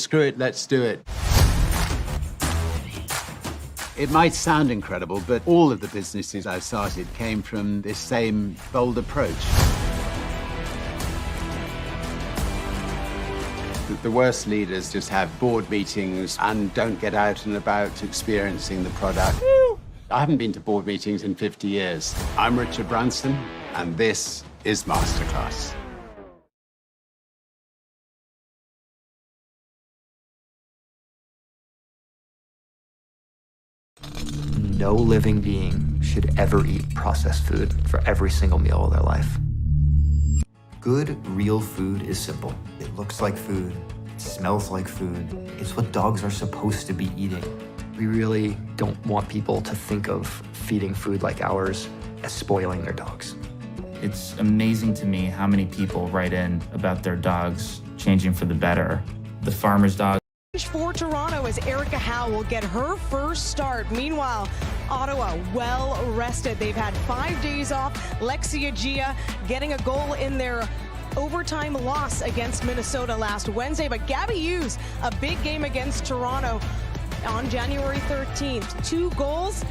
screw it, let's do it. It might sound incredible, but all of the businesses I've started came from this same bold approach. The worst leaders just have board meetings and don't get out and about experiencing the product. I haven't been to board meetings in 50 years. I'm Richard Branson, and this is Masterclass. No living being should ever eat processed food for every single meal of their life. Good, real food is simple. It looks like food, it smells like food. It's what dogs are supposed to be eating. We really don't want people to think of feeding food like ours as spoiling their dogs. It's amazing to me how many people write in about their dogs changing for the better. The farmer's dog. For Toronto as Erica Howe will get her first start. Meanwhile, Ottawa well rested. They've had 5 days off. Lexia Gia getting a goal in their overtime loss against Minnesota last Wednesday. But Gabby Hughes, a big game against Toronto on January 13th. 2 goals,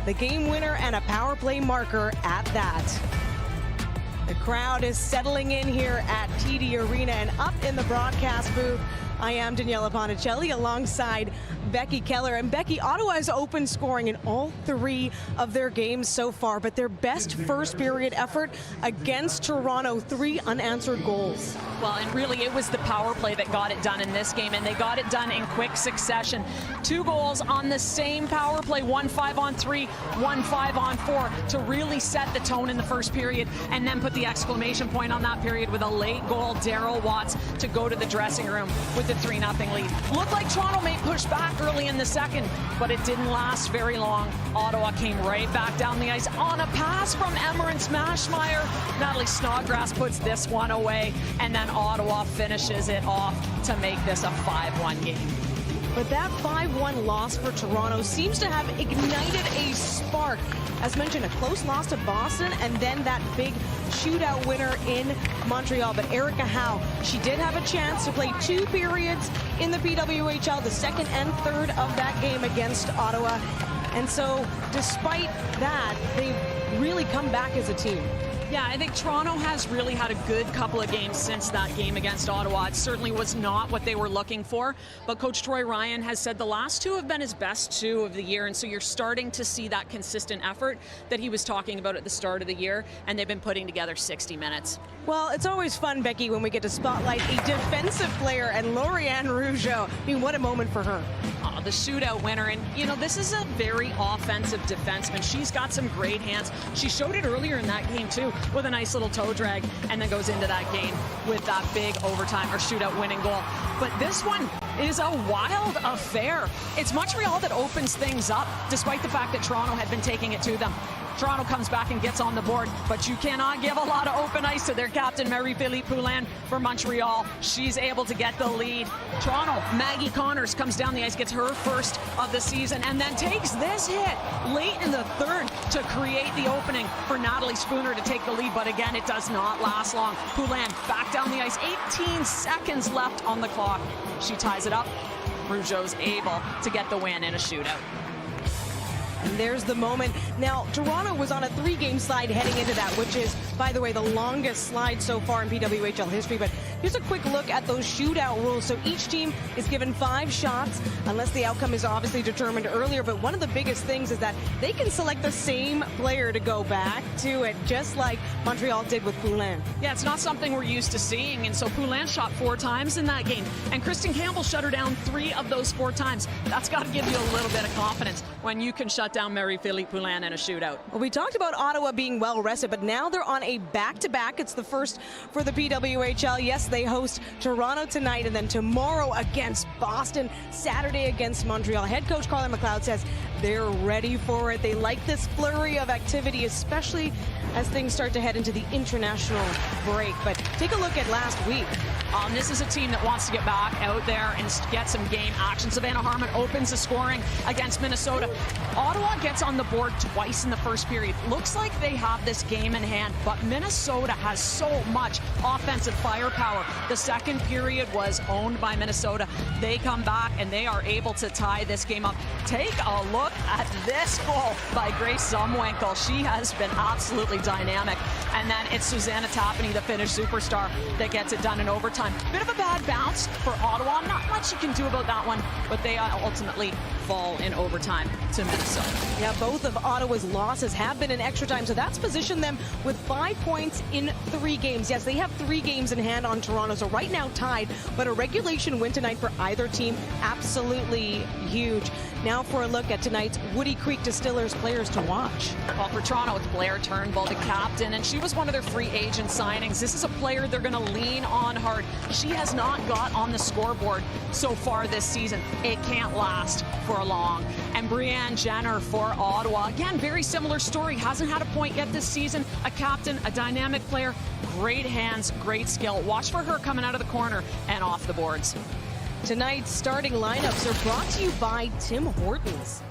the game winner, and a power play marker at that. The crowd is settling in here at TD Arena, and up in the broadcast booth, I am Daniela Ponticelli alongside Becky Keller. And Becky, Ottawa has open scoring in all 3 of their games so far, but their best first period effort against Toronto, 3 unanswered goals. Well, and really it was the power play that got it done in this game, and they got it done in quick succession. 2 goals on the same power play, 1 5-on-3, 1 5-on-4, to really set the tone in the first period, and then put the exclamation point on that period with a late goal, Daryl Watts, to go to the dressing room with the 3-0 lead. Looked like Toronto may push back early in the second, but it didn't last very long. Ottawa came right back down the ice on a pass from Emmerich Smashmeyer. Natalie Snodgrass puts this one away, and then Ottawa finishes it off to make this a 5-1 game. But that 5-1 loss for Toronto seems to have ignited a spark. As mentioned, a close loss to Boston, and then that big shootout winner in Montreal. But Erica Howe, she did have a chance to play 2 periods in the PWHL, the second and third of that game against Ottawa. And so, despite that, they've really come back as a team. Yeah, I think Toronto has really had a good couple of games since that game against Ottawa. It certainly was not what they were looking for, but Coach Troy Ryan has said the last 2 have been his best 2 of the year, and so you're starting to see that consistent effort that he was talking about at the start of the year, and they've been putting together 60 minutes. Well, it's always fun, Becky, when we get to spotlight a defensive player, and Lauriane Rougeau. I mean, what a moment for her. The shootout winner, and you know, this is a very offensive defenseman. She's got some great hands. She showed it earlier in that game too, with a nice little toe drag, and then goes into that game with that big overtime or shootout winning goal. But this one is a wild affair. It's Montreal that opens things up, despite the fact that Toronto had been taking it to them. Toronto comes back and gets on the board, but you cannot give a lot of open ice to their captain, Marie-Philippe Poulin, for Montreal. She's able to get the lead. Toronto, Maggie Connors comes down the ice, gets her first of the season, and then takes this hit late in the third to create the opening for Natalie Spooner to take the lead, but again, it does not last long. Poulin back down the ice, 18 seconds left on the clock. She ties it up. Rougeau's able to get the win in a shootout. And there's the moment. Now, Toronto was on a 3-game slide heading into that, which is, by the way, the longest slide so far in PWHL history. But here's a quick look at those shootout rules. So each team is given 5 shots, unless the outcome is obviously determined earlier. But one of the biggest things is that they can select the same player to go back to it, just like Montreal did with Poulin. Yeah, it's not something we're used to seeing. And so Poulin shot 4 times in that game. And Kristen Campbell shut her down 3 of those 4 times. That's got to give you a little bit of confidence when you can shut down Marie-Philippe Poulin in a shootout. Well, we talked about Ottawa being well rested, but now they're on a back-to-back. It's the first for the PWHL. Yes, they host Toronto tonight, and then tomorrow against Boston, Saturday against Montreal. Head coach Carla McLeod says They're ready for it. They like this flurry of activity, especially as things start to head into the international break. But take a look at last week. This is a team that wants to get back out there and get some game action. Savannah Harmon opens the scoring against Minnesota. Ottawa gets on the board twice in the first period. Looks like they have this game in hand, but Minnesota has so much offensive firepower. The second period was owned by Minnesota. They come back and they are able to tie this game up. Take a look at this goal by Grace Zumwinkle. She has been absolutely dynamic. And then it's Susanna Tapani, the Finnish superstar, that gets it done in overtime. Bit of a bad bounce for Ottawa. Not much you can do about that one, but they ultimately fall in overtime to Minnesota. Yeah, both of Ottawa's losses have been in extra time, so that's positioned them with 5 points in 3 games. Yes, they have 3 games in hand on Toronto, so right now tied, but a regulation win tonight for either team, absolutely huge. Now for a look at tonight's Woody Creek Distillers players to watch. Well, for Toronto, it's Blair Turnbull, the captain, and she was one of their free agent signings. This is a player they're going to lean on hard. She has not got on the scoreboard so far this season. It can't last for long. And Brianne Jenner for Ottawa. Again, very similar story. Hasn't had a point yet this season. A captain, a dynamic player, great hands, great skill. Watch for her coming out of the corner and off the boards. Tonight's starting lineups are brought to you by Tim Hortons.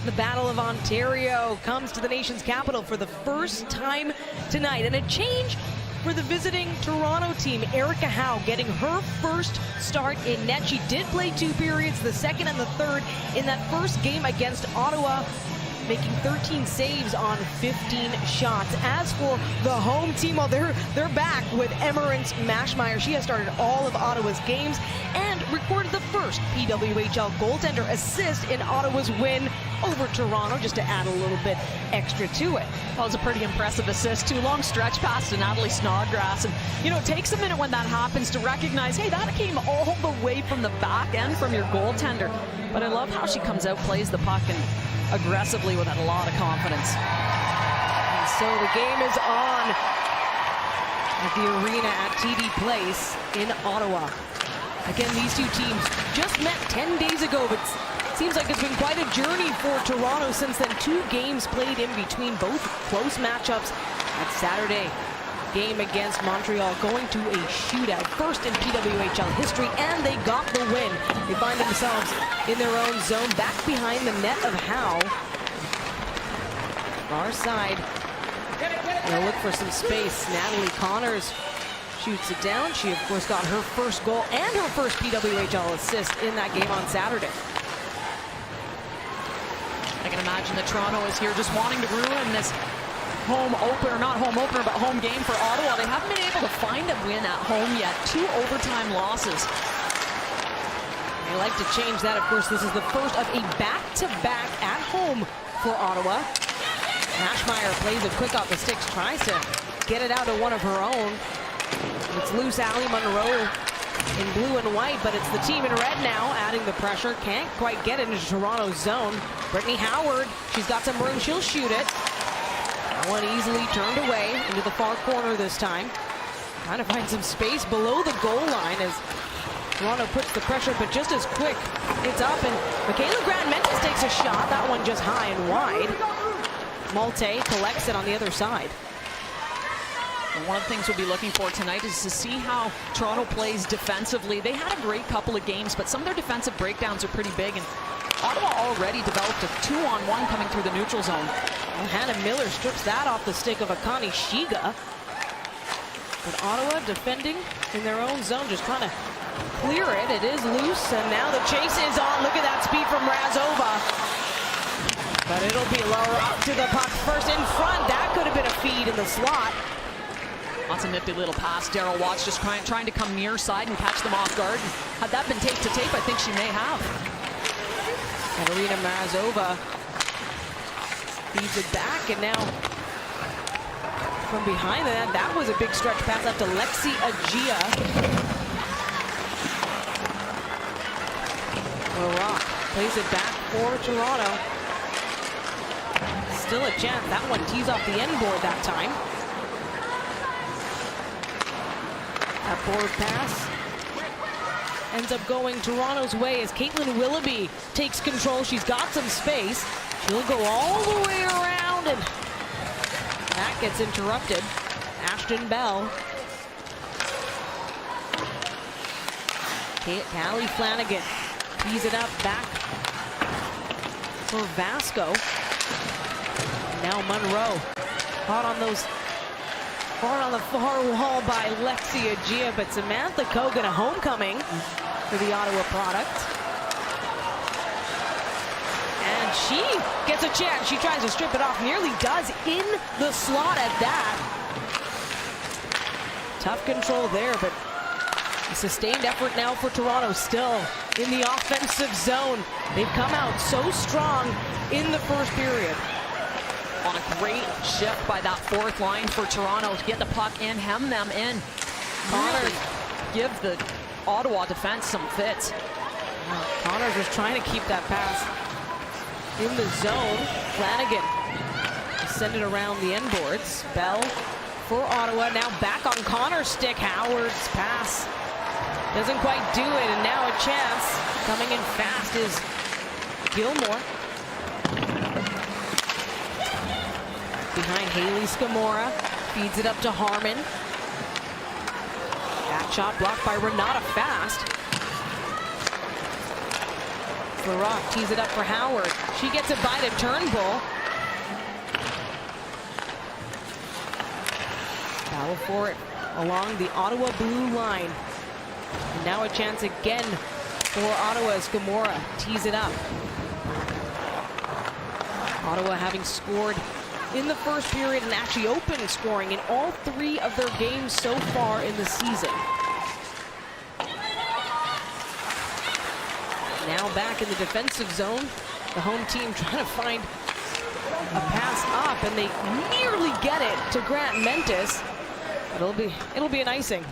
The Battle of Ontario comes to the nation's capital for the first time tonight, and a change for the visiting Toronto team. Erica Howe getting her first start in net. She did play 2 periods, the second and the third, in that first game against Ottawa, making 13 saves on 15 shots. As for the home team, well, they're back with Emerance Mashmeyer. She has started all of Ottawa's games and recorded the first PWHL goaltender assist in Ottawa's win over Toronto, just to add a little bit extra to it. Well, it's a pretty impressive assist, too. Long stretch pass to Natalie Snodgrass. And, you know, it takes a minute when that happens to recognize, hey, that came all the way from the back end from your goaltender. But I love how she comes out, plays the puck, and aggressively with a lot of confidence. And so the game is on at the arena at TD Place in Ottawa. Again, these two teams just met 10 days ago, but it seems like it's been quite a journey for Toronto since then. 2 games played in between, both close matchups. That Saturday game against Montreal going to a shootout, first in PWHL history, and they got the win. They find themselves in their own zone, back behind the net of Howe. Far side, they'll look for some space. Natalie Connors shoots it down. She, of course, got her first goal and her first PWHL assist in that game on Saturday. I can imagine that Toronto is here just wanting to ruin this home opener, not home opener, but home game for Ottawa. They haven't been able to find a win at home yet. 2 overtime losses. They like to change that. Of course, this is the first of a back-to-back at home for Ottawa. Mashmeyer plays it quick off the sticks, tries to get it out to one of her own. It's loose. Allie Monroe in blue and white, but it's the team in red now adding the pressure. Can't quite get it into Toronto's zone. Brittany Howard, she's got some room, she'll shoot it. That one easily turned away into the far corner this time. Trying to find some space below the goal line as Toronto puts the pressure, but just as quick, it's up, and Michaela Grant-Mendes takes a shot. That one just high and wide. Malte collects it on the other side. And one of the things we'll be looking for tonight is to see how Toronto plays defensively. They had a great couple of games, but some of their defensive breakdowns are pretty big, and Ottawa already developed a 2-on-1 coming through the neutral zone. And Hannah Miller strips that off the stick of Akani Shiga. But Ottawa defending in their own zone, just trying to clear it. It is loose, and now the chase is on. Look at that speed from Razova. But it'll be Lauriane to the puck first in front. That could have been a feed in the slot. That's a nifty little pass. Daryl Watts just trying to come near side and catch them off guard. Had that been tape to tape, I think she may have. And Arina Razova feeds it back, and now from behind that was a big stretch pass up to Lexi Agia. Rock plays it back for Toronto. Still a chance. That one tees off the end board that time. That forward pass ends up going Toronto's way as Caitlin Willoughby takes control. She's got some space. She'll go all the way around, and that gets interrupted. Ashton Bell. Callie Flanagan tees it up back for Vasco. Now Monroe. Caught on the far wall by Lexi Agia, but Samantha Kogan, a homecoming for the Ottawa product. And she gets a chance. She tries to strip it off, nearly does in the slot at that. Tough control there, but a sustained effort now for Toronto, still in the offensive zone. They've come out so strong in the first period. On a great shift by that fourth line for Toronto to get the puck in, hem them in. Connors give the Ottawa defense some fits. Connors was trying to keep that pass in the zone. Flanagan send it around the end boards. Bell for Ottawa, now back on Connors' stick. Howard's pass doesn't quite do it, and now a chance. Coming in fast is Gilmore. Behind Haley Scamora, feeds it up to Harmon. That shot blocked by Renata Fast. Larock tees it up for Howard. She gets it by to Turnbull. Battle for it along the Ottawa blue line. And now a chance again for Ottawa. Scamora tees it up. Ottawa having scored in the first period and actually opened scoring in all 3 of their games so far in the season. Now back in the defensive zone, the home team trying to find a pass up, and they nearly get it to Grant-Mendes. It'll be an icing.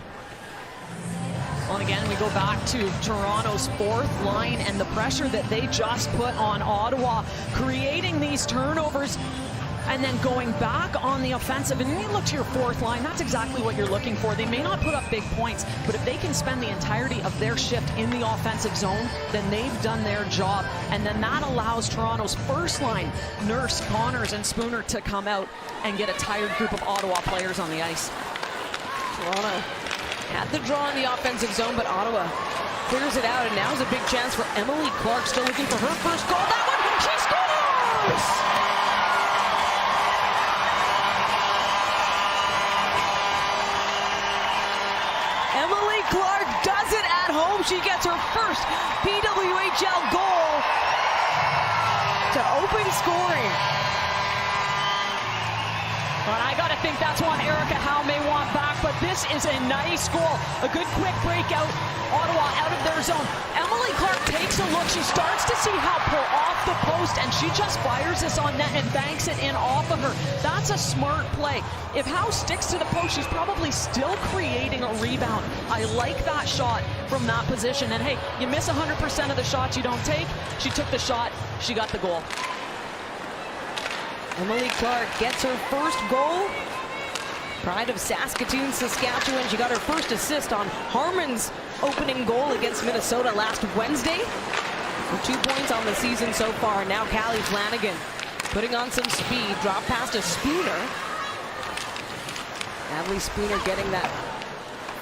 Well, and again, we go back to Toronto's fourth line and the pressure that they just put on Ottawa, creating these turnovers and then going back on the offensive. And when you look to your fourth line, that's exactly what you're looking for. They may not put up big points, but if they can spend the entirety of their shift in the offensive zone, then they've done their job. And then that allows Toronto's first line, Nurse, Connors, and Spooner, to come out and get a tired group of Ottawa players on the ice. Toronto had the draw in the offensive zone, but Ottawa clears it out, and now's a big chance for Emily Clark, still looking for her first goal. That one, she scores! Emily Clark does it at home. She gets her first PWHL goal to open scoring. But I gotta think that's one Erica Howe may want back, but but this is a nice goal. A good quick breakout. Ottawa out of their zone. Emily Clark takes a look. She starts to see Howe pull off the post, and she just fires this on net and banks it in off of her. That's a smart play. If Howe sticks to the post, she's probably still creating a rebound. I like that shot from that position. And hey, you miss 100% of the shots you don't take. She took the shot. She got the goal. Emily Clark gets her first goal. Pride of Saskatoon, Saskatchewan. She got her first assist on Harmon's opening goal against Minnesota last Wednesday. 2 points on the season so far. Now Callie Flanagan putting on some speed. Drop past a Spooner. Natalie Spooner getting that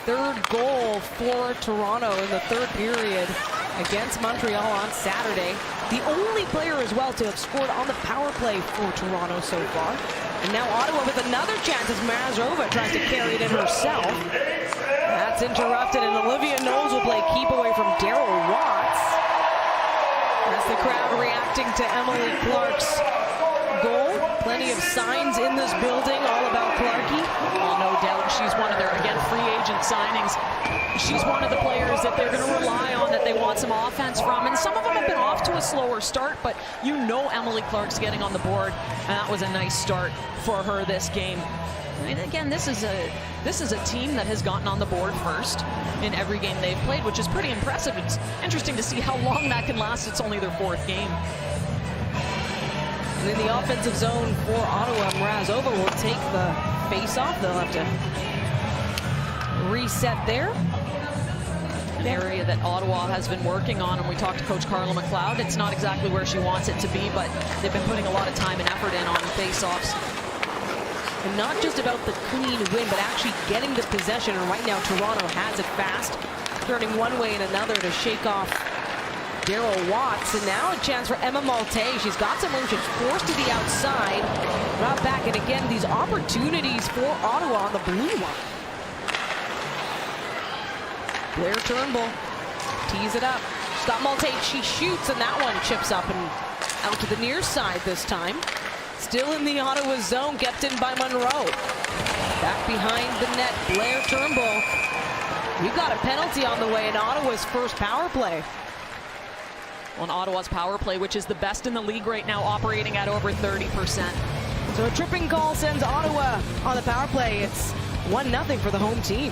third goal for Toronto in the third period against Montreal on Saturday. The only player as well to have scored on the power play for Toronto so far. And now Ottawa with another chance as Marazova tries to carry it in herself. That's interrupted, and Olivia Knowles will play keep away from Daryl Watts. That's the crowd reacting to Emily Clark's goal. Plenty of signs in this building all about Clarkie. Well, no doubt she's one of their, again, free agent signings. She's one of the players that they're going to rely on, that they want some offense from. And some of them have been off to a slower start, but you know Emily Clark's getting on the board, and that was a nice start for her this game. And again, this is a team that has gotten on the board first in every game they've played, which is pretty impressive. It's interesting to see how long that can last. It's only their fourth game. And in the offensive zone for Ottawa, Marazova will take the face-off. They'll have to reset there. An area that Ottawa has been working on, and we talked to Coach Carla McLeod. It's not exactly where she wants it to be, but they've been putting a lot of time and effort in on face-offs. And not just about the clean win, but actually getting the possession. And right now, Toronto has it fast, turning one way and another to shake off Daryl Watts. And now a chance for Emma Malte. She's got some motion, forced to the outside, brought back. And again, these opportunities for Ottawa on the blue line. Blair Turnbull tees it up. She's got Malte. She shoots, and that one chips up and out to the near side this time. Still in the Ottawa zone, kept in by Monroe. Back behind the net, Blair Turnbull. We've got a penalty on the way in Ottawa's first power play. On Ottawa's power play, which is the best in the league right now, operating at over 30%. So a tripping call sends Ottawa on the power play. It's 1-0 for the home team.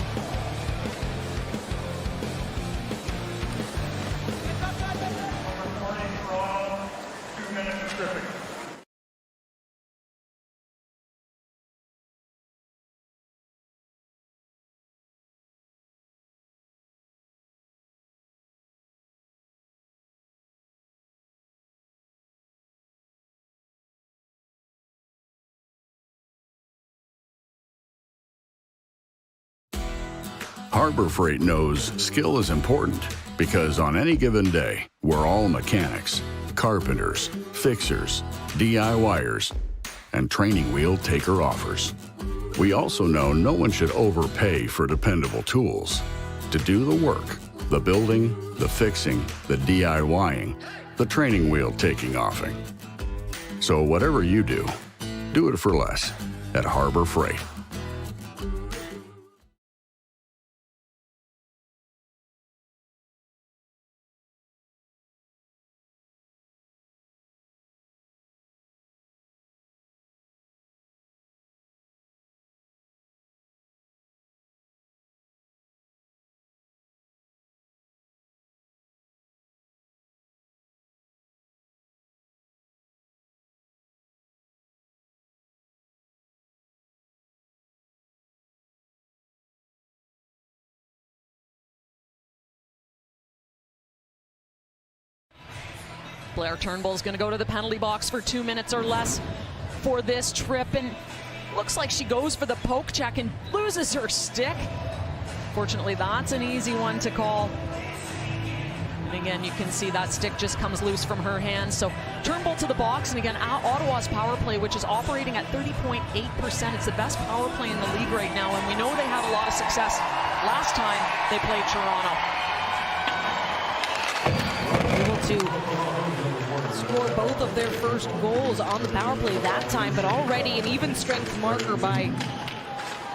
Harbor Freight knows skill is important because on any given day, we're all mechanics, carpenters, fixers, DIYers, and training wheel taker-offers. We also know no one should overpay for dependable tools. To do the work, the building, the fixing, the DIYing, the training wheel taking-offing. So whatever you do it for less at Harbor Freight. Blair Turnbull's going to go to the penalty box for 2 minutes or less for this trip, and looks like she goes for the poke check and loses her stick. Fortunately, that's an easy one to call. And again, you can see that stick just comes loose from her hands. So Turnbull to the box, and again, Ottawa's power play, which is operating at 30.8%. It's the best power play in the league right now, and we know they had a lot of success last time they played Toronto. Able to score both of their first goals on the power play that time, but already an even strength marker by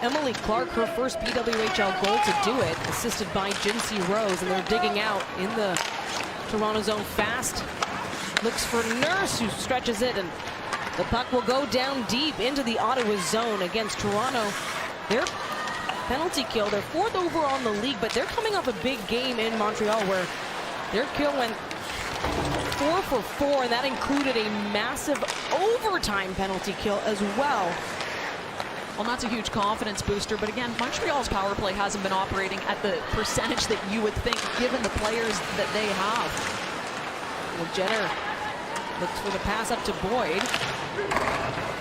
Emily Clark, her first PWHL goal to do it, assisted by Jinsey Rose, and they're digging out in the Toronto zone fast. Looks for Nurse, who stretches it, and the puck will go down deep into the Ottawa zone against Toronto. Their penalty kill, they're 4th overall in the league, but they're coming off a big game in Montreal where their kill went 4 for 4, and that included a massive overtime penalty kill as well. Well, that's a huge confidence booster, but again, Montreal's power play hasn't been operating at the percentage that you would think, given the players that they have. Well, Jenner looks for the pass up to Boyd.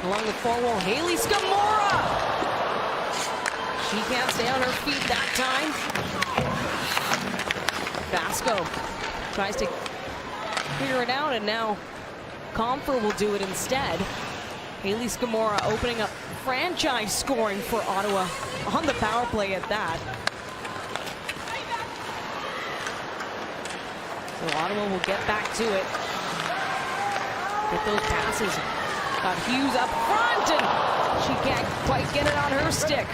Along the far wall, Haley Scamora! She can't stay on her feet that time. Vasco tries to figure it out, and now Comfer will do it instead. Haley Scamora opening up franchise scoring for Ottawa on the power play at that. So Ottawa will get back to it. Get those passes. Got Hughes up front, and she can't quite get it on her stick.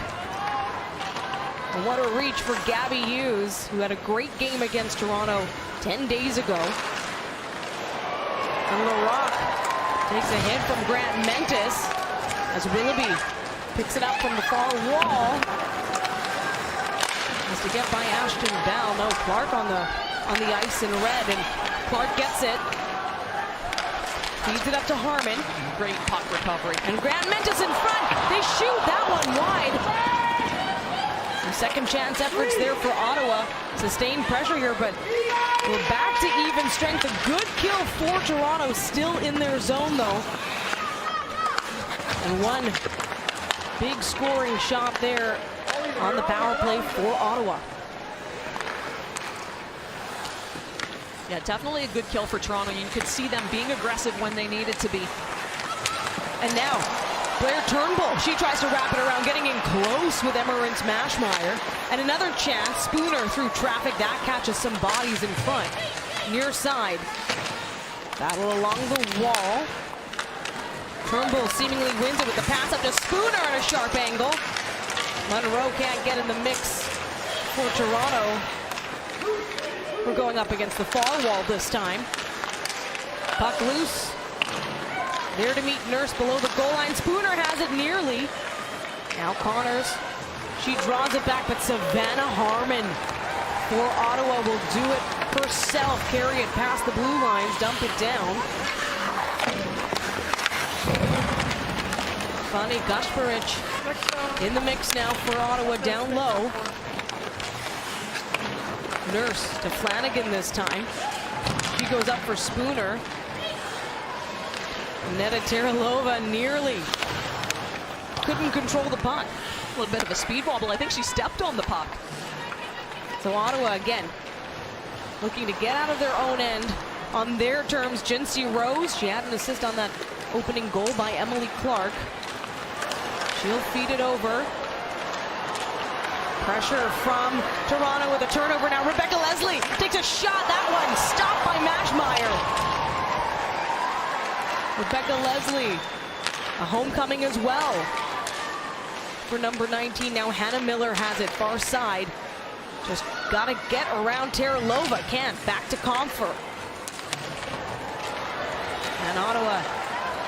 And what a reach for Gabby Hughes, who had a great game against Toronto 10 days ago. And LaRock takes a hit from Grant Mentis as Willoughby picks it up from the far wall. Has to get by Ashton Bell. No, Clark on the ice in red, and Clark gets it. Feeds it up to Harmon. Great puck recovery. And Grant Mentis in front. They shoot that one wide. Some second chance efforts there for Ottawa. Sustained pressure here, but we're back to even strength. A good kill for Toronto, still in their zone though. And one big scoring shot there on the power play for Ottawa. Yeah, definitely a good kill for Toronto. You could see them being aggressive when they needed to be. And now, Blair Turnbull, she tries to wrap it around, getting in close with Emmerance Mashmeyer. And another chance, Spooner through traffic, that catches some bodies in front. Near side, battle along the wall. Turnbull seemingly wins it with the pass up to Spooner at a sharp angle. Monroe can't get in the mix for Toronto. We're going up against the far wall this time. Puck loose. There to meet Nurse below the goal line. Spooner has it nearly. Now Connors. She draws it back, but Savannah Harmon for Ottawa will do it herself. Carry it past the blue lines, dump it down. Fanny Gushperich in the mix now for Ottawa down low. Nurse to Flanagan this time. She goes up for Spooner. Netta Teralova nearly couldn't control the puck. A little bit of a speed wobble. I think she stepped on the puck. So Ottawa again looking to get out of their own end on their terms. Jinsey Rose, she had an assist on that opening goal by Emily Clark. She'll feed it over. Pressure from Toronto with a turnover now. Rebecca Leslie takes a shot. That one stopped by Mashmeyer. Rebecca Leslie, a homecoming as well for number 19. Now Hannah Miller has it far side. Just got to get around Teralova. Can't. Back to Comfer. And Ottawa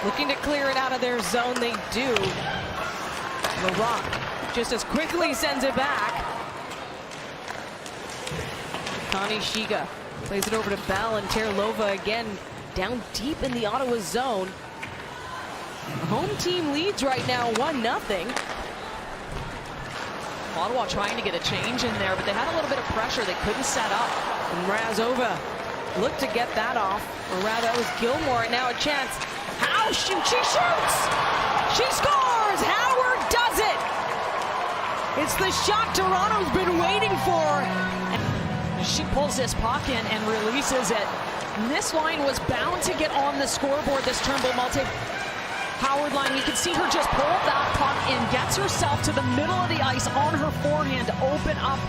looking to clear it out of their zone. They do. LaRock just as quickly sends it back. Connie Shiga plays it over to Bell, and Teralova again down deep in the Ottawa zone. Home team leads right now 1-0. Ottawa trying to get a change in there, but they had a little bit of pressure. They couldn't set up. And Mrazova looked to get that off, or rather that was Gilmore, and now a chance. How she shoots! She scores! Howard does it! It's the shot Toronto's been waiting for. And she pulls this puck in and releases it. And this line was bound to get on the scoreboard, this Turnbull Howard line. You can see her just pull that puck in, gets herself to the middle of the ice on her forehand to open up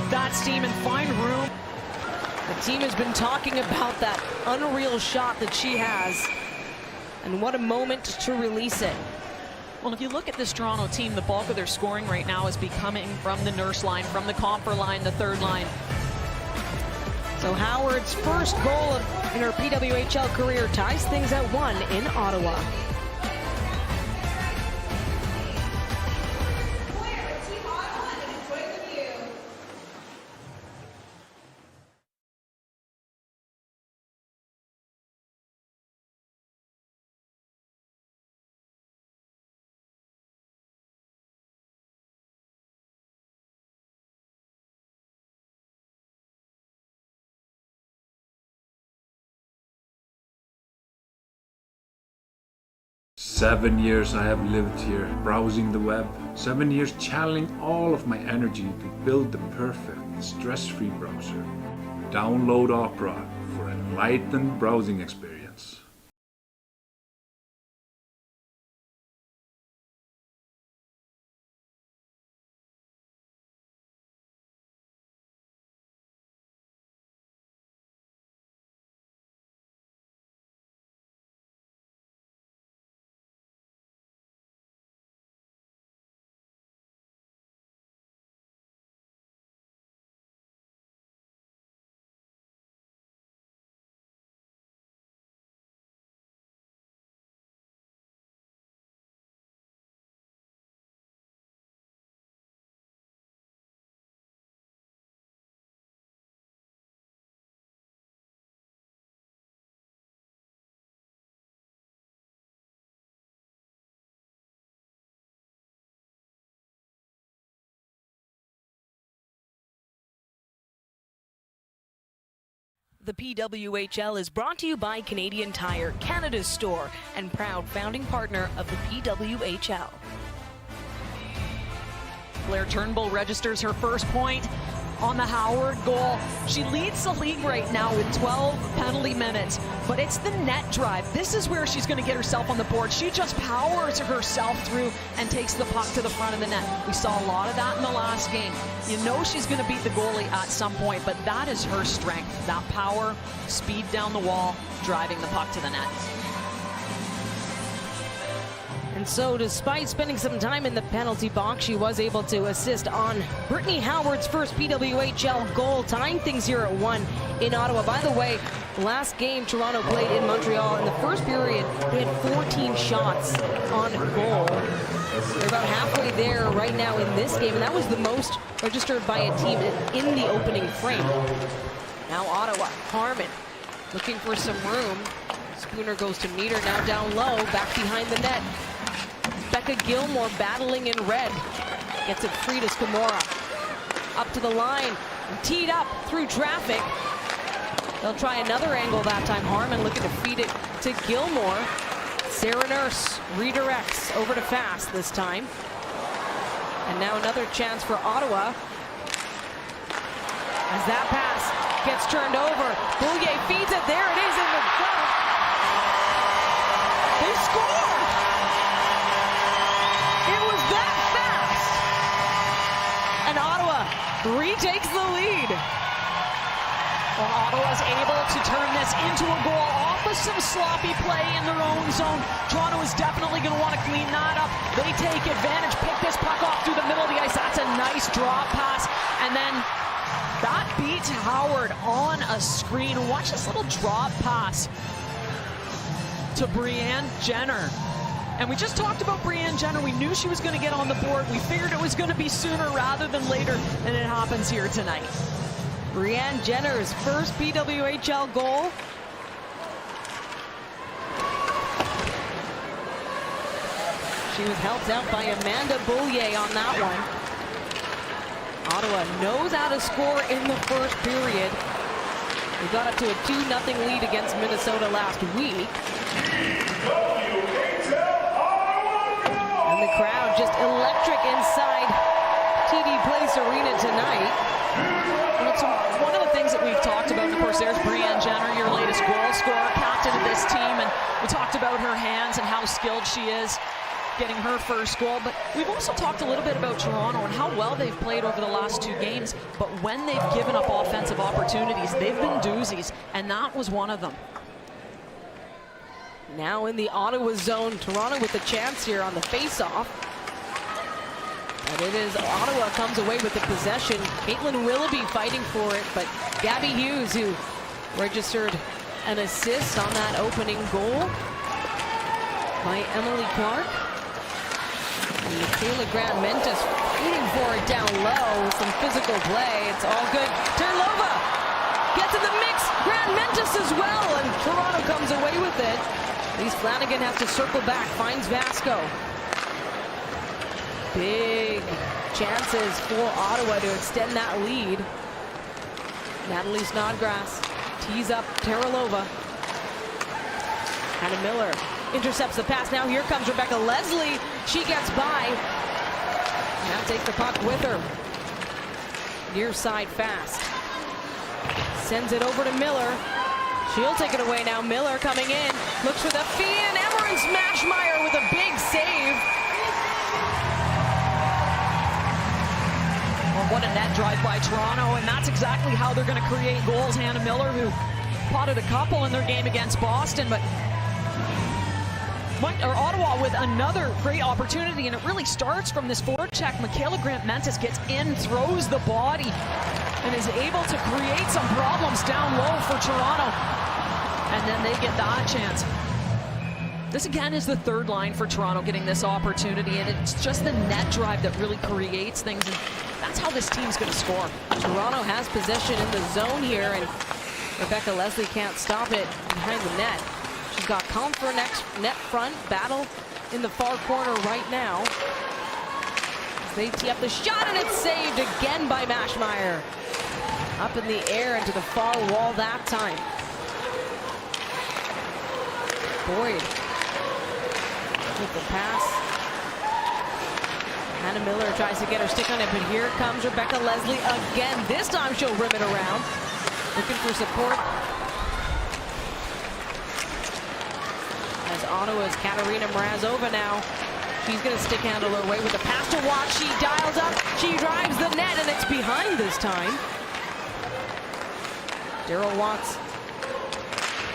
that steam and find room. The team has been talking about that unreal shot that she has. And what a moment to release it. Well, if you look at this Toronto team, the bulk of their scoring right now is becoming from the nurse line, from the Comfer line, the third line. So Howard's first goal in her PWHL career ties things at 1 in Ottawa. "7 years I have lived here, browsing the web. 7 years channeling all of my energy to build the perfect, stress-free browser. Download Opera for an enlightened browsing experience." The PWHL is brought to you by Canadian Tire, Canada's store, and proud founding partner of the PWHL. Blair Turnbull registers her first point on the Howard goal. She leads the league right now with 12 penalty minutes, but it's the net drive. This is where she's going to get herself on the board. She just powers herself through and takes the puck to the front of the net. We saw a lot of that in the last game. You know she's going to beat the goalie at some point, but that is her strength. That power, speed down the wall, driving the puck to the net. And so, despite spending some time in the penalty box, she was able to assist on Brittany Howard's first PWHL goal, tying things here at 1 in Ottawa. By the way, last game Toronto played in Montreal, in the first period, they had 14 shots on goal. They're about halfway there right now in this game, and that was the most registered by a team in the opening frame. Now Ottawa, Harmon looking for some room. Spooner goes to meet her, now down low, back behind the net. Becca Gilmore battling in red. Gets it free to Scamora. Up to the line, teed up through traffic. They'll try another angle that time. Harmon looking to feed it to Gilmore. Sarah Nurse redirects over to Fast this time. And now another chance for Ottawa. As that pass gets turned over, Boulier feeds it. There it is in the front. They score! It was that fast! And Ottawa retakes the lead. Well, Ottawa's able to turn this into a goal off of some sloppy play in their own zone. Toronto is definitely going to want to clean that up. They take advantage, pick this puck off through the middle of the ice. That's a nice drop pass. And then that beats Howard on a screen. Watch this little drop pass to Brianne Jenner. And we just talked about Brianne Jenner. We knew she was going to get on the board. We figured it was going to be sooner rather than later, and it happens here tonight. Brianne Jenner's first PWHL goal. She was helped out by Amanda Boulier on that one. Ottawa knows how to score in the first period. They got up to a 2-0 lead against Minnesota last week. And the crowd just electric inside TD Place Arena tonight. Well, it's one of the things that we've talked about. Of course, there's Brianne Jenner, your latest goal scorer, captain of this team, and we talked about her hands and how skilled she is getting her first goal. But we've also talked a little bit about Toronto and how well they've played over the last 2 games. But when they've given up offensive opportunities, they've been doozies, and that was one of them. Now in the Ottawa zone, Toronto with the chance here on the face-off. And it is Ottawa comes away with the possession. Caitlin Willoughby fighting for it, but Gabby Hughes, who registered an assist on that opening goal by Emily Clark. And Michaela Grant-Mentis fighting for it down low. Some physical play. It's all good. Terlova gets in the mix. Grant-Mentis as well, and Toronto comes away with it. Lise Flanagan has to circle back, finds Vasco. Big chances for Ottawa to extend that lead. Natalie Snodgrass tees up Terlova. Hannah Miller intercepts the pass. Now here comes Rebecca Leslie. She gets by. Now takes the puck with her. Near side fast. Sends it over to Miller. She'll take it away now. Miller coming in. Looks for the feed, and Emerin Smashmeyer with a big save. Well, what a net drive by Toronto, and that's exactly how they're going to create goals. Hannah Miller, who potted a couple in their game against Boston, but Ottawa with another great opportunity, and it really starts from this forecheck. Michaela Grant-Mentis gets in, throws the body, and is able to create some problems down low for Toronto. And then they get that chance. This again is the third line for Toronto getting this opportunity, and it's just the net drive that really creates things, and that's how this team's going to score. Toronto has possession in the zone here, and Rebecca Leslie can't stop it behind the net. She's got Comfer next net front, battle in the far corner right now. They tee up the shot, and it's saved again by Mashmeyer. Up in the air into the far wall that time. Boyd with the pass. Hannah Miller tries to get her stick on it, but here comes Rebecca Leslie again. This time she'll rim it around. Looking for support. As Ottawa's Katarina Mrazova now. She's going to stick handle her way with a pass to Watts. She dials up. She drives the net, and it's behind this time. Daryl Watts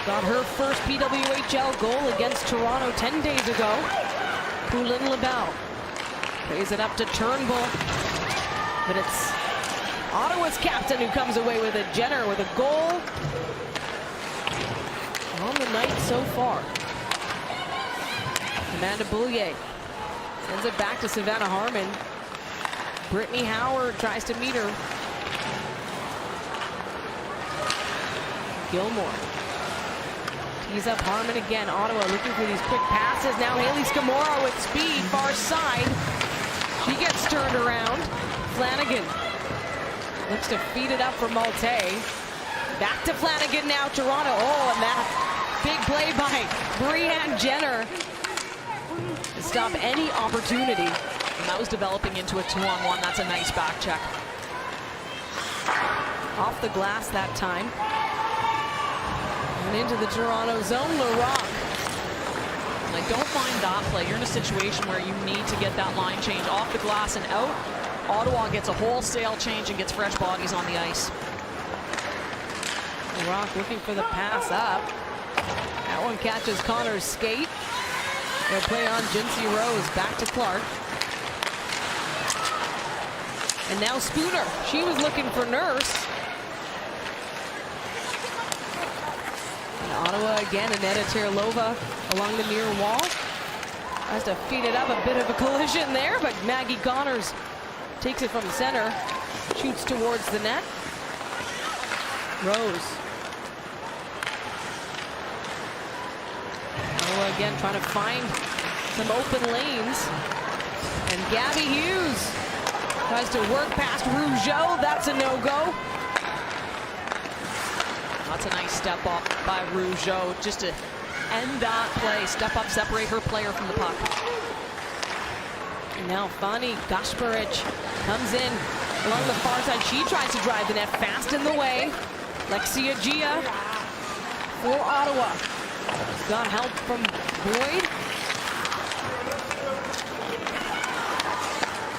got her first PWHL goal against Toronto 10 days ago. Poulin LaBelle plays it up to Turnbull, but it's Ottawa's captain who comes away with it. Jenner with a goal on the night so far. Amanda Boulier sends it back to Savannah Harmon. Brittany Howard tries to meet her. Gilmore tees up Harmon again. Ottawa looking for these quick passes. Now Haley Scamora with speed, far side. She gets turned around. Flanagan looks to feed it up for Malte. Back to Flanagan now, Toronto. Oh, and that big play by Brianne Jenner to stop any opportunity. And that was developing into a 2-on-1. That's a nice back check. Off the glass that time. And into the Toronto zone, LaRock. And I don't mind that play. You're in a situation where you need to get that line change off the glass and out. Ottawa gets a wholesale change and gets fresh bodies on the ice. LaRock looking for the pass up. That one catches Connor's skate. They'll play on Jinsey Rose, back to Clark. And now Spooner. She was looking for Nurse. And Ottawa again, Aneta Terlova along the near wall. Tries to feed it up, a bit of a collision there, but Maggie Connors takes it from center. Shoots towards the net. Rose. Ottawa again trying to find some open lanes. And Gabby Hughes tries to work past Rougeau. That's a no-go. That's a nice step up by Rougeau just to end that play. Step up, separate her player from the puck. And now Fani Gasparic comes in along the far side. She tries to drive the net fast in the way. Lexia Gia for Ottawa. Got help from Boyd.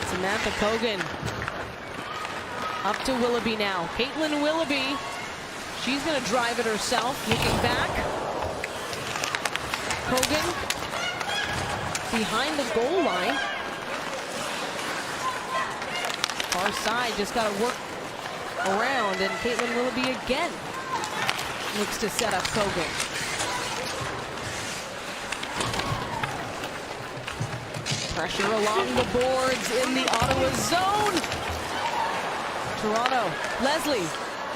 Samantha Kogan up to Willoughby now. Caitlin Willoughby. She's going to drive it herself. Looking back. Kogan behind the goal line. Far side, just got to work around, and Caitlin Willoughby again looks to set up Kogan. Pressure along the boards in the Ottawa zone. Toronto, Leslie,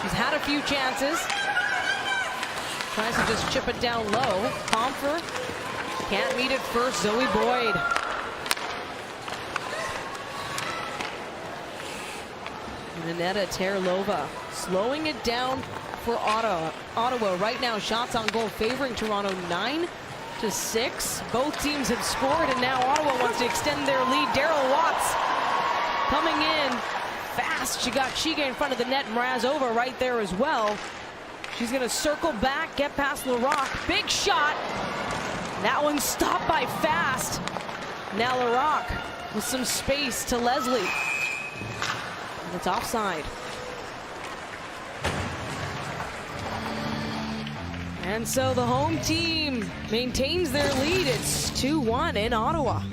she's had a few chances. Tries to just chip it down low. Comfer can't meet it first. Zoe Boyd. Nanetta Terlova slowing it down for Ottawa. Right now, shots on goal favoring Toronto 9-6. Both teams have scored, and now Ottawa wants to extend their lead. Daryl Watts coming in fast. She got Shiga in front of the net. Mrazova right there as well. She's going to circle back, get past LaRocque. Big shot. That one's stopped by Fast. Now LaRocque with some space to Leslie. And it's offside. And so the home team maintains their lead. It's 2-1 in Ottawa.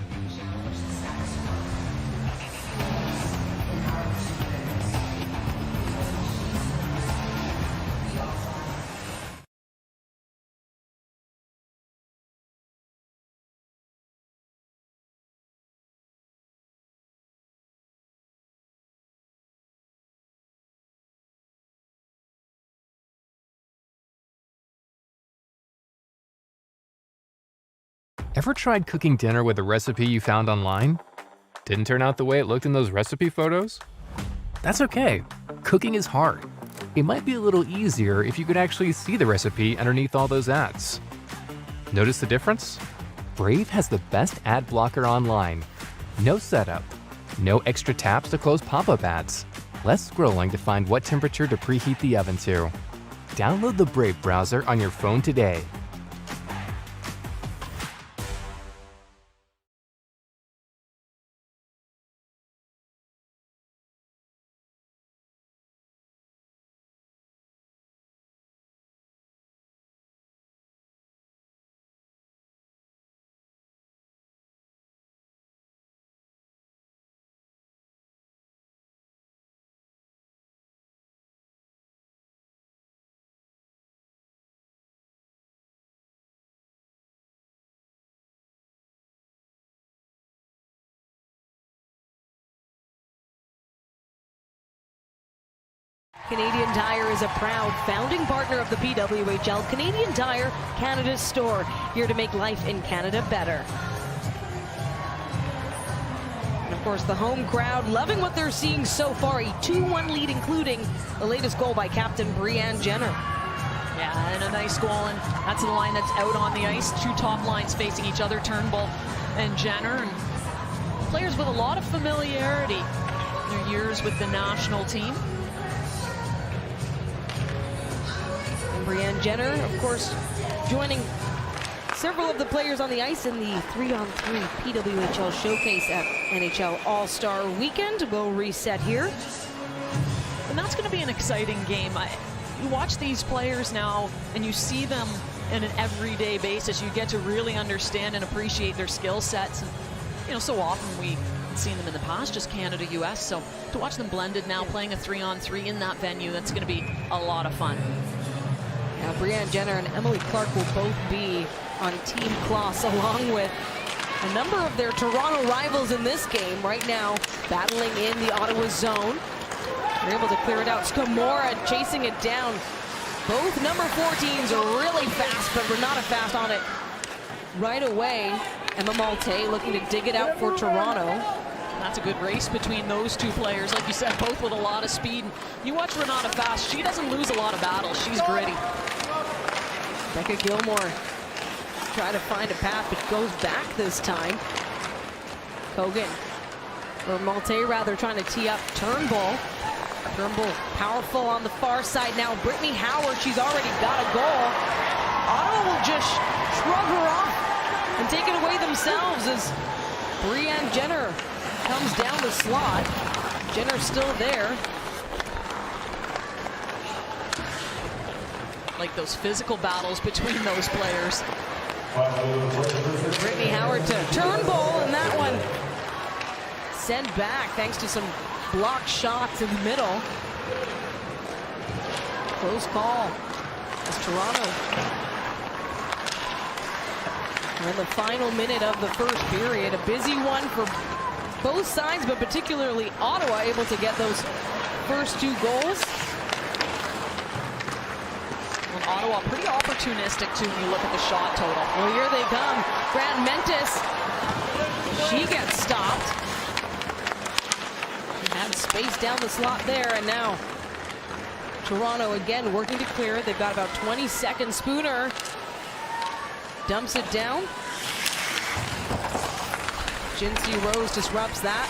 Ever tried cooking dinner with a recipe you found online? Didn't turn out the way it looked in those recipe photos? That's okay. Cooking is hard. It might be a little easier if you could actually see the recipe underneath all those ads. Notice the difference? Brave has the best ad blocker online. No setup. No extra tabs to close pop-up ads. Less scrolling to find what temperature to preheat the oven to. Download the Brave browser on your phone today. Canadian Tire is a proud founding partner of the PWHL. Canadian Tire, Canada's store, here to make life in Canada better. And of course, the home crowd loving what they're seeing so far. A 2-1 lead, including the latest goal by captain Brianne Jenner. Yeah, and a nice goal, and that's the line that's out on the ice. Two top lines facing each other, Turnbull and Jenner. And players with a lot of familiarity in their years with the national team. Brianne Jenner, of course, joining several of the players on the ice in the 3-on-3 PWHL showcase at NHL All-Star Weekend. We'll reset here. And that's going to be an exciting game. You watch these players now, and you see them on an everyday basis. You get to really understand and appreciate their skill sets. And, you know, so often we've seen them in the past, just Canada, US. So to watch them blended now, playing a 3-on-3 in that venue, that's going to be a lot of fun. Now, Brianne Jenner and Emily Clark will both be on Team Kloss, along with a number of their Toronto rivals in this game. Right now, battling in the Ottawa zone. They're able to clear it out. Skamora chasing it down. Both number 14s are really fast, but Renata fast on it right away. Emma Malte looking to dig it out for Toronto. That's a good race between those two players. Like you said, both with a lot of speed. You watch Renata fast. She doesn't lose a lot of battles. She's gritty. Becca Gilmore try to find a path, but goes back this time. Kogan, or Malte rather, trying to tee up Turnbull. Turnbull powerful on the far side now. Brittany Howard, she's already got a goal. Ottawa will just shrug her off and take it away themselves as Brianne Jenner comes down the slot. Jenner's still there. Like those physical battles between those players. Brittany Howard to Turnbull, and that one sent back thanks to some blocked shots in the middle. Close call as Toronto. We're in the final minute of the first period. A busy one for both sides, but particularly Ottawa able to get those first 2 goals. Well, Ottawa pretty opportunistic too when you look at the shot total. Well, here they come. Grant Mentis, she gets stopped. Had space down the slot there, and now Toronto again working to clear it. They've got about 20 seconds. Spooner dumps it down. Jinsey Rose disrupts that.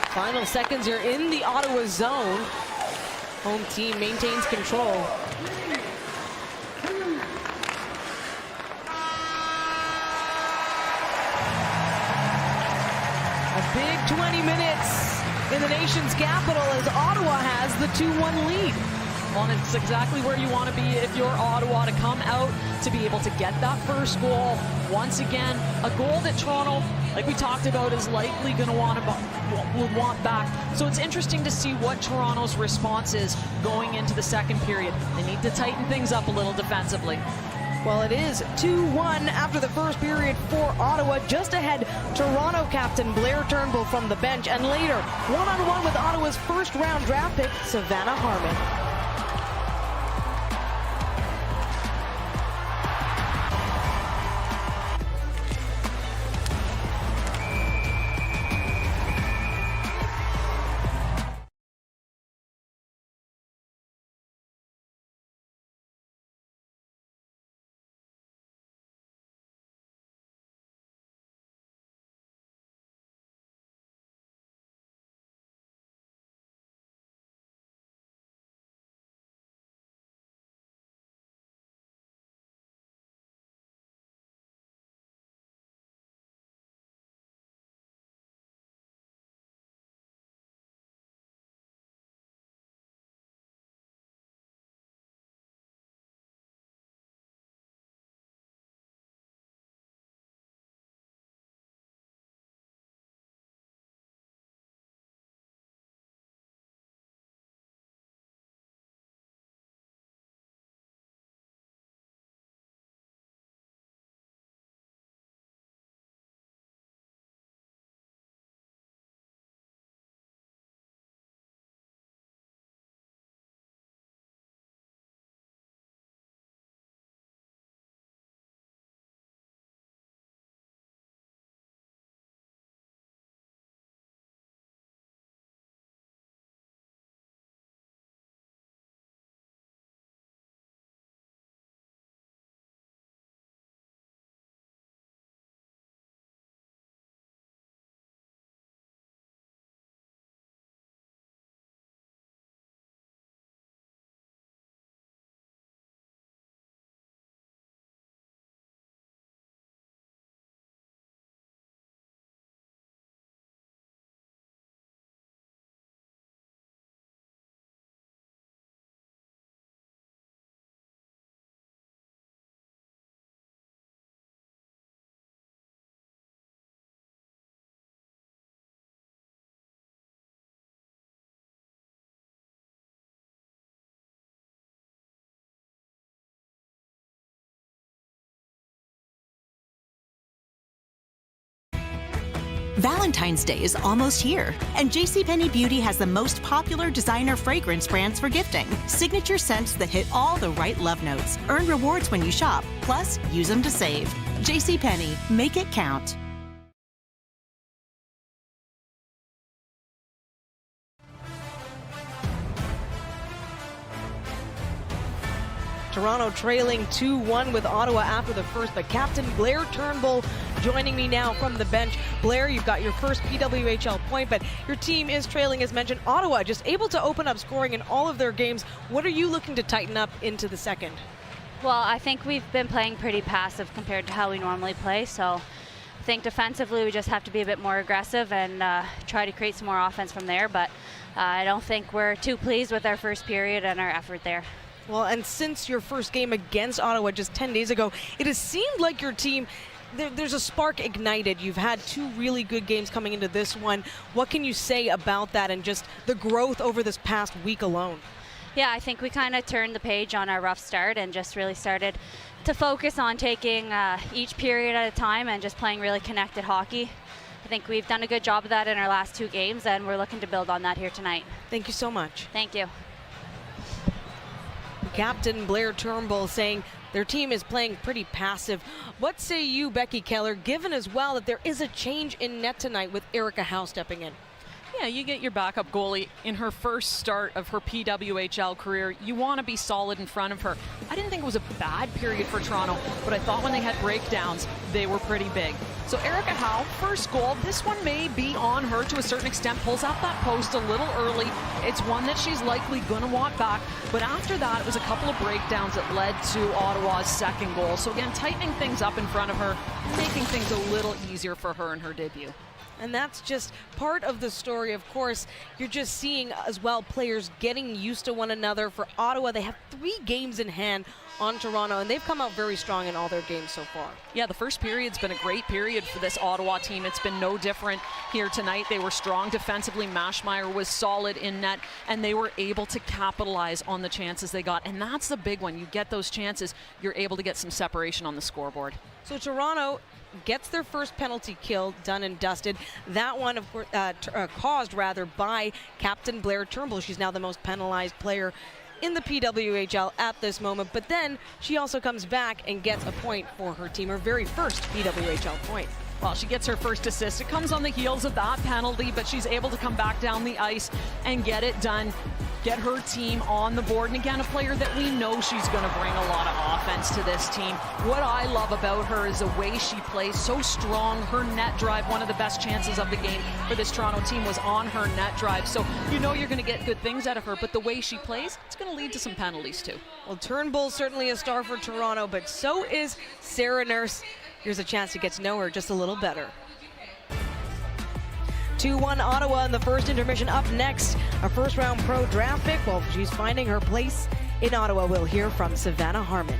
Final seconds are in the Ottawa zone. Home team maintains control. A big 20 minutes in the nation's capital as Ottawa has the 2-1 lead. Well, and it's exactly where you want to be if you're Ottawa, to come out to be able to get that first goal. Once again, a goal that Toronto, like we talked about, is likely going to want back. So it's interesting to see what Toronto's response is going into the second period. They need to tighten things up a little defensively. Well, it is 2-1 after the first period for Ottawa. Just ahead, Toronto captain Blair Turnbull from the bench, and later, one-on-one with Ottawa's first-round draft pick, Savannah Harmon. Valentine's Day is almost here, and JCPenney Beauty has the most popular designer fragrance brands for gifting. Signature scents that hit all the right love notes. Earn rewards when you shop, plus use them to save. JCPenney, make it count. Toronto trailing 2-1 with Ottawa after the first, but Captain Blair Turnbull joining me now from the bench. Blair, you've got your first PWHL point, but your team is trailing, as mentioned. Ottawa just able to open up scoring in all of their games. What are you looking to tighten up into the second? Well, I think we've been playing pretty passive compared to how we normally play, so I think defensively we just have to be a bit more aggressive and try to create some more offense from there, but I don't think we're too pleased with our first period and our effort there. Well, and since your first game against Ottawa just 10 days ago, it has seemed like your team, there's a spark ignited. You've had 2 really good games coming into this one. What can you say about that and just the growth over this past week alone? Yeah, I think we kind of turned the page on our rough start and just really started to focus on taking each period at a time and just playing really connected hockey. I think we've done a good job of that in our last 2 games, and we're looking to build on that here tonight. Thank you so much. Thank you. Captain Blair Turnbull saying their team is playing pretty passive. What say you, Becky Keller, given as well that there is a change in net tonight with Erica Howe stepping in? Yeah, you get your backup goalie in her first start of her PWHL career. You want to be solid in front of her. I didn't think it was a bad period for Toronto, but I thought when they had breakdowns, they were pretty big. So Erica Howe, first goal, this one may be on her to a certain extent, pulls out that post a little early. It's one that she's likely going to want back, but after that, it was a couple of breakdowns that led to Ottawa's second goal. So again, tightening things up in front of her, making things a little easier for her in her debut. And that's just part of the story. Of course, you're just seeing as well players getting used to one another. For Ottawa, they have 3 games in hand on Toronto, and they've come out very strong in all their games so far. Yeah, the first period's been a great period for this Ottawa team. It's been no different here tonight. They were strong defensively. Mashmeyer was solid in net, and they were able to capitalize on the chances they got. And that's the big one. You get those chances, you're able to get some separation on the scoreboard. So Toronto gets their first penalty kill done and dusted. That one, of course, caused rather by Captain Blair Turnbull. She's now the most penalized player in the PWHL at this moment. But then she also comes back and gets a point for her team, her very first PWHL point. Well, she gets her first assist. It comes on the heels of that penalty, but she's able to come back down the ice and get it done, get her team on the board. And again, a player that we know she's going to bring a lot of offense to this team. What I love about her is the way she plays, so strong. Her net drive, one of the best chances of the game for this Toronto team was on her net drive. So you know you're going to get good things out of her, but the way she plays, it's going to lead to some penalties too. Well, Turnbull's certainly a star for Toronto, but so is Sarah Nurse. Here's a chance to get to know her just a little better. 2-1 Ottawa in the first intermission. Up next, a first-round pro draft pick. Well, she's finding her place in Ottawa. We'll hear from Savannah Harmon.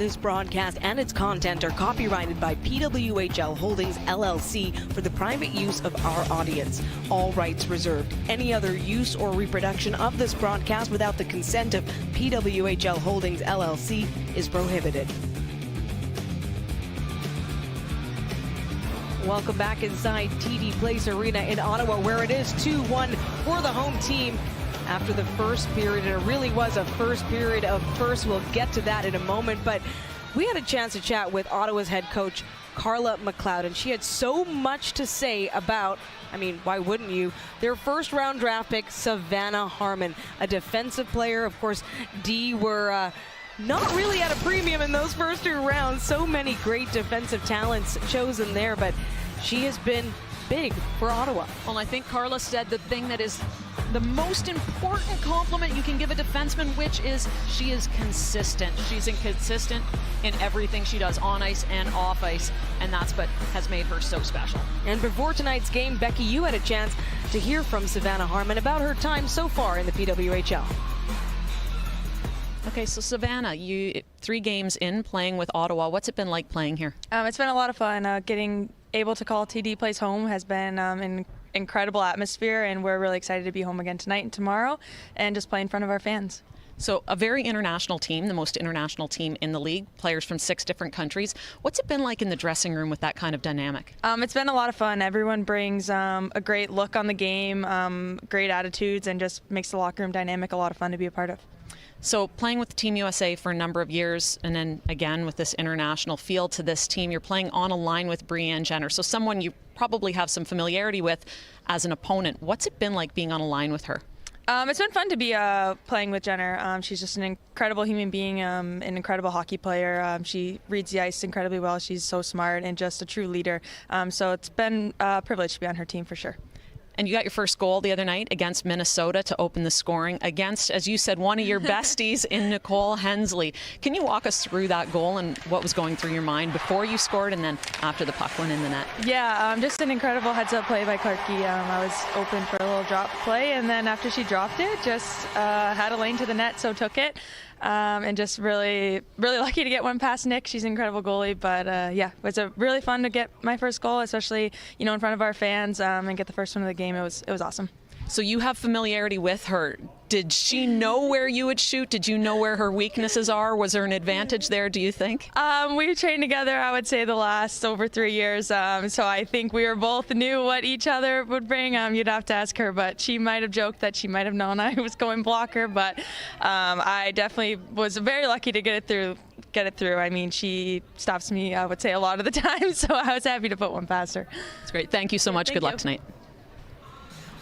This broadcast and its content are copyrighted by PWHL Holdings LLC for the private use of our audience. All rights reserved. Any other use or reproduction of this broadcast without the consent of PWHL Holdings LLC is prohibited. Welcome back inside TD Place Arena in Ottawa, where it is 2-1 for the home team after the first period. And it really was a first period of first. We'll get to that in a moment. But we had a chance to chat with Ottawa's head coach, Carla McLeod, and she had so much to say about, I mean, why wouldn't you, their first round draft pick, Savannah Harmon, a defensive player. Of course, D were not really at a premium in those first 2 rounds. So many great defensive talents chosen there, but she has been big for Ottawa. Well, I think Carla said the thing that is the most important compliment you can give a defenseman, which is she is consistent. She's inconsistent in everything she does on ice and off ice, and that's what has made her so special. And before tonight's game, Becky, you had a chance to hear from Savannah Harmon about her time so far in the PWHL. Okay, so Savannah, you 3 games in playing with Ottawa. What's it been like playing here? It's been a lot of fun. Getting able to call TD Place home has been an incredible atmosphere, and we're really excited to be home again tonight and tomorrow and just play in front of our fans. So a very international team, the most international team in the league, players from 6 different countries. What's it been like in the dressing room with that kind of dynamic? It's been a lot of fun. Everyone brings a great look on the game, great attitudes, and just makes the locker room dynamic a lot of fun to be a part of. So playing with Team USA for a number of years, and then again with this international feel to this team, you're playing on a line with Brianne Jenner, so someone you probably have some familiarity with as an opponent. What's it been like being on a line with her? It's been fun to be playing with Jenner. She's just an incredible human being, an incredible hockey player. She reads the ice incredibly well. She's so smart and just a true leader. So it's been a privilege to be on her team for sure. And you got your first goal the other night against Minnesota to open the scoring against, as you said, one of your besties in Nicole Hensley. Can you walk us through that goal and what was going through your mind before you scored and then after the puck went in the net? Yeah, just an incredible heads-up play by Clarkie. I was open for a little drop play, and then after she dropped it, just had a lane to the net, so took it. And just really, really lucky to get one past Nick. She's an incredible goalie, but yeah, it was really fun to get my first goal, especially in front of our fans, and get the first one of the game. It was awesome. So you have familiarity with her. Did she know where you would shoot? Did you know where her weaknesses are? Was there an advantage there, do you think? We've trained together, I would say, the last over 3 years. So I think we were both knew what each other would bring. You'd have to ask her, but she might have joked that she might have known I was going blocker. But I definitely was very lucky to get it through. I mean, she stops me, I would say, a lot of the time. So I was happy to put one past her. That's great. Thank you so much. Good luck tonight.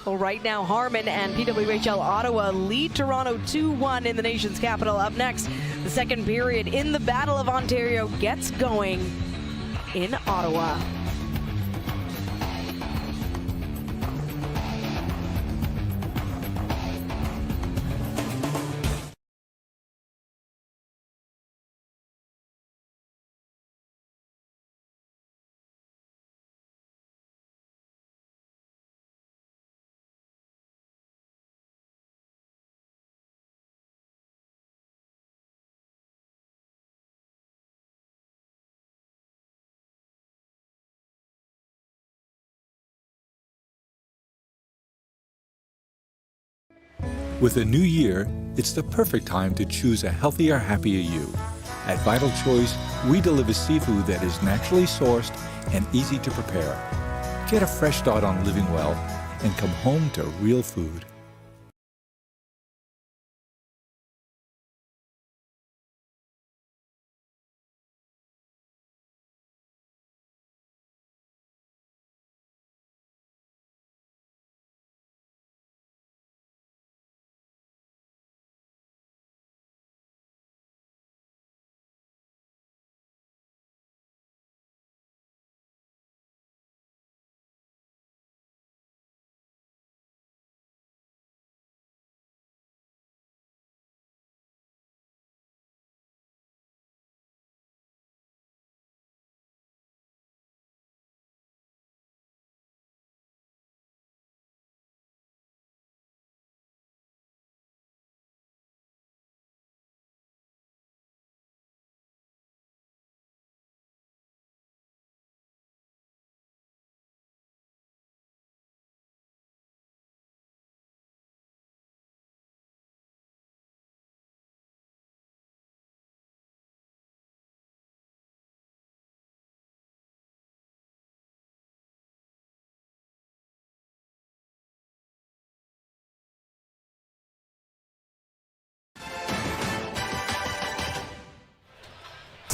Well, right now, Harmon and PWHL Ottawa lead Toronto 2-1 in the nation's capital. Up next, the second period in the Battle of Ontario gets going in Ottawa. With a new year, it's the perfect time to choose a healthier, happier you. At Vital Choice, we deliver seafood that is naturally sourced and easy to prepare. Get a fresh start on living well and come home to real food.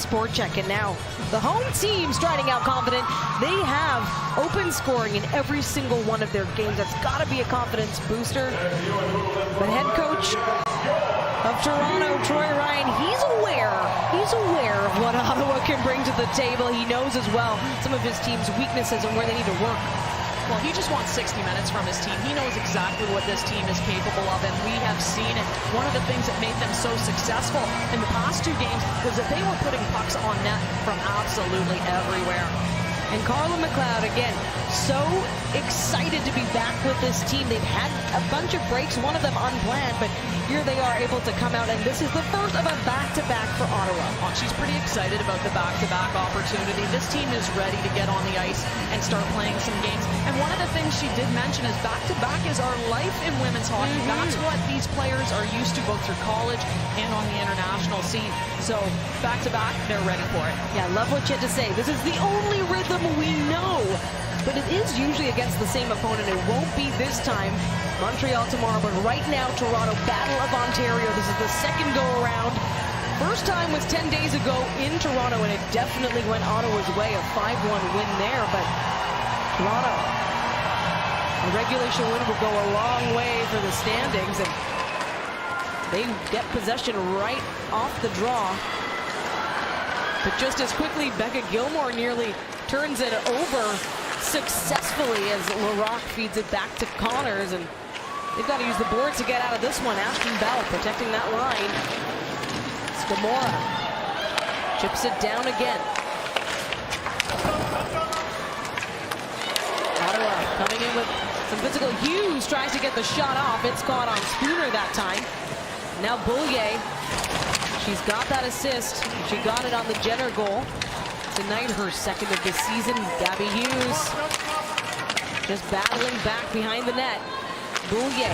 Sport Check. And now the home team striding out confident. They have open scoring in every single one of their games. That's got to be a confidence booster. The head coach of Toronto, Troy Ryan, he's aware of what Ottawa can bring to the table. He knows as well some of his team's weaknesses and where they need to work. Well, he just wants 60 minutes from his team. He knows exactly what this team is capable of, and we have seen it. One of the things that made them so successful in the past 2 games was that they were putting pucks on net from absolutely everywhere. And Carla McLeod, again, so excited to be back with this team. They've had a bunch of breaks, one of them unplanned, but here they are able to come out, and this is the first of a back-to-back for Ottawa. She's pretty excited about the back-to-back opportunity. This team is ready to get on the ice and start playing some games. And one of the things she did mention is back-to-back is our life in women's hockey. That's what these players are used to, both through college and on the international scene. So back-to-back, they're ready for it. Yeah, love what you had to say. This is the only rhythm we know, but it is usually against the same opponent. It won't be this time. Montreal tomorrow, but right now, Toronto, Battle of Ontario. This is the second go-around. First time was 10 days ago in Toronto, and it definitely went Ottawa's way. A 5-1 win there, but Toronto, a regulation win will go a long way for the standings, and they get possession right off the draw. But just as quickly, Becca Gilmore nearly turns it over successfully as LaRock feeds it back to Connors, and they've got to use the boards to get out of this one. Ashton Bell protecting that line. Scamora chips it down again. Ottawa coming in with some physical. Hughes tries to get the shot off. It's caught on Spooner that time. Now Boulier, she's got that assist. She got it on the Jenner goal. Tonight, her second of the season. Gabby Hughes just battling back behind the net. Boulier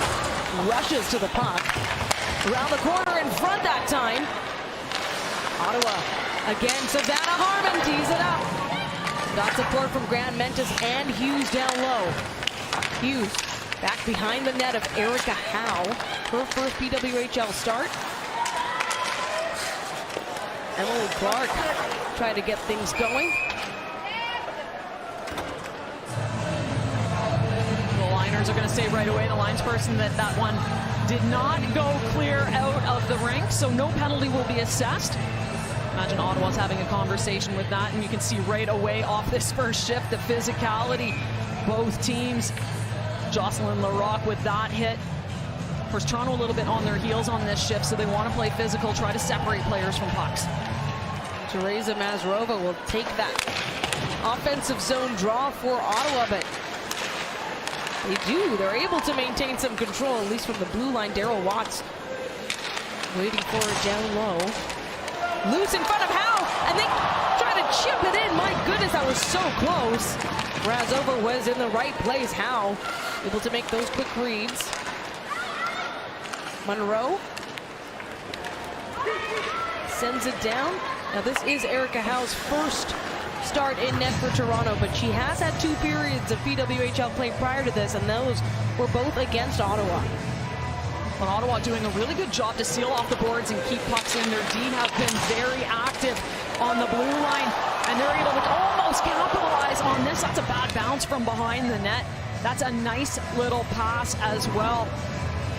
rushes to the puck. Around the corner in front that time. Ottawa again. Savannah Harmon tees it up. Got support from Grant Mentis and Hughes down low. Hughes back behind the net of Erica Howe. Her first PWHL start. Emily Clark trying to get things going. The liners are going to say right away, the linesperson, that that one did not go clear out of the rink, so no penalty will be assessed. Imagine Ottawa's having a conversation with that, and you can see right away off this first shift the physicality. Both teams. Jocelyn Laroque with that hit. Of course, Toronto a little bit on their heels on this shift, so they want to play physical, try to separate players from pucks. Teresa Mazrova will take that offensive zone draw for Ottawa, but they're able to maintain some control, at least from the blue line. Daryl Watts waiting for it down low. Loose in front of Howe, and they try to chip it in. My goodness, that was so close. Razova was in the right place. Howe able to make those quick reads. Monroe sends it down. Now this is Erica Howe's first start in net for Toronto, but she has had 2 periods of PWHL play prior to this, and those were both against Ottawa. But Ottawa doing a really good job to seal off the boards and keep pucks in. Their D have been very active on the blue line, and they're able to almost capitalize on this. That's a bad bounce from behind the net. That's a nice little pass as well.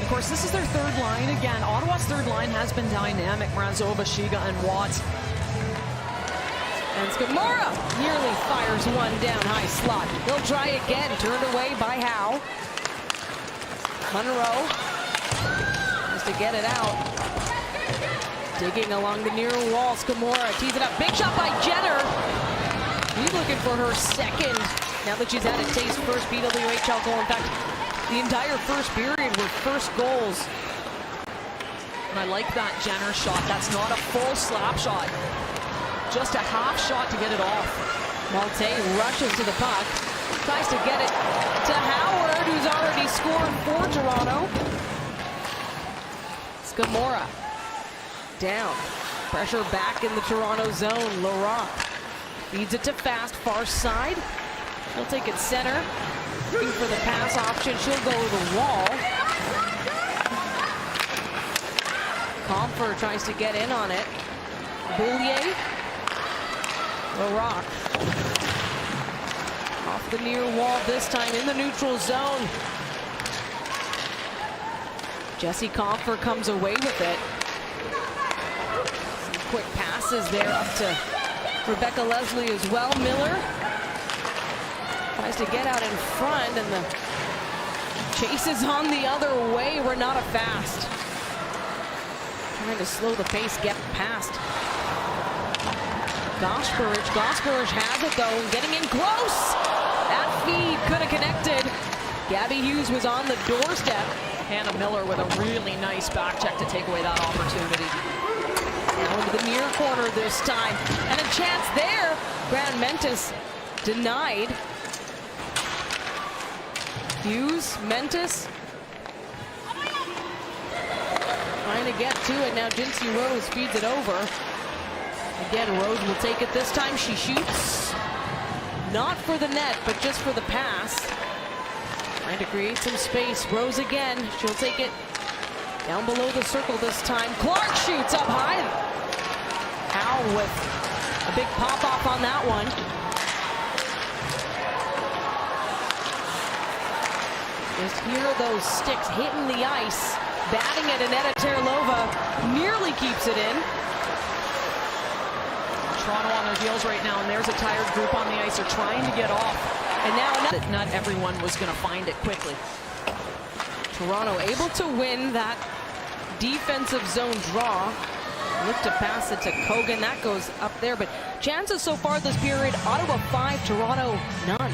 Of course, this is their third line again. Ottawa's third line has been dynamic. Mrazova, Shiga, and Watts. And Scamora nearly fires one down high slot. They'll try again, turned away by Howe. Monroe has to get it out. Digging along the near wall, Scamora tees it up. Big shot by Jenner. He's looking for her second, now that she's had a taste, first PWHL goal. In fact, the entire first period were first goals. And I like that Jenner shot. That's not a full slap shot. Just a half shot to get it off. Malte rushes to the puck. Tries to get it to Howard, who's already scored for Toronto. Scamora down. Pressure back in the Toronto zone. Laroque feeds it to Fast, far side. He'll take it center. Looking for the pass option. She'll go to the wall. Comfer tries to get in on it. Boulier Lauriane off the near wall this time in the neutral zone. Jessie Compher comes away with it. Some quick passes there up to Rebecca Leslie as well. Miller tries to get out in front, and the chase is on the other way. Renata Fast trying to slow the pace, get past Goshberich. Goshberich has it though, getting in close. That feed could have connected. Gabby Hughes was on the doorstep. Hannah Miller with a really nice back check to take away that opportunity. Now into the near corner this time, and a chance there. Grant Mentis denied. Hughes, Mentis trying to get to it. Now Jinsey Rose feeds it over. Again, Rose will take it this time. She shoots. Not for the net, but just for the pass. Trying to create some space. Rose again. She'll take it down below the circle this time. Clark shoots up high. Howe with a big pop-off on that one. Just hear those sticks hitting the ice. Batting it, and Aneta Terlova nearly keeps it in. Toronto on their heels right now, and there's a tired group on the ice. They're trying to get off. And now not everyone was going to find it quickly. Toronto able to win that defensive zone draw. Look to pass it to Kogan. That goes up there, but chances so far this period, Ottawa 5, Toronto none.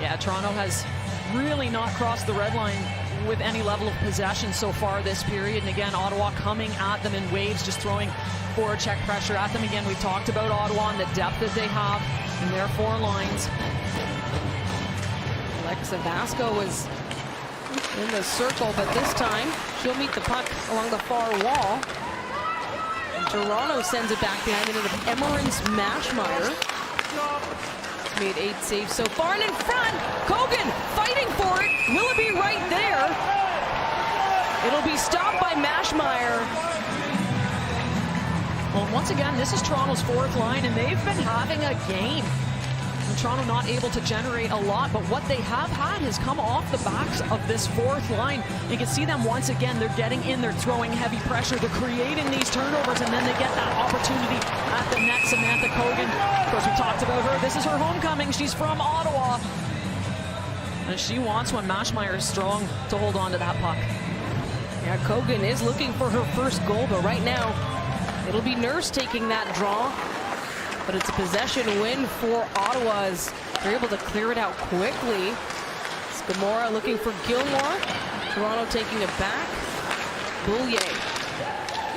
Yeah, Toronto has really not crossed the red line with any level of possession so far this period. And again, Ottawa coming at them in waves, just throwing forward check pressure at them. Again, we've talked about Ottawa and the depth that they have in their four lines. Alexa Vasco was in the circle, but this time she'll meet the puck along the far wall. And Toronto sends it back behind into Emmerance Mashmeyer. Made 8 saves so far, and in front, Kogan fighting for it. Will it be right there? It'll be stopped by Mashmeyer. Well, once again, this is Toronto's fourth line, and they've been having a game. And Toronto not able to generate a lot, but what they have had has come off the backs of this fourth line. You can see them once again, they're getting in, they're throwing heavy pressure, they're creating these turnovers, and then they get that opportunity at the net. Samantha Kogan, of course, we talked about her. This is her homecoming. She's from Ottawa. And she wants one. Mashmeyer is strong to hold on to that puck. Yeah, Kogan is looking for her first goal, but right now, it'll be Nurse taking that draw. But it's a possession win for Ottawa as they're able to clear it out quickly. Scamora looking for Gilmore. Toronto taking it back. Boulier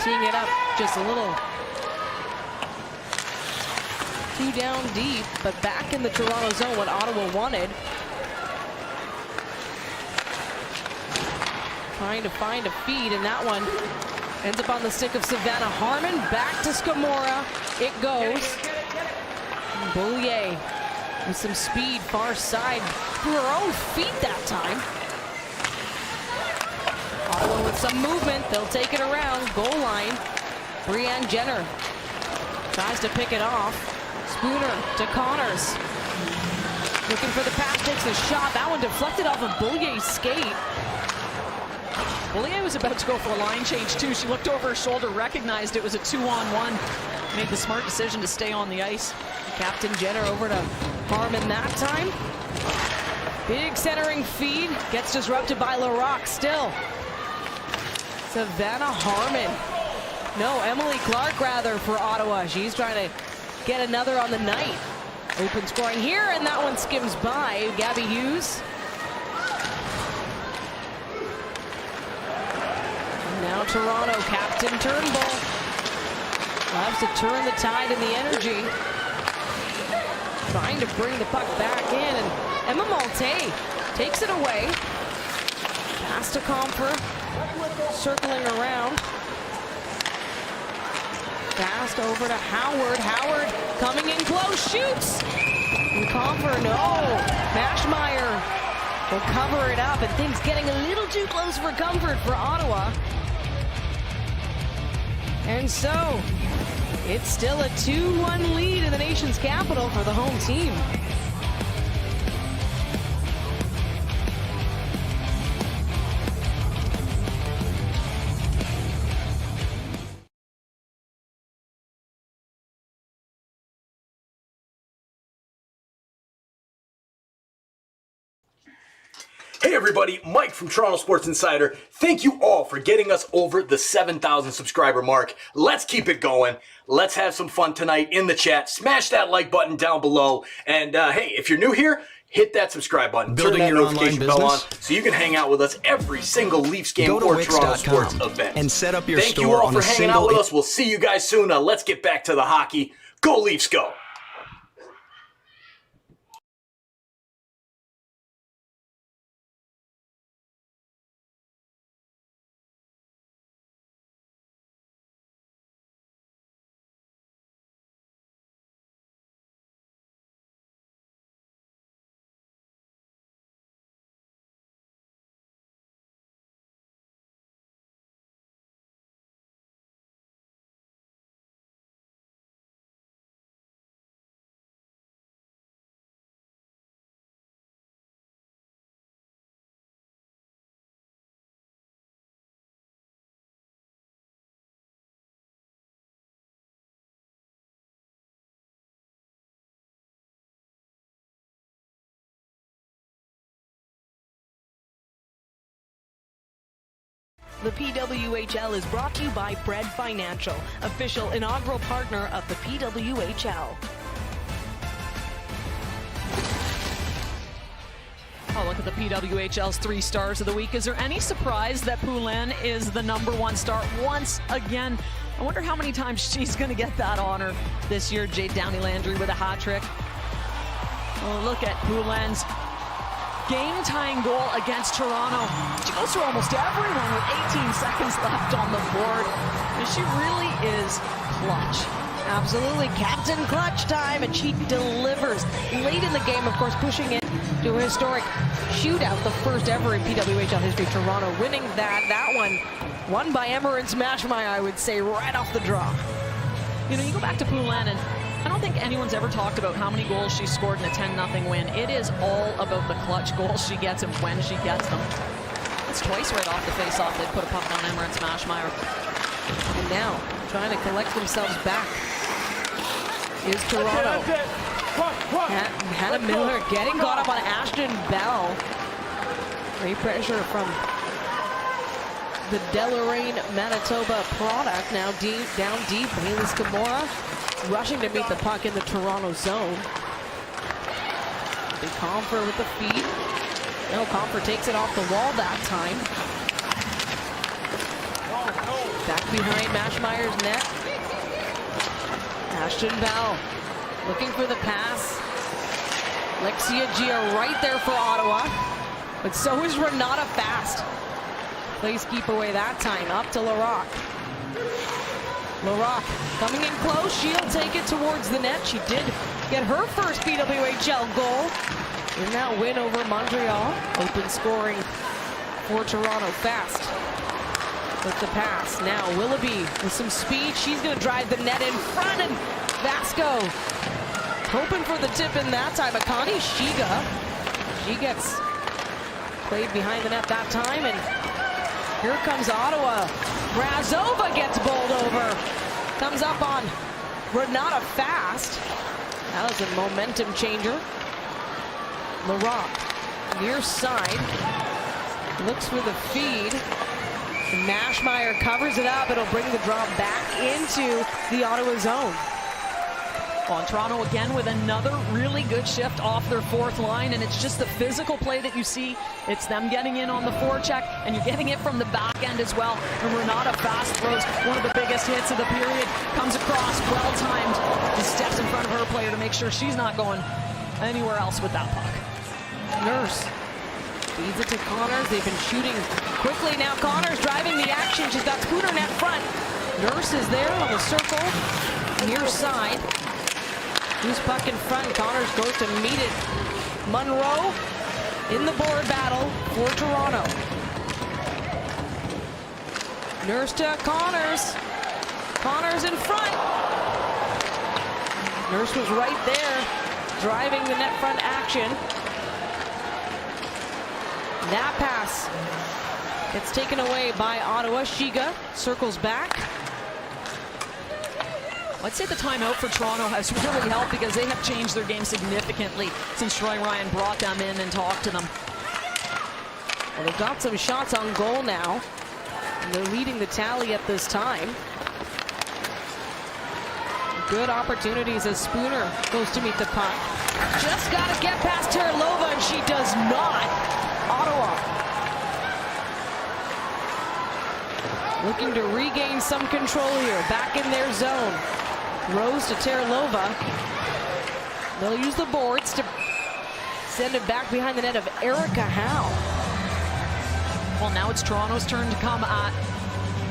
teeing it up just a little too down deep, but back in the Toronto zone, what Ottawa wanted. Trying to find a feed, and that one ends up on the stick of Savannah Harmon. Back to Scamora. It goes. Boulier with some speed, far side, through her own feet that time. Ottawa with some movement. They'll take it around. Goal line. Brianne Jenner tries to pick it off. Spooner to Connors. Looking for the pass, takes a shot. That one deflected off of Boulier's skate. Boulier was about to go for a line change too. She looked over her shoulder, recognized it was a 2-on-1. Made the smart decision to stay on the ice. Captain Jenner over to Harmon that time. Big centering feed. Gets disrupted by LaRock still. Savannah Harmon. No, Emily Clark rather for Ottawa. She's trying to get another on the night. Open scoring here, and that one skims by. Gabby Hughes. And now Toronto, Captain Turnbull. Loves to turn the tide and the energy. Trying to bring the puck back in, and Emma Malte takes it away. Pass to Compher, circling around. Fast over to Howard. Howard coming in close, shoots! And Compher, no! Mashmeyer will cover it up, and things getting a little too close for comfort for Ottawa. And so, it's still a 2-1 lead in the nation's capital for the home team. Hey everybody, Mike from Toronto Sports Insider. Thank you all for getting us over the 7,000 subscriber mark. Let's keep it going. Let's have some fun tonight in the chat. Smash that like button down below. And hey, if you're new here, hit that subscribe button. Building Turn that your online notification bell on business? so you can hang out with us every single Leafs game Go to or Toronto Wix.com Sports event. and set up your Thank you store all on for a hanging out single with us. We'll see you guys soon. Let's get back to the hockey. Go Leafs, go! The PWHL is brought to you by Bread Financial, official inaugural partner of the PWHL. Oh, look at the PWHL's 3 stars of the week. Is there any surprise that Poulin is the #1 star once again? I wonder how many times she's going to get that honor this year. Jade Downey-Landry with a hat trick. Oh, look at Poulin's game-tying goal against Toronto. She goes through almost everyone with 18 seconds left on the board. And she really is clutch. Absolutely, Captain Clutch time, and she delivers. Late in the game, of course, pushing it to a historic shootout, the first ever in PWHL history. Toronto winning that one. Won by Emma and Smashmeyer, I would say, right off the draw. You know, you go back to Poulin, and I don't think anyone's ever talked about how many goals she scored in a 10-0 win. It is all about the clutch goals she gets and when she gets them. It's twice right off the face-off. They put a puck on Emma and Smashmeyer. And now, trying to collect themselves back is Toronto. Hannah Miller getting caught up on Ashton Bell. Great pressure from the Deloraine, Manitoba product. Now down deep, Bayless Gamora rushing to meet the puck in the Toronto zone. Big Comfer with the feed. No, Comfer takes it off the wall that time. Back behind Mashmeyer's net. Ashton Bell looking for the pass. Lexia Gia right there for Ottawa. But so is Renata Fast. Plays keep away that time. Up to Larocque. Larocque coming in close. She'll take it towards the net. She did get her first PWHL goal in that win over Montreal. Open scoring for Toronto. Fast with the pass. Now Willoughby with some speed. She's going to drive the net in front, and Vasco hoping for the tip in that time. Akani Shiga, she gets played behind the net that time, and here comes Ottawa. Brazova gets bowled over. Comes up on Renata Fast. That was a momentum changer. Larocque, near side. Looks for the feed. Mashmeyer covers it up. It'll bring the draw back into the Ottawa zone. On Toronto again with another really good shift off their 4th line, and it's just the physical play that you see. It's them getting in on the forecheck, and you're getting it from the back end as well. And Renata Fast throws one of the biggest hits of the period, comes across, well-timed, and steps in front of her player to make sure she's not going anywhere else with that puck. Nurse feeds it to Connors. They've been shooting quickly now. Connors driving the action. She's got Scooter net front. Nurse is there on the circle, near side. Loose puck in front. Connors goes to meet it. Monroe in the board battle for Toronto. Nurse to Connors. Connors in front. Nurse was right there, driving the net front action. That pass gets taken away by Ottawa. Shiga circles back. I'd say the timeout for Toronto has really helped because they have changed their game significantly since Troy Ryan brought them in and talked to them. Well, they've got some shots on goal now, and they're leading the tally at this time. Good opportunities as Spooner goes to meet the puck. Just got to get past Terlova, and she does not. Ottawa looking to regain some control here. Back in their zone. Rose to Terlova. They'll use the boards to send it back behind the net of Erica Howe. Well, now it's Toronto's turn to come at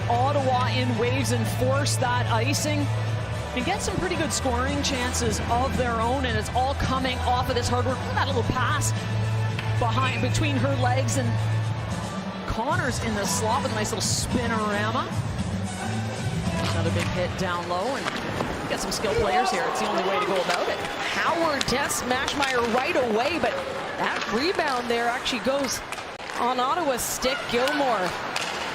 Ottawa in waves and force that icing and get some pretty good scoring chances of their own, and it's all coming off of this hard work. That little pass between her legs, and Connors in the slot with a nice little spinorama. Another big hit down low, and got some skilled players here. It's the only way to go about it. Howard tests Mashmeyer right away, but that rebound there actually goes on Ottawa's stick. Gilmore.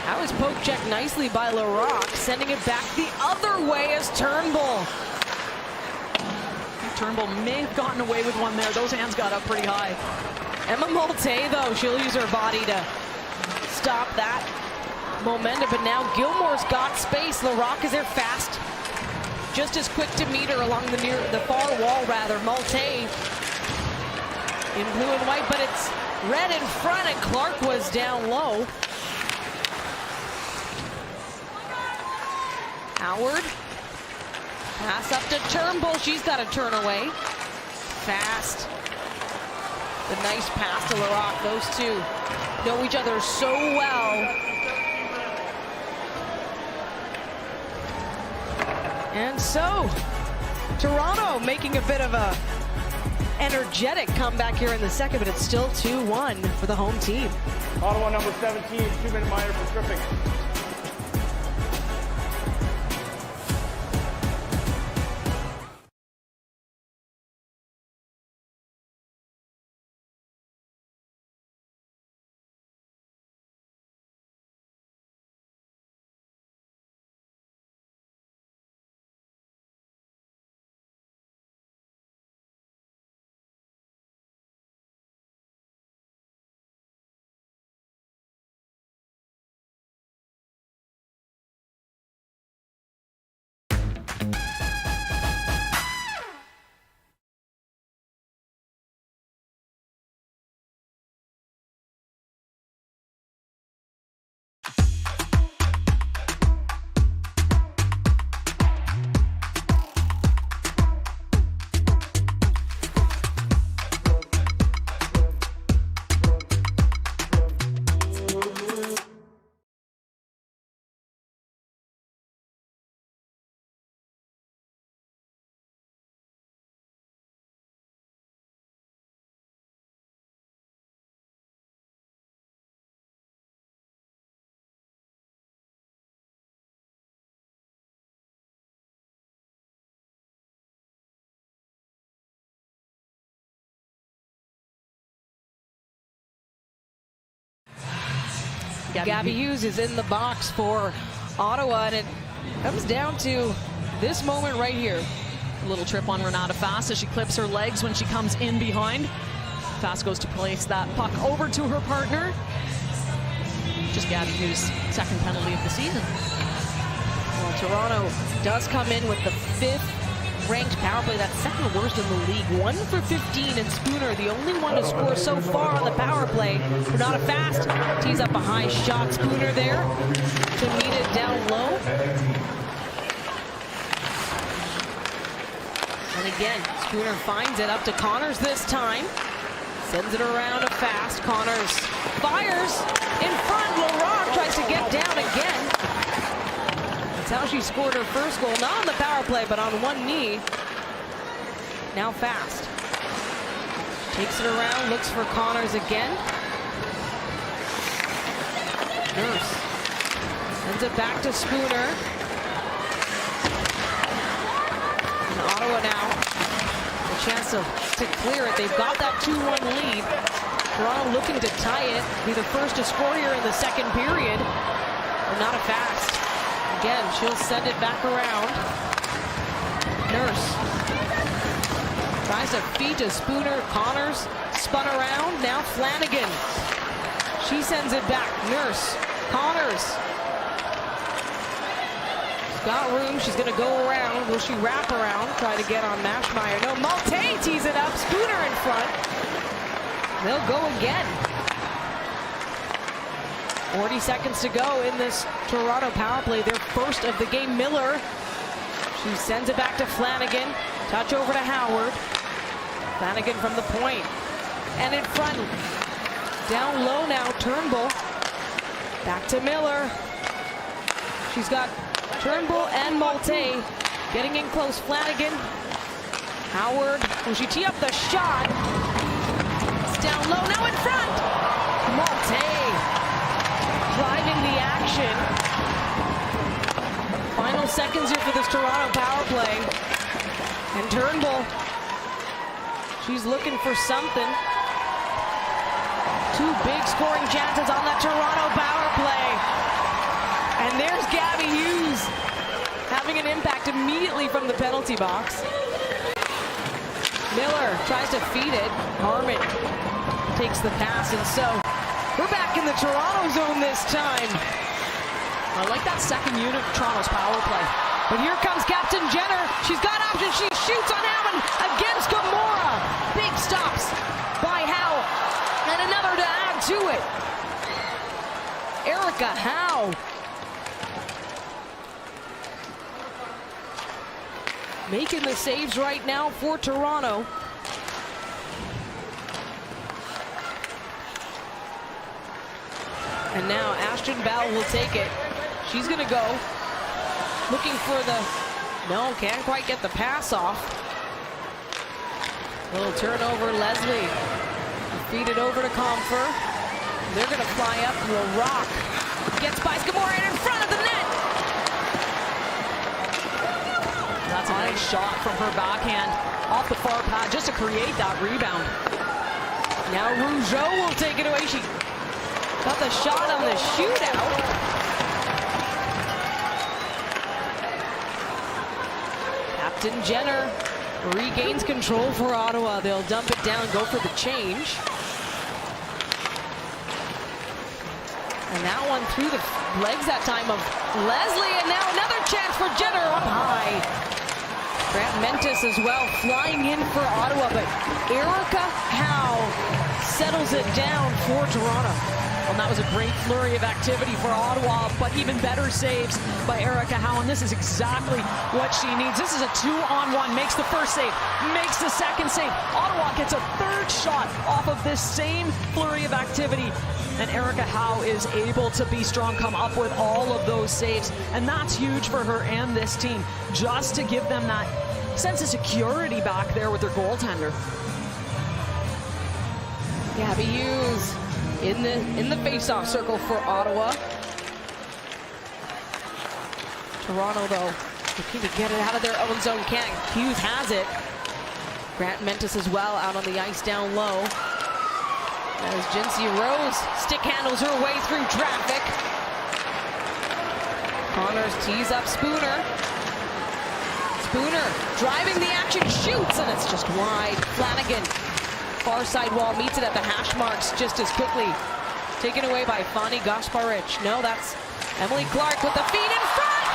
That was poke checked nicely by Larocque, sending it back the other way as Turnbull. Turnbull may have gotten away with one there. Those hands got up pretty high. Emma Molte, though, she'll use her body to stop that momentum, but now Gilmore's got space. Larocque is there fast. Just as quick to meet her along the far wall, rather. Molte in blue and white, but it's red in front, and Clark was down low. Howard. Pass up to Turnbull. She's got to turn away. Fast. The nice pass to Larocque. Those two know each other so well. And so, Toronto making a bit of a energetic comeback here in the second, but it's still 2-1 for the home team. Ottawa number 17, 2-minute minor for tripping. Gabby Hughes is in the box for Ottawa, and it comes down to this moment right here. A little trip on Renata Fast as she clips her legs when she comes in behind. Fast goes to place that puck over to her partner. Just Gabby Hughes' second penalty of the season. Well, Toronto does come in with the 5th ranked power play. That's second worst in the league. 1 for 15, and Spooner, the only one to score so far on the power play. Renata Fast tees up a high shot. Spooner there to meet it down low. And again, Spooner finds it up to Connors this time. Sends it around to Fast. Connors fires in front. Larocque tries to get down again. That's how she scored her first goal. Not on the power play, but on one knee. Now Fast. Takes it around, looks for Connors again. Nurse. Sends it back to Spooner. And Ottawa now chance to clear it. They've got that 2-1 lead. Toronto looking to tie it, be the first to score here in the second period. But not a fast. Again, she'll send it back around. Nurse tries to feed to Spooner. Connors spun around. Now Flanagan. She sends it back. Nurse. Connors. She's got room. She's going to go around. Will she wrap around? Try to get on Mashmeyer. No, Malte tees it up. Spooner in front. They'll go again. 40 seconds to go in this Toronto power play. Their first of the game. Miller. She sends it back to Flanagan. Touch over to Howard. Flanagan from the point. And in front. Down low now. Turnbull. Back to Miller. She's got Turnbull and Malte getting in close. Flanagan. Howard. Will she tee up the shot? It's down low. Now in front. Malte driving the action. Final seconds here for this Toronto power play. And Turnbull. She's looking for something. Two big scoring chances on that Toronto power play. And there's Gabby Hughes having an impact immediately from the penalty box. Miller tries to feed it. Harmon takes the pass, and so we're back in the Toronto zone this time. I like that second unit of Toronto's power play. But here comes Captain Jenner. She's got options. She shoots on Hammond against Gamora. Big stops by Howe. And another to add to it. Erica Howe. Making the saves right now for Toronto. And now Ashton Bell will take it. She's going to go. Looking for the... No, can't quite get the pass off. Little turnover, Leslie. Feed it over to Comfer. They're going to fly up to a rock. Gets by Gamora in front of the net. That's a nice shot from her backhand off the far pad just to create that rebound. Now Rougeau will take it away. She got the shot on the shootout. Captain Jenner regains control for Ottawa. They'll dump it down, go for the change. And that one through the legs that time of Leslie. And now another chance for Jenner up high. Grant Mentis as well flying in for Ottawa. But Erica Howe settles it down for Toronto. And that was a great flurry of activity for Ottawa, but even better saves by Erica Howe, and this is exactly what she needs. This is a 2-on-1, makes the first save, makes the second save. Ottawa gets a third shot off of this same flurry of activity, and Erica Howe is able to be strong, come up with all of those saves, and that's huge for her and this team, just to give them that sense of security back there with their goaltender. Gabby Hughes in the face-off circle for Ottawa. Toronto, though, looking to get it out of their own zone. Can't. Hughes has it. Grant Mentis as well out on the ice down low. As Jinsey Rose stick handles her way through traffic. Connors tees up Spooner. Spooner driving the action, shoots, and it's just wide. Flanagan. Far side wall meets it at the hash marks just as quickly. Taken away by Fani Gasparich. No, that's Emily Clark with the feed in front.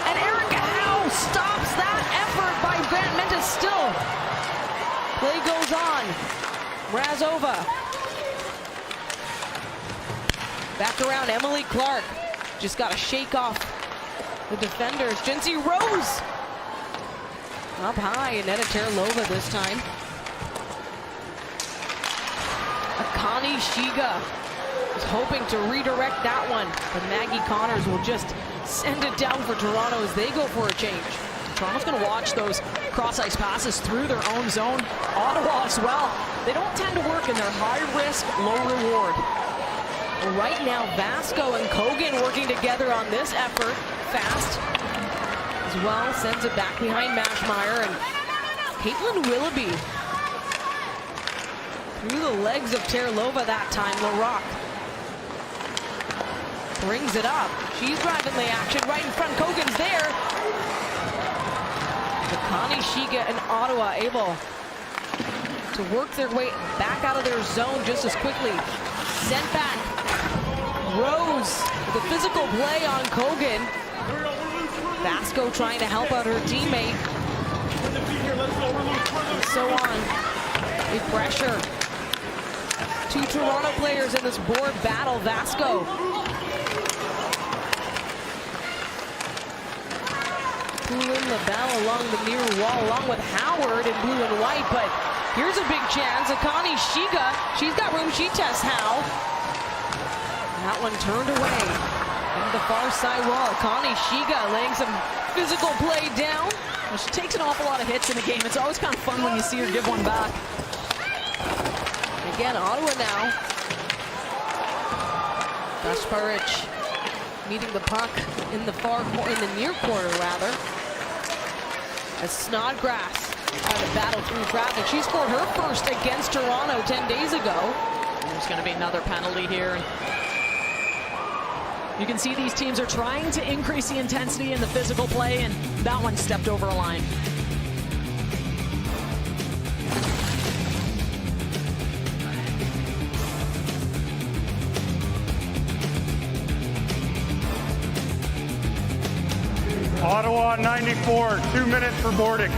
And Erica Howe stops that effort by Grant Mentis still. Play goes on. Razova. Back around, Emily Clark. Just got to shake off the defenders. Jinsey Rose. Up high, and Netta Terlova this time. Akani Shiga is hoping to redirect that one, but Maggie Connors will just send it down for Toronto as they go for a change. Toronto's going to watch those cross-ice passes through their own zone. Ottawa as well. They don't tend to work in their high-risk, low-reward. Right now, Vasco and Kogan working together on this effort. Fast as well, sends it back behind Mashmeyer, and Caitlin Willoughby. Through the legs of Terlova that time. LaRock brings it up. She's driving the action right in front. Cogan's there. Connie Shiga and Ottawa able to work their way back out of their zone just as quickly. Sent back. Rose with a physical play on Cogan. Vasco trying to help out her teammate. And so on. Big pressure. Two Toronto players in this board battle. Vasco. Pulling the ball along the near wall along with Howard in blue and white, but here's a big chance. Akani Shiga, she's got room, she tests Howe. That one turned away on the far side wall. Akani Shiga laying some physical play down. Well, she takes an awful lot of hits in the game. It's always kind of fun when you see her give one back. Again, Ottawa now. Gasparic meeting the puck in the near corner rather. As Snodgrass trying to battle through traffic. She scored her first against Toronto 10 days ago. There's going to be another penalty here. You can see these teams are trying to increase the intensity in the physical play, and that one stepped over a line. Ottawa 94, 2 minutes for boarding.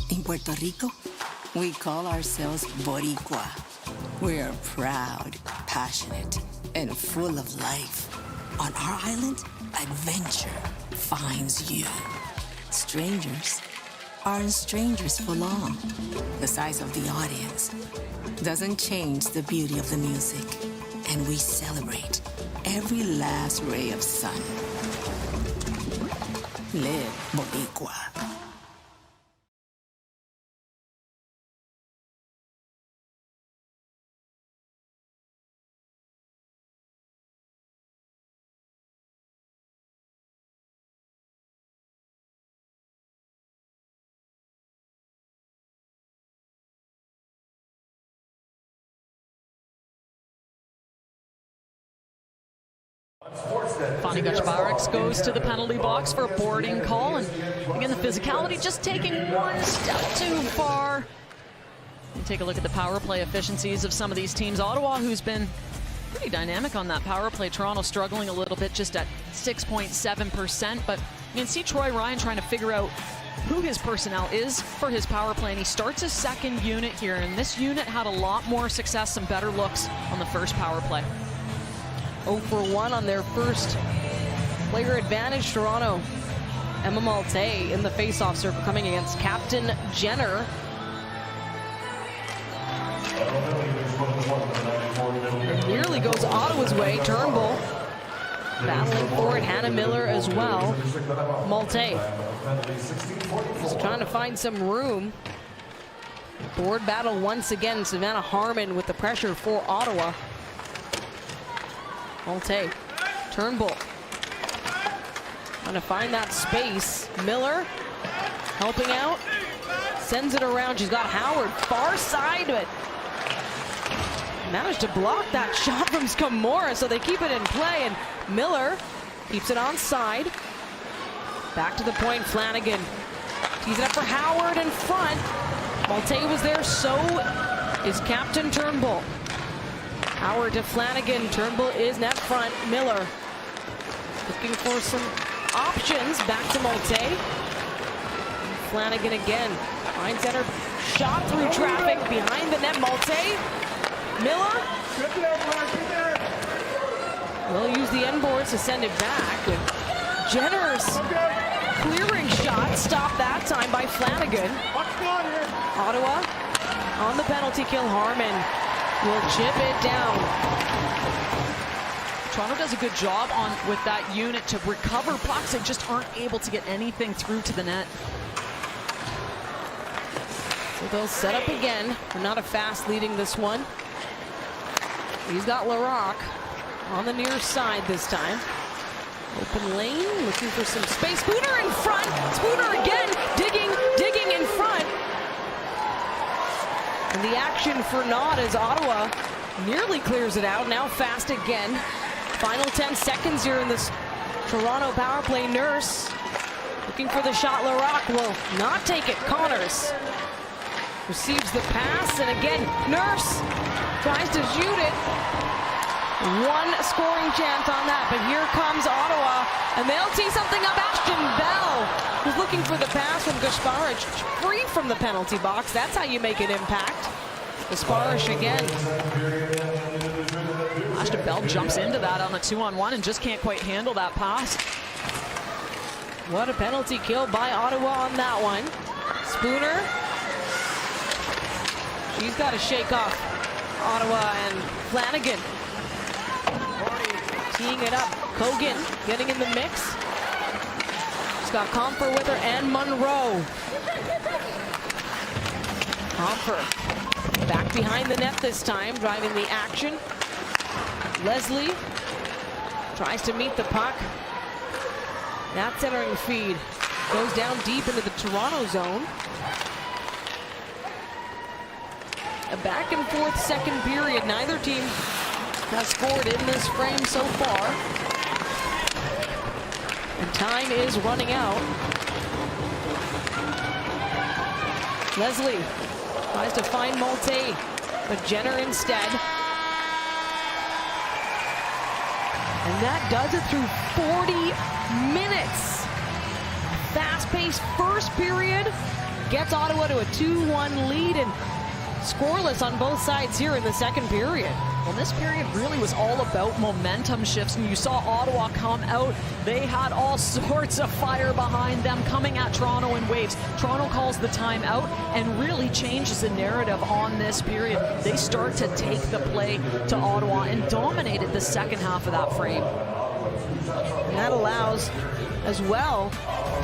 In Puerto Rico, we call ourselves Boricua. We're proud, passionate, and full of life. On our island, adventure finds you. Strangers aren't strangers for long. The size of the audience doesn't change the beauty of the music, and we celebrate every last ray of sun. Live Boricua. Fanny Gutschbareks goes to the penalty box for a boarding call, and again the physicality just taking one step too far. And take a look at the power play efficiencies of some of these teams. Ottawa, who's been pretty dynamic on that power play. Toronto struggling a little bit, just at 6.7%, but you can see Troy Ryan trying to figure out who his personnel is for his power play, and he starts his second unit here, and this unit had a lot more success and better looks on the first power play. 0 for 1 on their first player advantage. Toronto, Emma Malte in the face-off circle coming against Captain Jenner. It nearly goes Ottawa's way. Turnbull battling for it. Hannah Miller as well. Malte just trying to find some room. Board battle once again. Savannah Harmon with the pressure for Ottawa. Malte, Turnbull, trying to find that space. Miller helping out, sends it around. She's got Howard far side, but managed to block that shot from Scamora, so they keep it in play, and Miller keeps it on side. Back to the point, Flanagan tees it up for Howard in front. Malte was there, so is Captain Turnbull. Howard to Flanagan. Turnbull is net front. Miller looking for some options. Back to Malte. Flanagan again. Finds center. Shot through traffic behind the net. Malte. Miller will use the end boards to send it back. Jenner's clearing shot stopped that time by Flanagan. Ottawa on the penalty kill. Harmon will chip it down. Toronto does a good job with that unit to recover pucks. They just aren't able to get anything through to the net. So they'll set up again. Not a fast leading this one. He's got Larocque on the near side this time. Open lane, looking for some space. Spooner in front. Spooner again, digging in front. And the action for naught as Ottawa nearly clears it out. Now fast again. Final 10 seconds here in this Toronto power play. Nurse looking for the shot. Larocque will not take it. Connors receives the pass, and again, Nurse tries to shoot it. One scoring chance on that, but here comes Ottawa, and they'll tee something up. Ashton Bell was looking for the pass from Gasparic, free from the penalty box. That's how you make an impact. Gasparic again. Ashton Bell jumps into that on a 2-on-1 and just can't quite handle that pass. What a penalty kill by Ottawa on that one. Spooner. She's got to shake off Ottawa, and Flanagan teeing it up. Kogan getting in the mix. She's got Comfer with her and Monroe. Comfer back behind the net this time, driving the action. Leslie tries to meet the puck. That centering feed goes down deep into the Toronto zone. A back and forth second period. Neither team has scored in this frame so far. And time is running out. Leslie tries to find Molte, but Jenner instead. And that does it through 40 minutes. Fast-paced first period gets Ottawa to a 2-1 lead, and scoreless on both sides here in the second period. Well, this period really was all about momentum shifts, and you saw Ottawa come out. They had all sorts of fire behind them coming at Toronto in waves. Toronto calls the timeout and really changes the narrative on this period. They start to take the play to Ottawa and dominated the second half of that frame. And that allows, as well,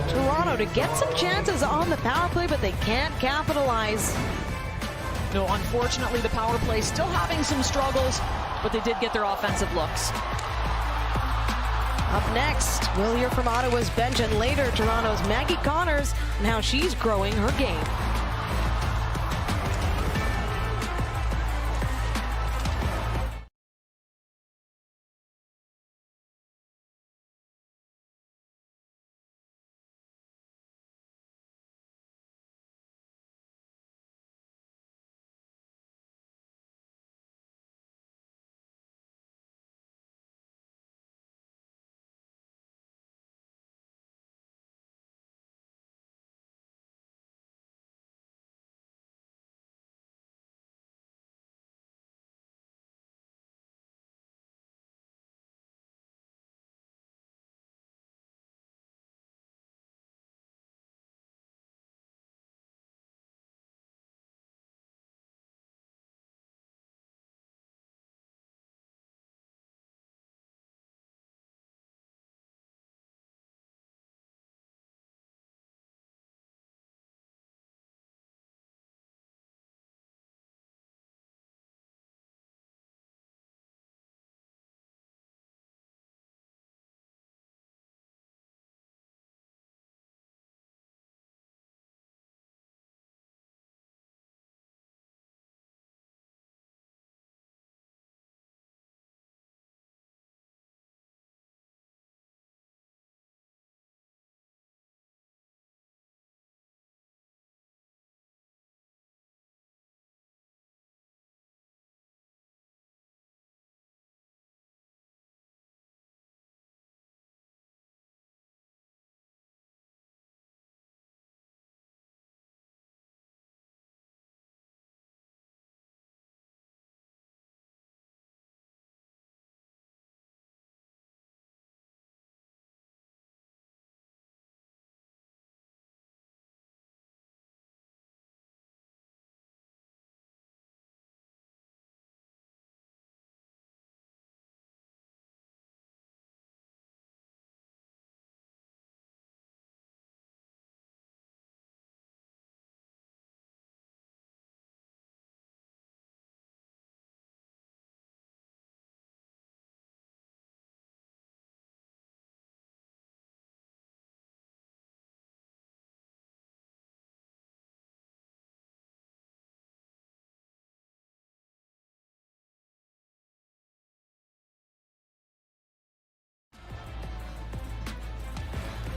Toronto to get some chances on the power play, but they can't capitalize. No, unfortunately, the power play still having some struggles, but they did get their offensive looks. Up next, we'll hear from Ottawa's bench, and later Toronto's Maggie Connors and how she's growing her game.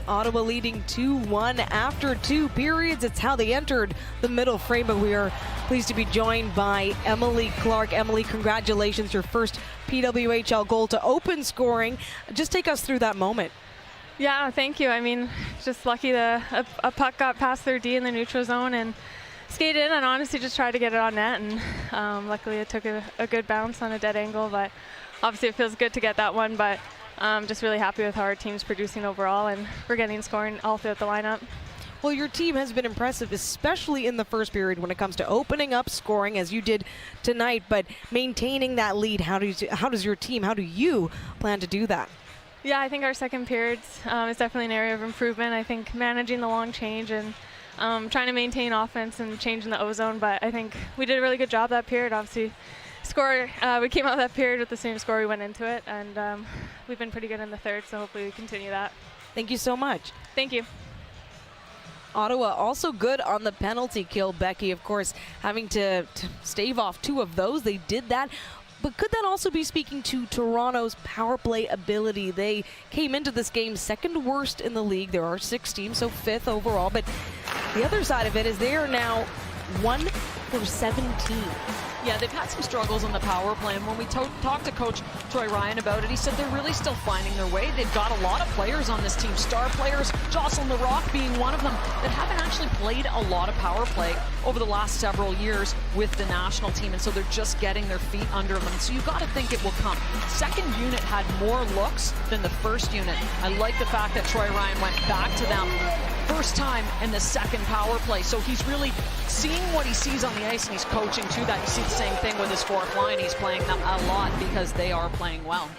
Ottawa leading 2-1 after 2 periods. It's how they entered the middle frame, but we are pleased to be joined by Emily Clark. Emily, congratulations, your first PWHL goal to open scoring. Just take us through that moment. Yeah, thank you. I mean, just lucky a puck got past their D in the neutral zone and skated in and honestly just tried to get it on net, and luckily it took a good bounce on a dead angle, but obviously it feels good to get that one, but just really happy with how our team's producing overall, and we're getting scoring all throughout the lineup. Well, your team has been impressive, especially in the first period when it comes to opening up scoring, as you did tonight, but maintaining that lead. How do you plan to do that? Yeah, I think our second period is definitely an area of improvement. I think managing the long change and trying to maintain offense and changing the ozone, but I think we did a really good job that period. Obviously, we came out of that period with the same score we went into it, and we've been pretty good in the third, so hopefully we continue that. Thank you so much. Thank you. Ottawa also good on the penalty kill, Becky, of course, having to stave off 2 of those. They did that. But could that also be speaking to Toronto's power play ability? They came into this game second worst in the league. There are 6 teams, so 5th overall. But the other side of it is they are now 1 for 17. Yeah, they've had some struggles on the power play, and when we talked to Coach Troy Ryan about it, he said they're really still finding their way. They've got a lot of players on this team, star players, Jocelyn Larocque being one of them, that haven't actually played a lot of power play over the last several years with the national team, and so they're just getting their feet under them. So you've got to think it will come. Second unit had more looks than the first unit. I like the fact that Troy Ryan went back to them first time in the second power play. So he's really seeing what he sees on the ice, and he's coaching to that. You see the same thing with his fourth line. He's playing them a lot because they are playing well.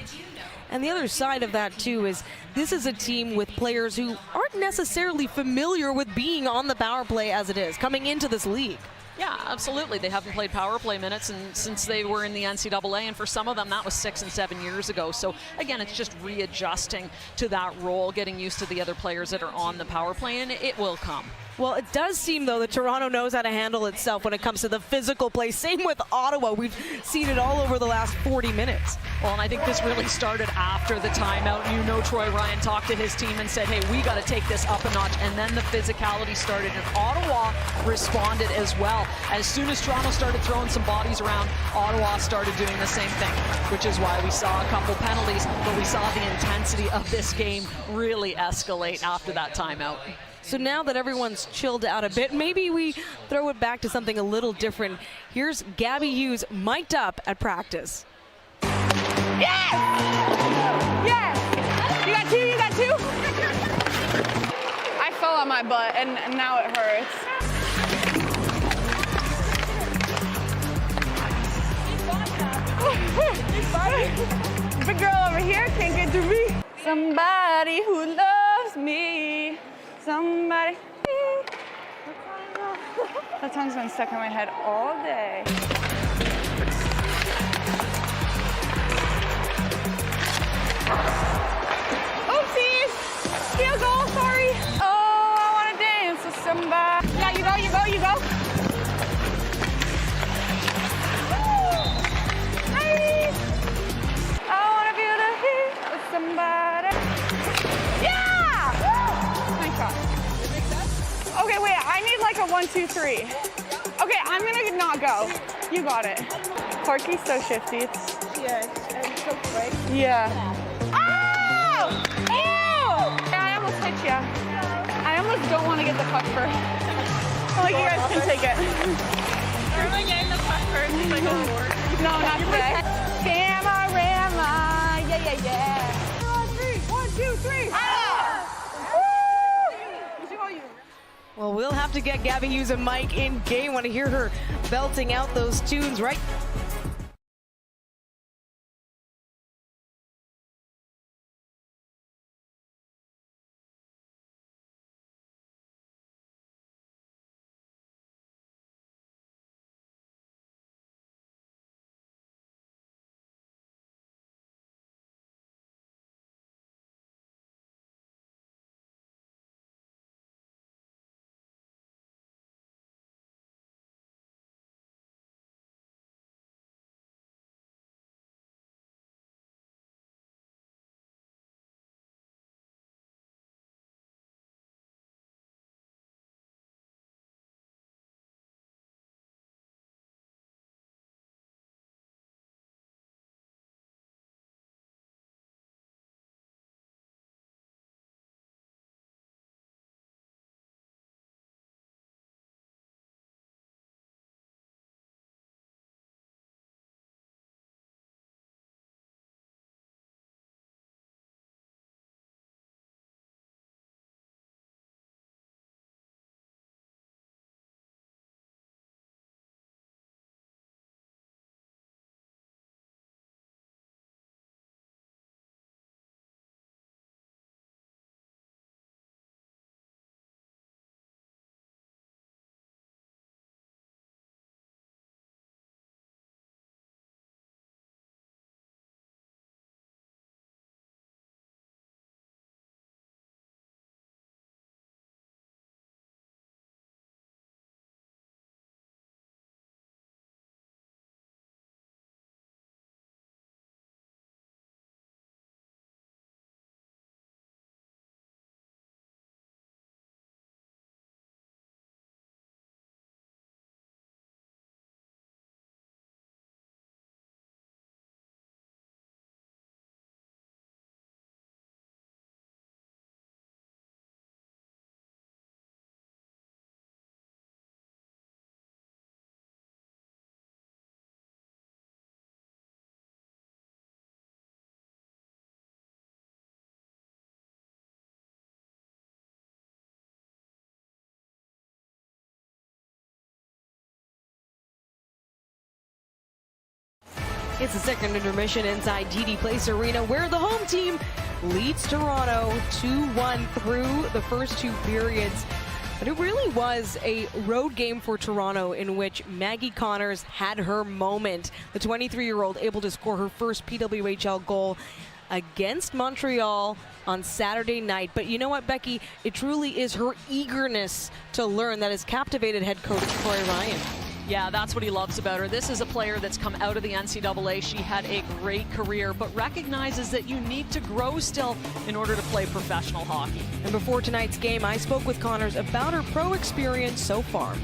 And the other side of that, too, is this is a team with players who aren't necessarily familiar with being on the power play as it is, coming into this league. Yeah, absolutely. They haven't played power play minutes since they were in the NCAA, and for some of them that was 6 and 7 years ago. So again, it's just readjusting to that role, getting used to the other players that are on the power play, and it will come. Well, it does seem, though, that Toronto knows how to handle itself when it comes to the physical play. Same with Ottawa. We've seen it all over the last 40 minutes. Well, and I think this really started after the timeout. You know, Troy Ryan talked to his team and said, hey, we got to take this up a notch. And then the physicality started, and Ottawa responded as well. As soon as Toronto started throwing some bodies around, Ottawa started doing the same thing, which is why we saw a couple penalties, but we saw the intensity of this game really escalate after that timeout. So now that everyone's chilled out a bit, maybe we throw it back to something a little different. Here's Gabby Hughes mic'd up at practice. Yes! Yes! You got 2? You got 2? I fell on my butt, and now it hurts. Big girl over here can't get to me. Somebody who loves me. Somebody. That song's been stuck in my head all day. Oopsies! Field goal, sorry. Oh, I want to dance with somebody. Yeah, you go, you go, you go. Nice. I want to feel the heat with somebody. Okay, wait, I need like a 1, 2, 3. Okay, I'm gonna not go. You got it. Corky's so shifty. And so quick. Yeah. Oh! Ew! I almost hit you. I almost don't want to get the puck first. Like, you guys can take it. You're like getting the puck first. It's like a war. No, not today. Gamma, yeah, yeah. 1, 2, 3. Well, we'll have to get Gabby Hughes a mic in game. Want to hear her belting out those tunes right It's the second intermission inside TD Place Arena, where the home team leads Toronto 2-1 through the first two periods. But it really was a road game for Toronto in which Maggie Connors had her moment. The 23-year-old able to score her first PWHL goal against Montreal on Saturday night. But you know what, Becky? It truly is her eagerness to learn that has captivated head coach Troy Ryan. Yeah, that's what he loves about her. This is a player that's come out of the NCAA. She had a great career, but recognizes that you need to grow still in order to play professional hockey. And before tonight's game, I spoke with Connors about her pro experience so far.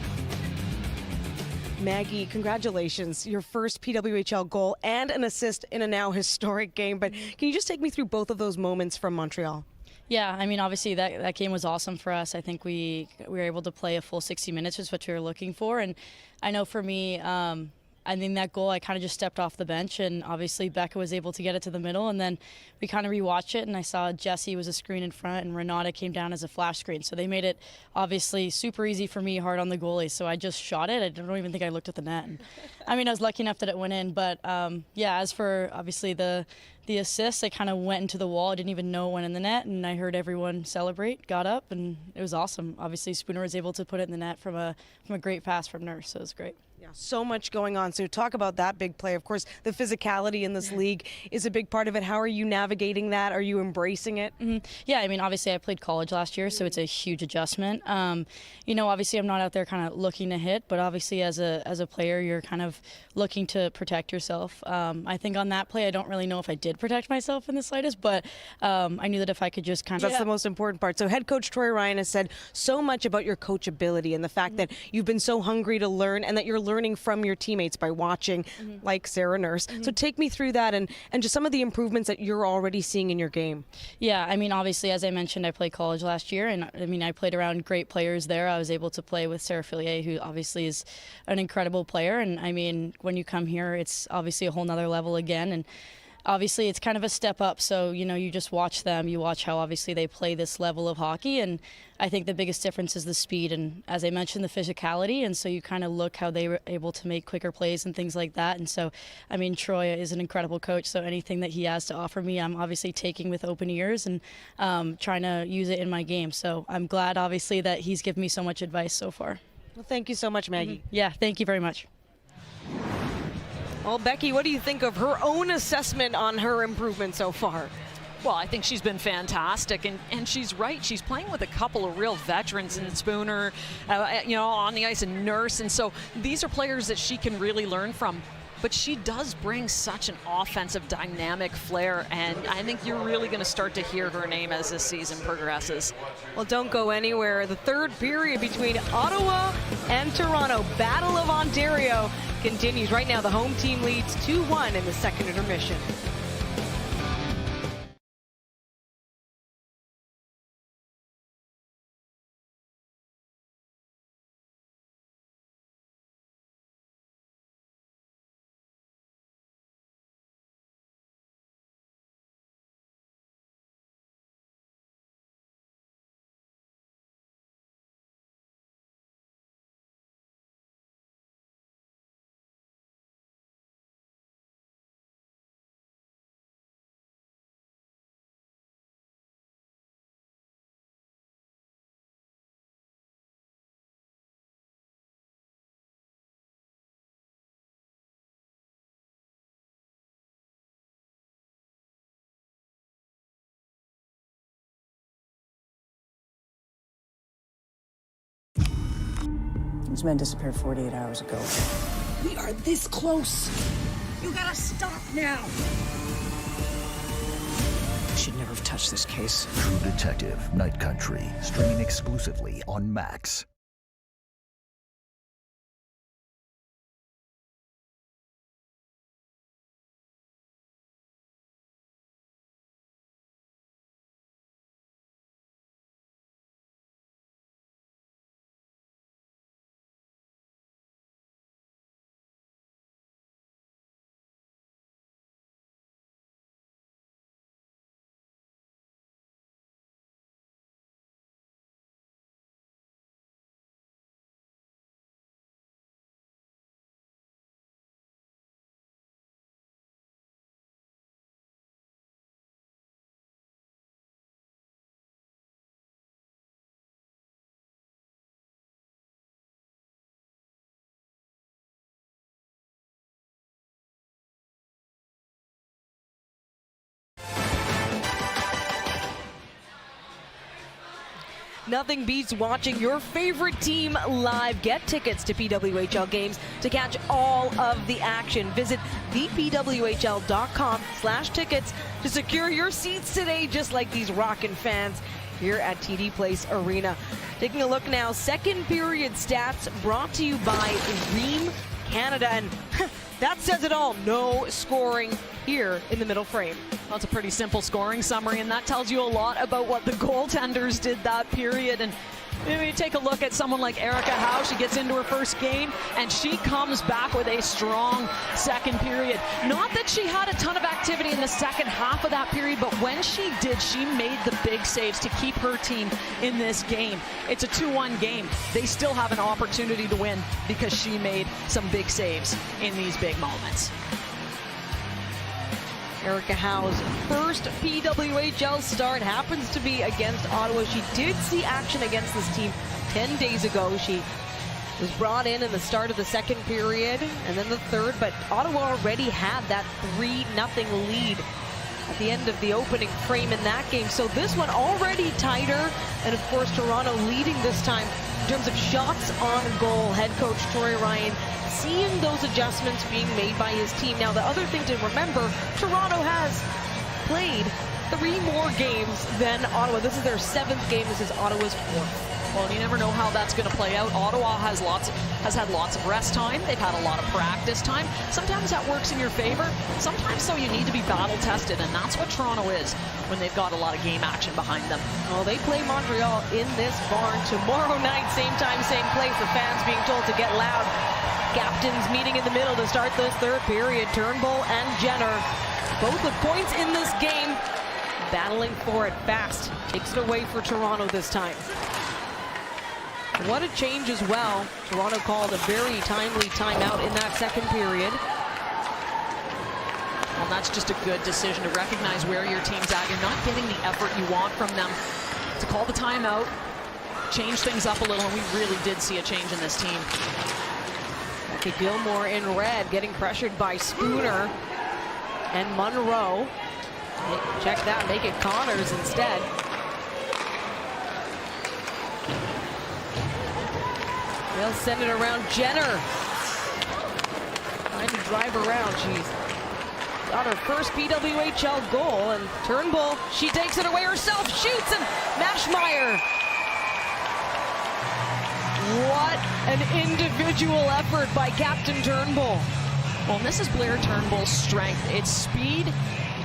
Maggie, congratulations. Your first PWHL goal and an assist in a now historic game. But can you just take me through both of those moments from Montreal? Yeah, I mean, obviously that game was awesome for us. I think we were able to play a full 60 minutes, which is what we were looking for. And I know for me, I think that goal, I kind of just stepped off the bench, and obviously Becca was able to get it to the middle, and then we kind of rewatched it, and I saw Jessie was a screen in front, and Renata came down as a flash screen. So they made it obviously super easy for me, hard on the goalie. So I just shot it. I don't even think I looked at the net. And, I mean, I was lucky enough that it went in, but yeah, as for obviously the assist, I kind of went into the wall. I didn't even know it went in the net, and I heard everyone celebrate, got up, and it was awesome. Obviously, Spooner was able to put it in the net from a great pass from Nurse, so it was great. Yeah, so much going on. So talk about that big play. Of course, the physicality in this league is a big part of it. How are you navigating that? Are you embracing it? Yeah, I mean, obviously I played college last year, so it's a huge adjustment. You know, obviously I'm not out there kind of looking to hit, but obviously as a player, you're kind of looking to protect yourself. I think on that play, I don't really know if I did protect myself in the slightest, but I knew that if I could just kind of... That's the most important part. So head coach Troy Ryan has said so much about your coachability and the fact that you've been so hungry to learn and that you're learning from your teammates by watching, like Sarah Nurse. So take me through that and just some of the improvements that you're already seeing in your game. Yeah, I mean, obviously, as I mentioned, I played college last year, and I mean, I played around great players there. I was able to play with Sarah Fillier, who obviously is an incredible player, and I mean, when you come here, it's obviously a whole nother level again, and obviously it's kind of a step up, so you know, you just watch them, you watch how obviously they play this level of hockey, and I think the biggest difference is the speed, and as I mentioned, the physicality, and so you kind of look how they were able to make quicker plays and things like that. And so I mean, Troy is an incredible coach, so anything that he has to offer me, I'm obviously taking with open ears and trying to use it in my game. So I'm glad obviously that he's given me so much advice so far. Well, thank you so much, Maggie. Yeah, thank you very much. Well, Becky, what do you think of her own assessment on her improvement so far? Well, I think she's been fantastic, and she's right. She's playing with a couple of real veterans in Spooner, you know, on the ice, and Nurse, and so these are players that she can really learn from. But she does bring such an offensive, dynamic flair, and I think you're really going to start to hear her name as this season progresses. Well, don't go anywhere. The third period between Ottawa and Toronto, Battle of Ontario, continues. Right now, the home team leads 2-1 in the second intermission. These men disappeared 48 hours ago. We are this close. You gotta stop now. I should never have touched this case. True Detective, Night Country, streaming exclusively on Max. Nothing beats watching your favorite team live. Get tickets to PWHL games to catch all of the action. Visit thepwhl.com/tickets to secure your seats today, just like these rockin' fans here at TD Place Arena. Taking a look now, second period stats brought to you by Ream Canada, and that says it all. No scoring here in the middle frame. Well, it's a pretty simple scoring summary, and that tells you a lot about what the goaltenders did that period. And maybe take a look at someone like Erica Howe. She gets into her first game, and she comes back with a strong second period. Not that she had a ton of activity in the second half of that period, but when she did, she made the big saves to keep her team in this game. It's a 2-1 game. They still have an opportunity to win because she made some big saves in these big moments. Erica Howe's first PWHL start happens to be against Ottawa. She did see action against this team 10 days ago. She was brought in the start of the second period and then the third, but Ottawa already had that 3-0 lead at the end of the opening frame in that game. So this one already tighter, and of course Toronto leading this time in terms of shots on goal. Head coach Troy Ryan seeing those adjustments being made by his team. Now, the other thing to remember, Toronto has played 3 more games than Ottawa. This is their 7th game. This is Ottawa's 4th. Well, you never know how that's going to play out. Ottawa has had lots of rest time. They've had a lot of practice time. Sometimes that works in your favor. Sometimes, so, you need to be battle tested, and that's what Toronto is when they've got a lot of game action behind them. Well, they play Montreal in this barn tomorrow night. Same time, same place. The fans being told to get loud. Captains meeting in the middle to start this third period. Turnbull and Jenner, both with points in this game, battling for it fast. Takes it away for Toronto this time. What a change as well. Toronto called a very timely timeout in that second period. Well, that's just a good decision to recognize where your team's at. You're not getting the effort you want from them. To call the timeout, change things up a little, and we really did see a change in this team. Okay, Gilmore in red, getting pressured by Spooner and Monroe. Check that, make it Connors instead. They'll send it around. Jenner trying to drive around. She's got her first PWHL goal, and Turnbull, she takes it away herself, shoots, and Mashmeyer. What an individual effort by Captain Turnbull. Well, and this is Blair Turnbull's strength. It's speed,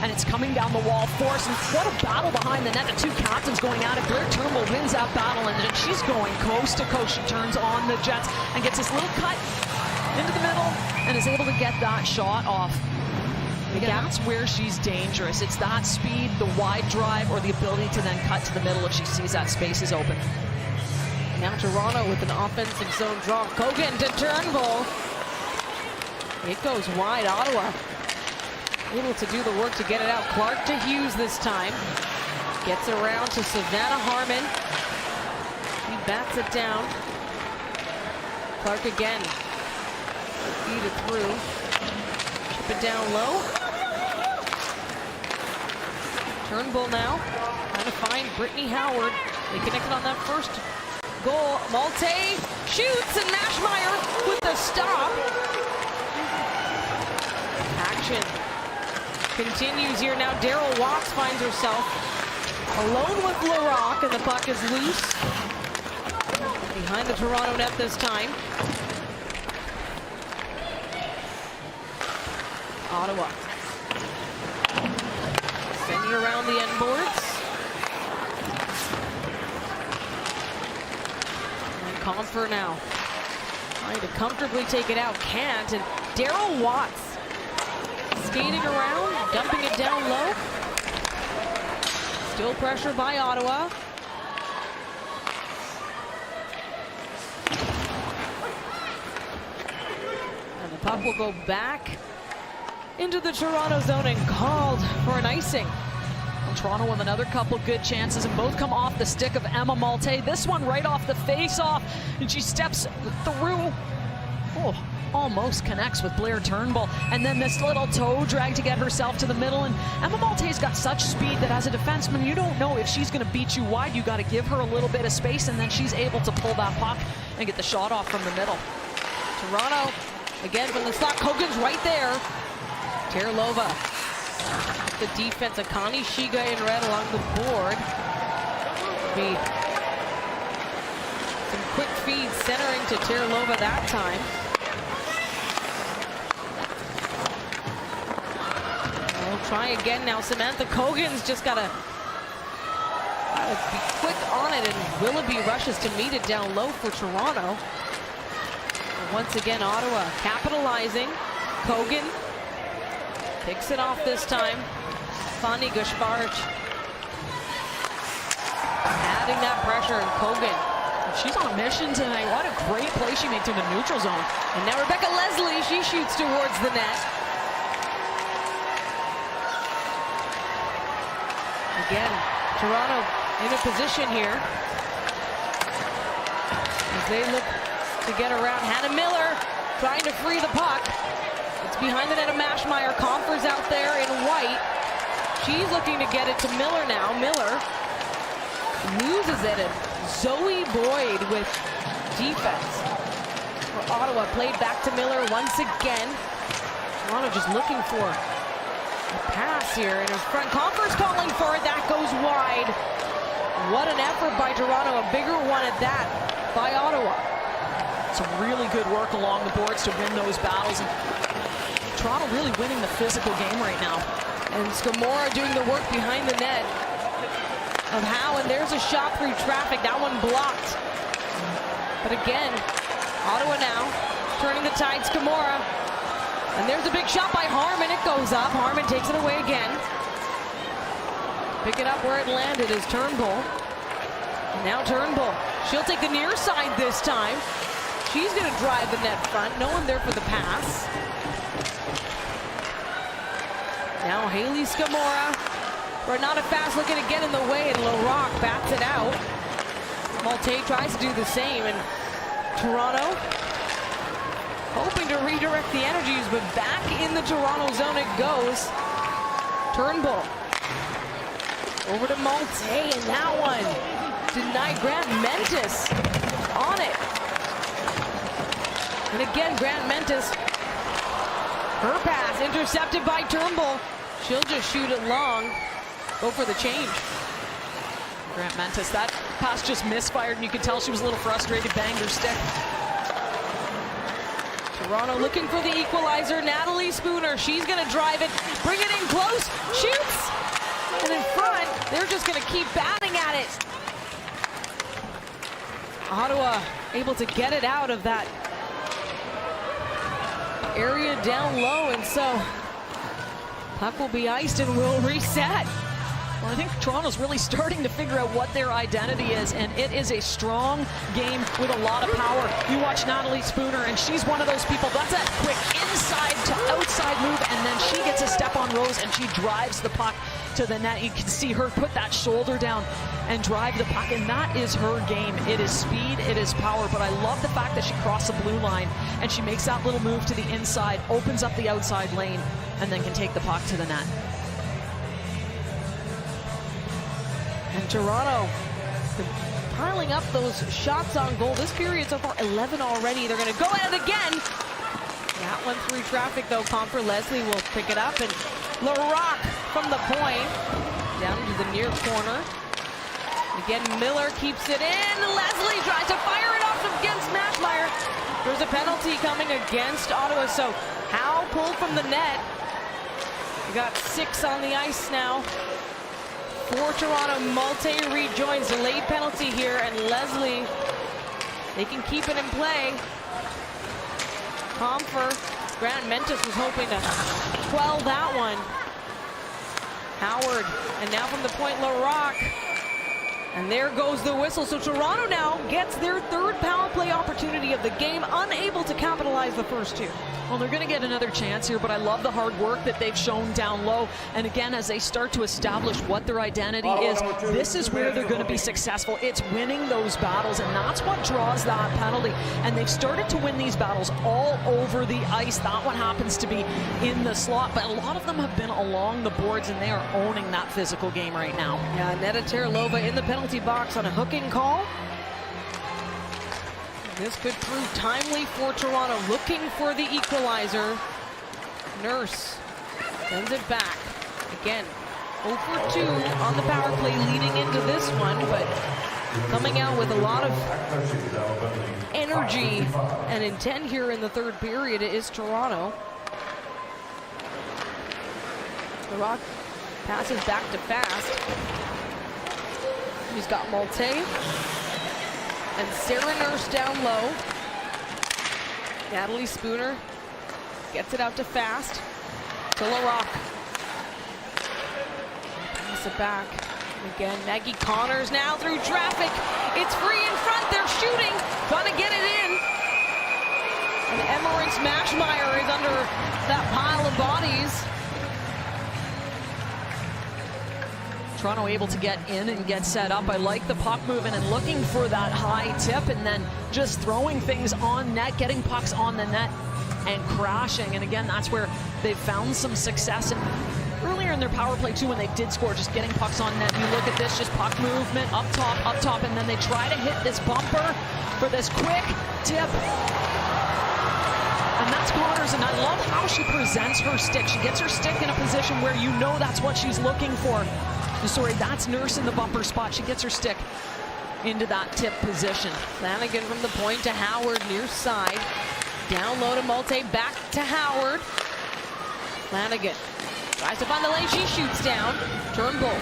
and it's coming down the wall force. And what a battle behind the net. The two captains going at it. Blair Turnbull wins that battle, and then she's going coast to coast. She turns on the Jets and gets this little cut into the middle and is able to get that shot off. Again, that's where she's dangerous. It's that speed, the wide drive, or the ability to then cut to the middle if she sees that space is open. Now Toronto with an offensive zone draw. Kogan to Turnbull. It goes wide. Ottawa able to do the work to get it out. Clark to Hughes this time. Gets around to Savannah Harmon. He bats it down. Clark again. Feed it through. Chip it down low. Turnbull now trying to find Brittany Howard. They connected on that first goal. Malte shoots, and Mashmeyer with the stop. Action continues here now. Daryl Watts finds herself alone with LaRock, and the puck is loose behind the Toronto net this time. Ottawa send it around the end boards. Comfer now trying to comfortably take it out, can't, and Daryl Watts skating around, dumping it down low. Still pressure by Ottawa. And the puck will go back into the Toronto zone and called for an icing. Toronto with another couple good chances, and both come off the stick of Emma Malte. This one right off the face-off, and she steps through Oh, almost connects with Blair Turnbull. And then this little toe drag to get herself to the middle. And Emma Maltese got such speed that as a defenseman, you don't know if she's going to beat you wide. You got to give her a little bit of space, and then she's able to pull that puck and get the shot off from the middle. Toronto, again from the slot. Kogan's right there. Terlova. The defense of Connie Shiga in red along the board. Be some quick feeds centering to Terlova that time. We'll try again now. Samantha Kogan's just gotta be quick on it, and Willoughby rushes to meet it down low for Toronto. And once again, Ottawa capitalizing. Kogan picks it off this time. Fanny Gushvarch adding that pressure, and Kogan, she's on a mission tonight. What a great play she made to the neutral zone. And now Rebecca Leslie, she shoots towards the net. Again, Toronto in a position here as they look to get around. Hannah Miller trying to free the puck. It's behind the net of Mashmeyer. Comfers out there in white. She's looking to get it to Miller now. Miller loses it, and Zoe Boyd with defense for Ottawa. Played back to Miller once again. Toronto just looking for a pass here, and in front. Comfers calling for it. That goes wide. What an effort by Toronto. A bigger one at that by Ottawa. Some really good work along the boards to win those battles. And Toronto really winning the physical game right now. And Scamora doing the work behind the net of Howe, and there's a shot through traffic. That one blocked. But again, Ottawa now turning the tide. Scamora. And there's a big shot by Harmon. It goes up. Harmon takes it away again. Pick it up where it landed is Turnbull. And now Turnbull. She'll take the near side this time. She's going to drive the net front. No one there for the pass. Now Haley Scamora. Renata Fast looking to get in the way, and LaRock bats it out. Malte tries to do the same, and Toronto hoping to redirect the energies, but back in the Toronto zone it goes. Turnbull over to Malte, and that one denied. Grant Mentis on it. And again, Grant Mentis, her pass intercepted by Turnbull. She'll just shoot it long. Go for the change. Grant Mentis, that pass just misfired, and you could tell she was a little frustrated, banged her stick. Toronto looking for the equalizer. Natalie Spooner, she's going to drive it, bring it in close, shoots, and in front, they're just going to keep batting at it. Ottawa able to get it out of that area down low, and so puck will be iced and will reset. Well, I think Toronto's really starting to figure out what their identity is, and it is a strong game with a lot of power. You watch Natalie Spooner, and she's one of those people. That's that quick inside to outside move, and then she gets a step on Rose, and she drives the puck to the net. You can see her put that shoulder down and drive the puck, and that is her game. It is speed, it is power, but I love the fact that she crossed the blue line, and she makes that little move to the inside, opens up the outside lane, and then can take the puck to the net. And Toronto piling up those shots on goal. This period so far, 11 already. They're going to go at it again. That one through traffic, though. Comfort Leslie will pick it up. And LaRock from the point. Down to the near corner. Again, Miller keeps it in. Leslie tries to fire it off against Mashmeyer. There's a penalty coming against Ottawa. So Howe pulled from the net. We got 6 on the ice now. For Toronto, Malte rejoins. The late penalty here, and Leslie, they can keep it in play. Comfer, Grant Mentis was hoping to quell that one. Howard, and now from the point, LaRock. And there goes the whistle. So Toronto now gets their third power play opportunity of the game, unable to capitalize the first two. Well, they're going to get another chance here, but I love the hard work that they've shown down low. And again, as they start to establish what their identity is, this is where they're going to be successful. It's winning those battles, and that's what draws that penalty. And they've started to win these battles all over the ice. That one happens to be in the slot, but a lot of them have been along the boards, and they are owning that physical game right now. Yeah, Neda Terlova in the penalty box on a hooking call. This could prove timely for Toronto, looking for the equalizer. Nurse sends it back. Again, 0 for 2 on the power play leading into this one, but coming out with a lot of energy and intent here in the third period is Toronto. The Rock passes back to Fast. He's got Malte. And Sarah Nurse down low. Natalie Spooner gets it out to Fast. To LaRock. Pass it back. Again, Maggie Connors now through traffic. It's free in front. They're shooting. Gonna get it in. And Emmerich Mashmeyer is under that pile of bodies. Toronto able to get in and get set up. I like the puck movement and looking for that high tip and then just throwing things on net, getting pucks on the net and crashing. And again, that's where they've found some success. And earlier in their power play too, when they did score, just getting pucks on net. You look at this, just puck movement up top, and then they try to hit this bumper for this quick tip. And that's Connors, and I love how she presents her stick. She gets her stick in a position where you know that's what she's looking for. Sorry, that's Nurse in the bumper spot. She gets her stick into that tip position. Flanagan from the point to Howard, near side. Down low to Malte, back to Howard. Flanagan tries to find the lane, she shoots down. Turnbull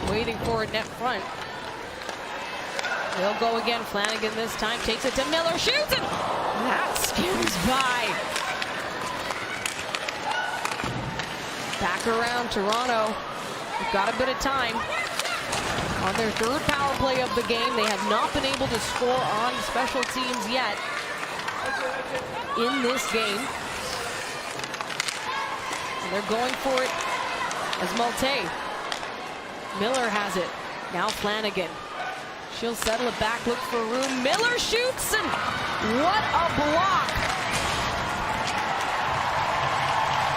waiting for it net front. They'll go again. Flanagan this time takes it to Miller, shoots, and that skims by. Back around Toronto. They've got a bit of time. On their third power play of the game, they have not been able to score on special teams yet in this game. And they're going for it as Malte. Miller has it. Now Flanagan. She'll settle it back, look for room. Miller shoots, and what a block!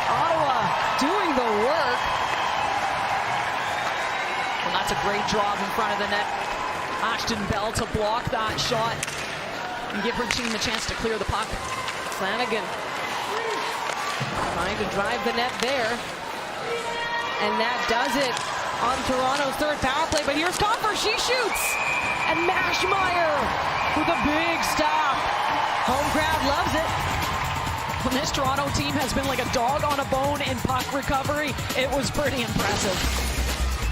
Ottawa doing the work. Well, that's a great job in front of the net. Ashton Bell to block that shot and give her team the chance to clear the puck. Flanagan trying to drive the net there. And that does it on Toronto's third power play. But here's Copper, she shoots! And Mashmeyer with a big stop. Home crowd loves it. Well, this Toronto team has been like a dog on a bone in puck recovery. It was pretty impressive.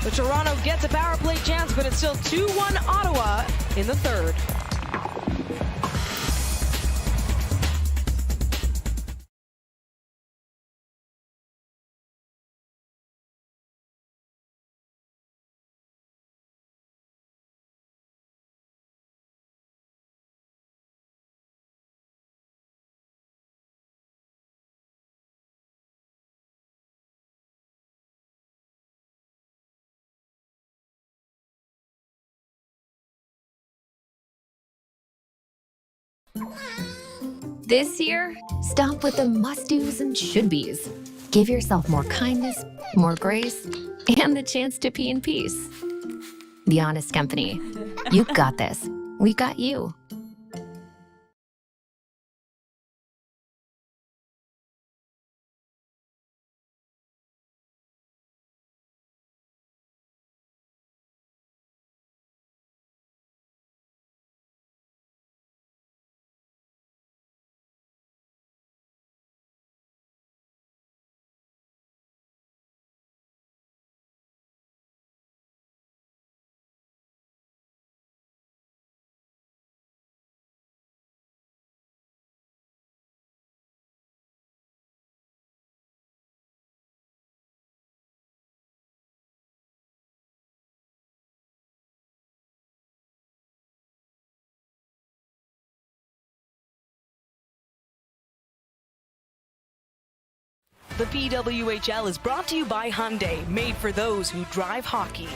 The Toronto gets a power play chance, but it's still 2-1 Ottawa in the third. This year, stop with the must-dos and should-bes. Give yourself more kindness, more grace, and the chance to pee in peace. The Honest Company. You've got this. We've got you. The PWHL is brought to you by Hyundai, made for those who drive hockey.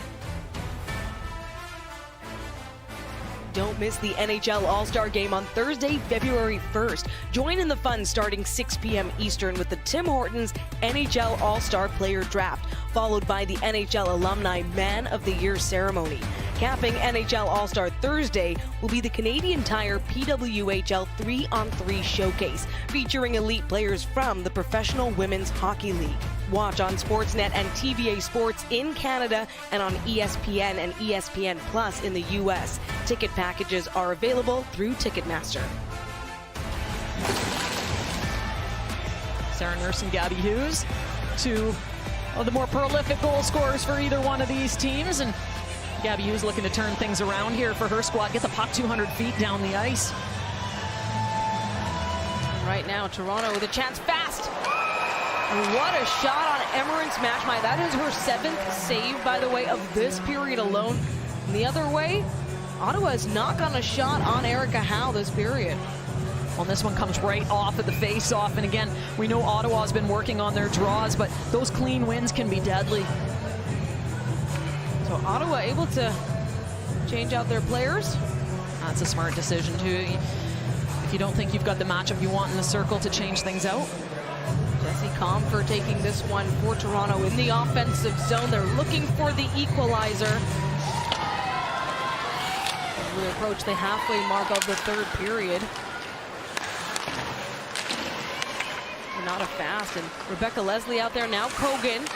Don't miss the NHL All-Star Game on Thursday, February 1st. Join in the fun starting 6 p.m. Eastern with the Tim Hortons NHL All-Star Player Draft, followed by the NHL Alumni Man of the Year ceremony. Capping NHL All-Star Thursday will be the Canadian Tire PWHL 3-on-3 Showcase, featuring elite players from the Professional Women's Hockey League. Watch on Sportsnet and TVA Sports in Canada and on ESPN and ESPN Plus in the U.S. Ticket packages are available through Ticketmaster. Sarah Nurse and Gabby Hughes, two of the more prolific goal scorers for either one of these teams. And Gabby Hughes looking to turn things around here for her squad. Get the puck 200 feet down the ice. Right now, Toronto with a chance fast. And what a shot on Emmerich Mashmai. That is her 7th save, by the way, of this period alone. And the other way, Ottawa has not gotten a shot on Erica Howe this period. Well, this one comes right off of the face-off. And again, we know Ottawa's been working on their draws, but those clean wins can be deadly. So Ottawa able to change out their players. That's a smart decision, too. If you don't think you've got the matchup you want in the circle to change things out. Jesse Comfer taking this one for Toronto in the offensive zone. They're looking for the equalizer. As we approach the halfway mark of the third period. Renata Fast and Rebecca Leslie out there now. Kogan.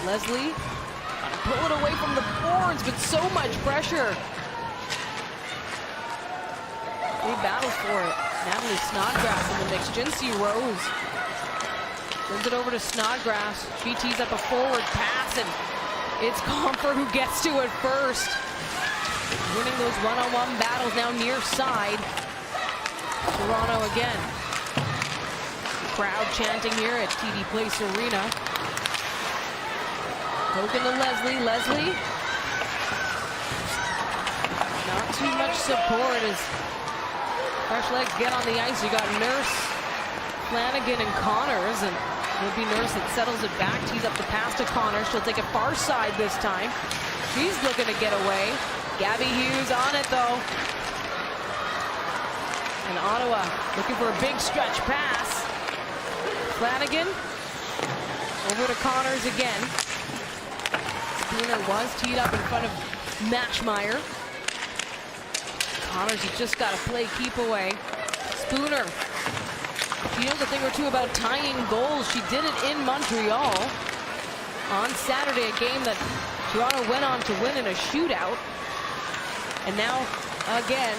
Leslie pull it away from the boards, but so much pressure. Big battle for it. Natalie Snodgrass in the mix. Jinsey Rose sends it over to Snodgrass. She tees up a forward pass, and it's Comfort who gets to it first. Winning those one-on-one battles now near side. Toronto again. Crowd chanting here at TD Place Arena. Hogan to Leslie. Leslie. Not too much support as fresh legs get on the ice. You got Nurse, Flanagan, and Connors, and it'll be Nurse that settles it back, tees up the pass to Connors. She'll take it far side this time. She's looking to get away. Gabby Hughes on it though. And Ottawa looking for a big stretch pass. Flanagan over to Connors again. Spooner was teed up in front of Matchmeyer. Connors, you just got to play keep away. Spooner. She knows a thing or two about tying goals. She did it in Montreal on Saturday, a game that Toronto went on to win in a shootout. And now, again,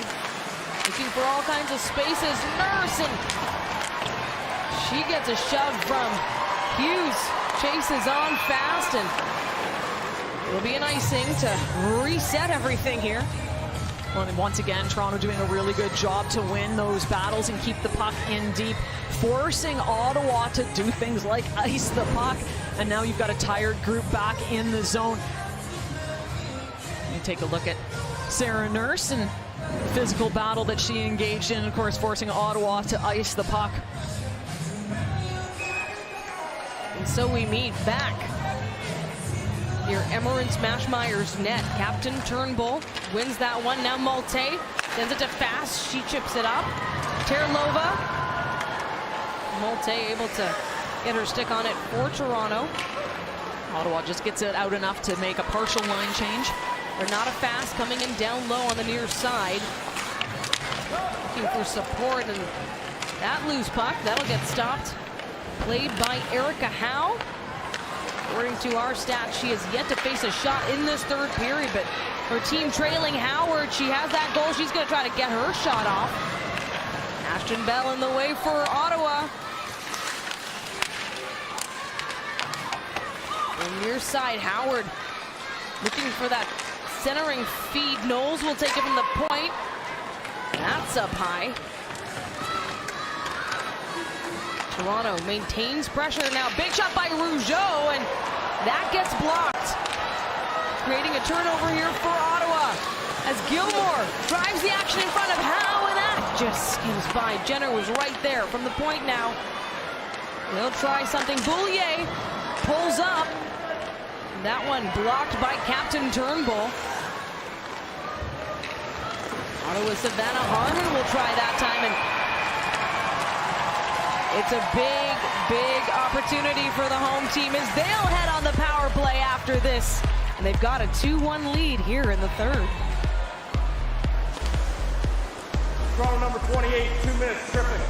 looking for all kinds of spaces. Nurse, and she gets a shove from Hughes. Chases on fast, and it'll be an icing to reset everything here. Well, and once again, Toronto doing a really good job to win those battles and keep the puck in deep, forcing Ottawa to do things like ice the puck. And now you've got a tired group back in the zone. You take a look at Sarah Nurse and the physical battle that she engaged in, of course, forcing Ottawa to ice the puck. And so we meet back near Emmerich Mashmeyer's net. Captain Turnbull wins that one. Now Malte sends it to Fast. She chips it up. Terlova. Malte able to get her stick on it for Toronto. Ottawa just gets it out enough to make a partial line change. Renata Fast coming in down low on the near side. Looking for support, and that loose puck, that'll get stopped. Played by Erica Howe. According to our stats, she has yet to face a shot in this third period, but her team trailing Howard, she has that goal. She's going to try to get her shot off. Ashton Bell in the way for Ottawa. On near side, Howard looking for that centering feed. Knowles will take it from the point. That's up high. Toronto maintains pressure now. Big shot by Rougeau, and that gets blocked. Creating a turnover here for Ottawa as Gilmore drives the action in front of Howe, and that just skims by. Jenner was right there from the point now. He'll try something. Boulier pulls up. That one blocked by Captain Turnbull. Ottawa Savannah Harmon will try that time, and it's a big opportunity for the home team as they'll head on the power play after this. And they've got a 2-1 lead here in the third. Toronto number 28, 2 minutes, tripping.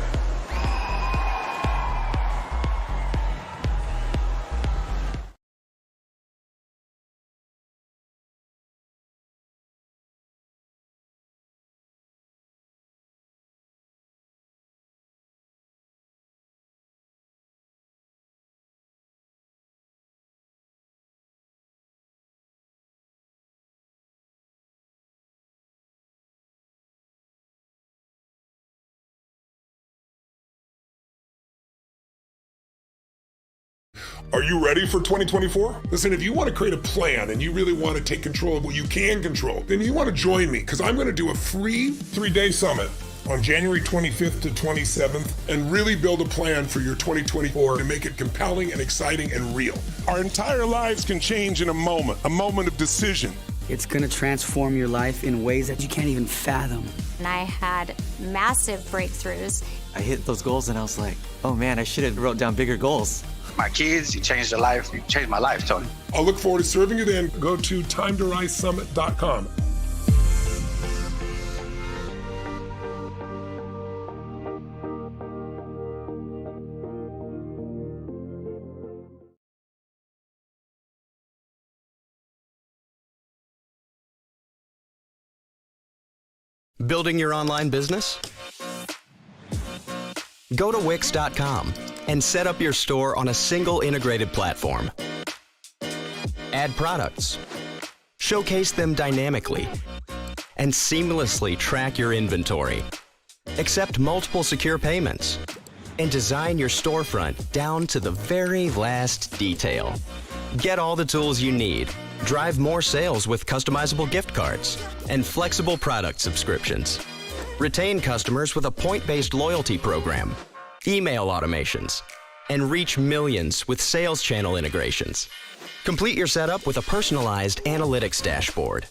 Are you ready for 2024? Listen, if you want to create a plan and you really want to take control of what you can control, then you want to join me because I'm going to do a free 3-day summit on January 25th to 27th and really build a plan for your 2024 to make it compelling and exciting and real. Our entire lives can change in a moment of decision. It's going to transform your life in ways that you can't even fathom. And I had massive breakthroughs. I hit those goals and I was like, oh man, I should have wrote down bigger goals. My kids, you changed their life. You changed my life, Tony. I'll look forward to serving you then. Go to timetoRiseSummit.com. Building your online business? Go to Wix.com and set up your store on a single integrated platform. Add products, showcase them dynamically, and seamlessly track your inventory. Accept multiple secure payments, and design your storefront down to the very last detail. Get all the tools you need. Drive more sales with customizable gift cards and flexible product subscriptions. Retain customers with a point-based loyalty program, email automations, and reach millions with sales channel integrations. Complete your setup with a personalized analytics dashboard.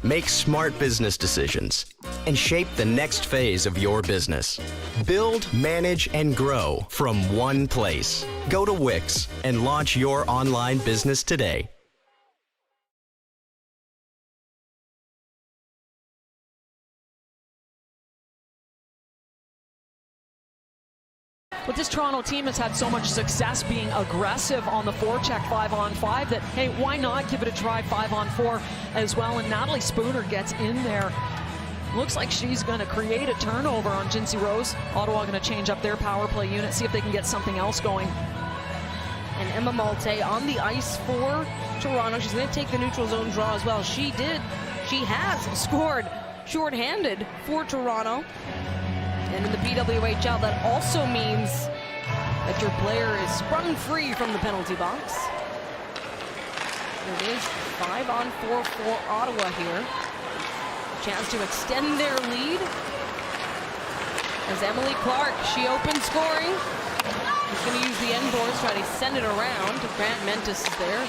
Make smart business decisions and shape the next phase of your business. Build, manage, and grow from one place. Go to Wix and launch your online business today. But this Toronto team has had so much success being aggressive on the forecheck 5-on-5 that, hey, why not give it a try 5-on-4 as well? And Natalie Spooner gets in there. Looks like she's going to create a turnover on Jinsey Rose. Ottawa going to change up their power play unit, see if they can get something else going. And Emma Malte on the ice for Toronto. She's going to take the neutral zone draw as well. She has scored shorthanded for Toronto. And in the PWHL, that also means that your player is sprung free from the penalty box. It is 5-on-4 for Ottawa here. Chance to extend their lead. As Emily Clark, she opens scoring. She's going to use the end boards, try to send it around. Grant Mentis is there.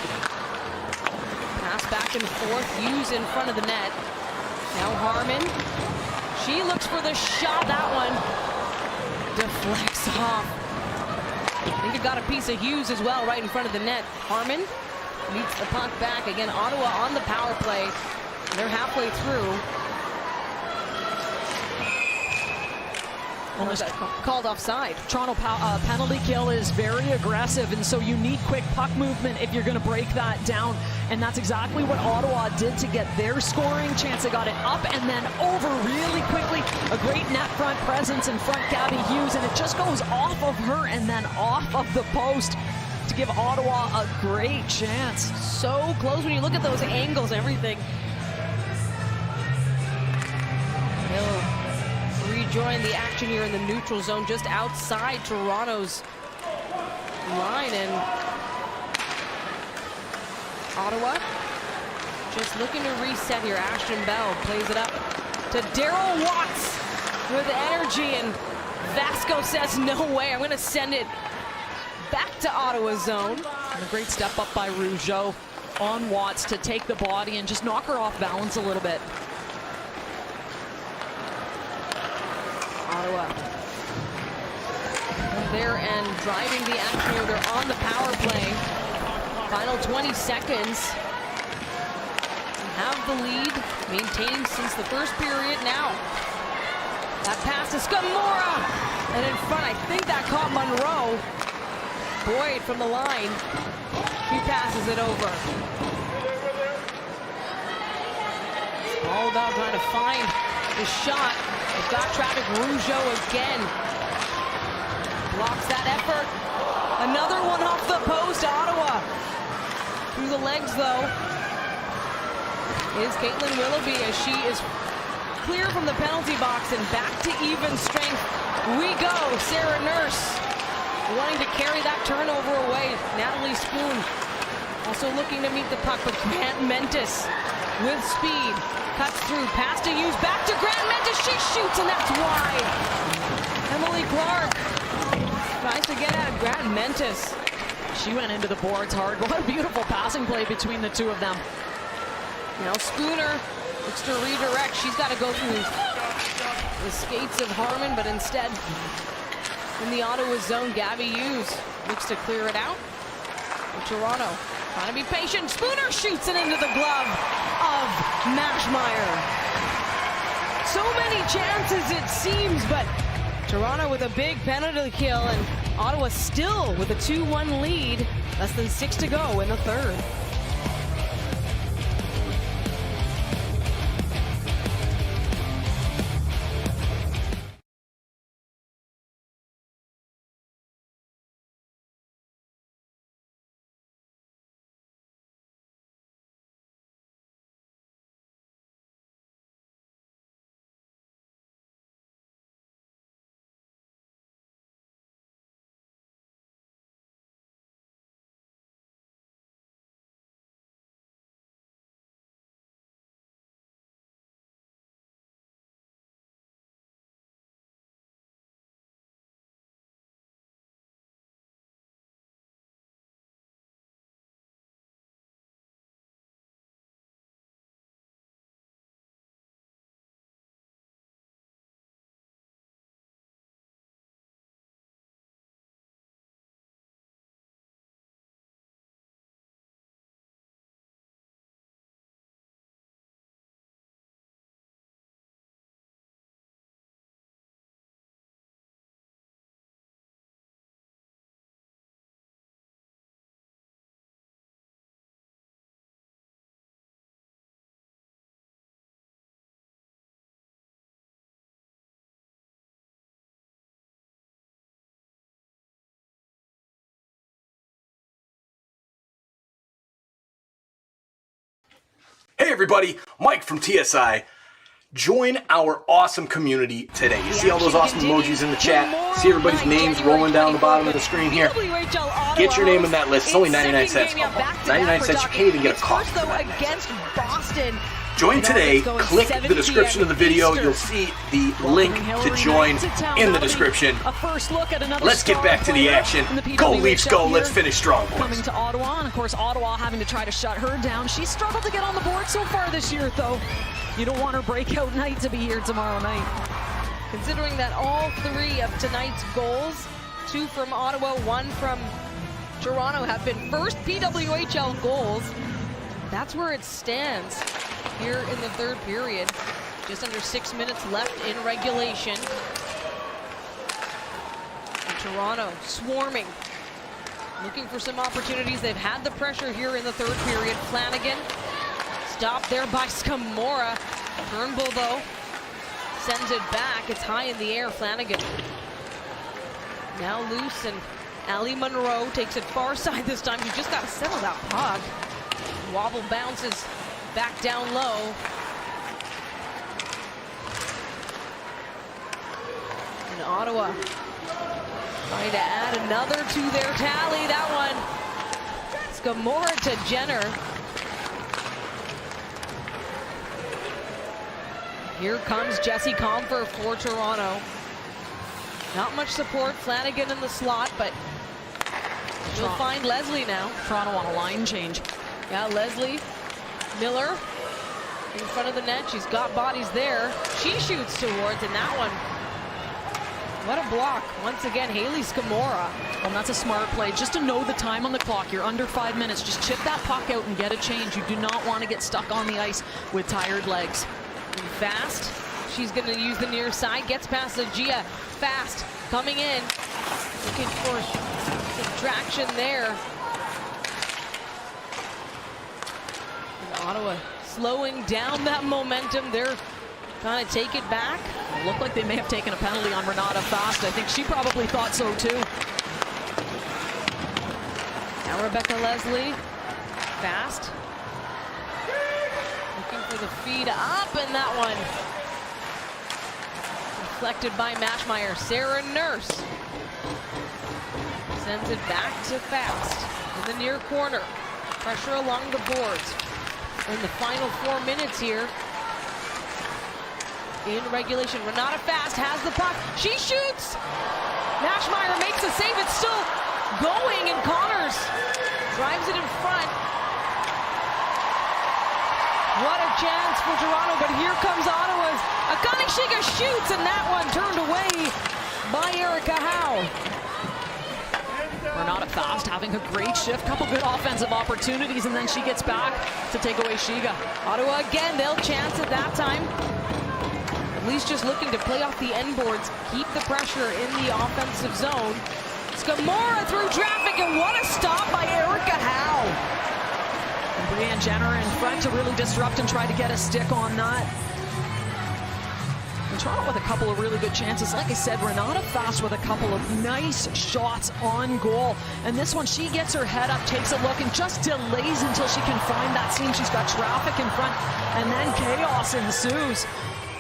Pass back and forth, Hughes in front of the net. Now Harmon. She looks for the shot. That one deflects off. I think it got a piece of Hughes as well right in front of the net. Harmon meets the puck back. Again, Ottawa on the power play. They're halfway through. Almost called offside. Toronto penalty kill is very aggressive, and so you need quick puck movement if you're going to break that down. And that's exactly what Ottawa did to get their scoring chance. They got it up and then over really quickly. A great net front presence in front, Gabby Hughes, and it just goes off of her and then off of the post to give Ottawa a great chance. So close when you look at those angles and everything. He'll rejoin the action here in the neutral zone just outside Toronto's line, and Ottawa just looking to reset here. Ashton Bell plays it up to Daryl Watts with energy, and Vasco says no way, I'm going to send it back to Ottawa zone. And a great step up by Rougeau on Watts to take the body and just knock her off balance a little bit. Ottawa there and driving the action here. They're on the power play. Final 20 seconds. Have the lead maintained since the first period now. That pass to Scamora. And in front, I think that caught Monroe. Boyd from the line. He passes it over. It's all about trying to find the shot. They've got traffic. Rougeau again. Blocks that effort. Another one off the post. Ottawa. Through the legs, though, is Caitlin Willoughby as she is clear from the penalty box and back to even strength. We go. Sarah Nurse wanting to carry that turnover away. Natalie Spoon also looking to meet the puck, but Grant Mentis with speed cuts through. Pass to Hughes. Back to Grant Mentis. She shoots, and that's wide. Emily Clark tries to get at Grant Mentis. She went into the boards hard. What a beautiful passing play between the two of them. Now Spooner looks to redirect. She's got to go through the skates of Harmon, but instead, in the Ottawa zone, Gabby Hughes looks to clear it out. And Toronto trying to be patient. Spooner shoots it into the glove of Mashmeyer. So many chances it seems, but Toronto with a big penalty kill, and Ottawa still with a 2-1 lead. Less than 6 to go in the third. Hey everybody, Mike from TSI. Join our awesome community today. You see all those awesome emojis in the chat? See everybody's names rolling down the bottom of the screen here? Get your name in that list. It's only 99 cents. 99 cents, you can't even get a coffee for that. Against Boston. Join today, click the description of the video. You'll see the link to join in the description. Let's get back to the action. Go Leafs, go. Let's finish strong, boys. Coming to Ottawa, and of course Ottawa having to try to shut her down. She's struggled to get on the board so far this year, though. You don't want her breakout night to be here tomorrow night. Considering that all 3 of tonight's goals, 2 from Ottawa, 1 from Toronto, have been first PWHL goals, that's where it stands here in the third period. Just under 6 minutes left in regulation. And Toronto swarming, looking for some opportunities. They've had the pressure here in the third period. Flanagan stopped there by Scamora. Turnbull, though, sends it back. It's high in the air. Flanagan now loose, and Ali Monroe takes it far side this time. You just got to settle that puck. Wobble bounces back down low. And Ottawa trying to add another to their tally. That one, Scamora to Jenner. Here comes Jessie Comfer for Toronto. Not much support. Flanagan in the slot, but She'll find Leslie now. Toronto on a line change. Yeah, Leslie Miller in front of the net. She's got bodies there. She shoots towards, and that one, what a block. Once again, Haley Scamora. Well, that's a smart play. Just to know the time on the clock. You're under 5 minutes. Just chip that puck out and get a change. You do not want to get stuck on the ice with tired legs. And Fast. She's going to use the near side. Gets past Gia. Fast coming in. Looking for subtraction there. And Ottawa slowing down that momentum. They're trying to take it back. It looked like they may have taken a penalty on Renata Fast. I think she probably thought so too. Now Rebecca Leslie. Fast. Looking for the feed up, and that one deflected by Mashmeyer. Sarah Nurse sends it back to Fast in the near corner. Pressure along the boards. In the final 4 minutes here in regulation. Renata Fast has the puck. She shoots. Mashmeyer makes a save. It's still going, and Connors drives it in front. What a chance for Toronto, but here comes Ottawa's. Akane Shiga shoots, and that one turned away by Erica Howe. Renata Fast having a great shift, couple good offensive opportunities, and then she gets back to take away Shiga. Ottawa again, they'll chance it that time. At least just looking to play off the end boards, keep the pressure in the offensive zone. Scamora through traffic, and what a stop by Erica Howe. And Brianne Jenner in front to really disrupt and try to get a stick on that. And Toronto with a couple of really good chances. Like I said, Renata Fast with a couple of nice shots on goal. And this one, she gets her head up, takes a look, and just delays until she can find that seam. She's got traffic in front, and then chaos ensues.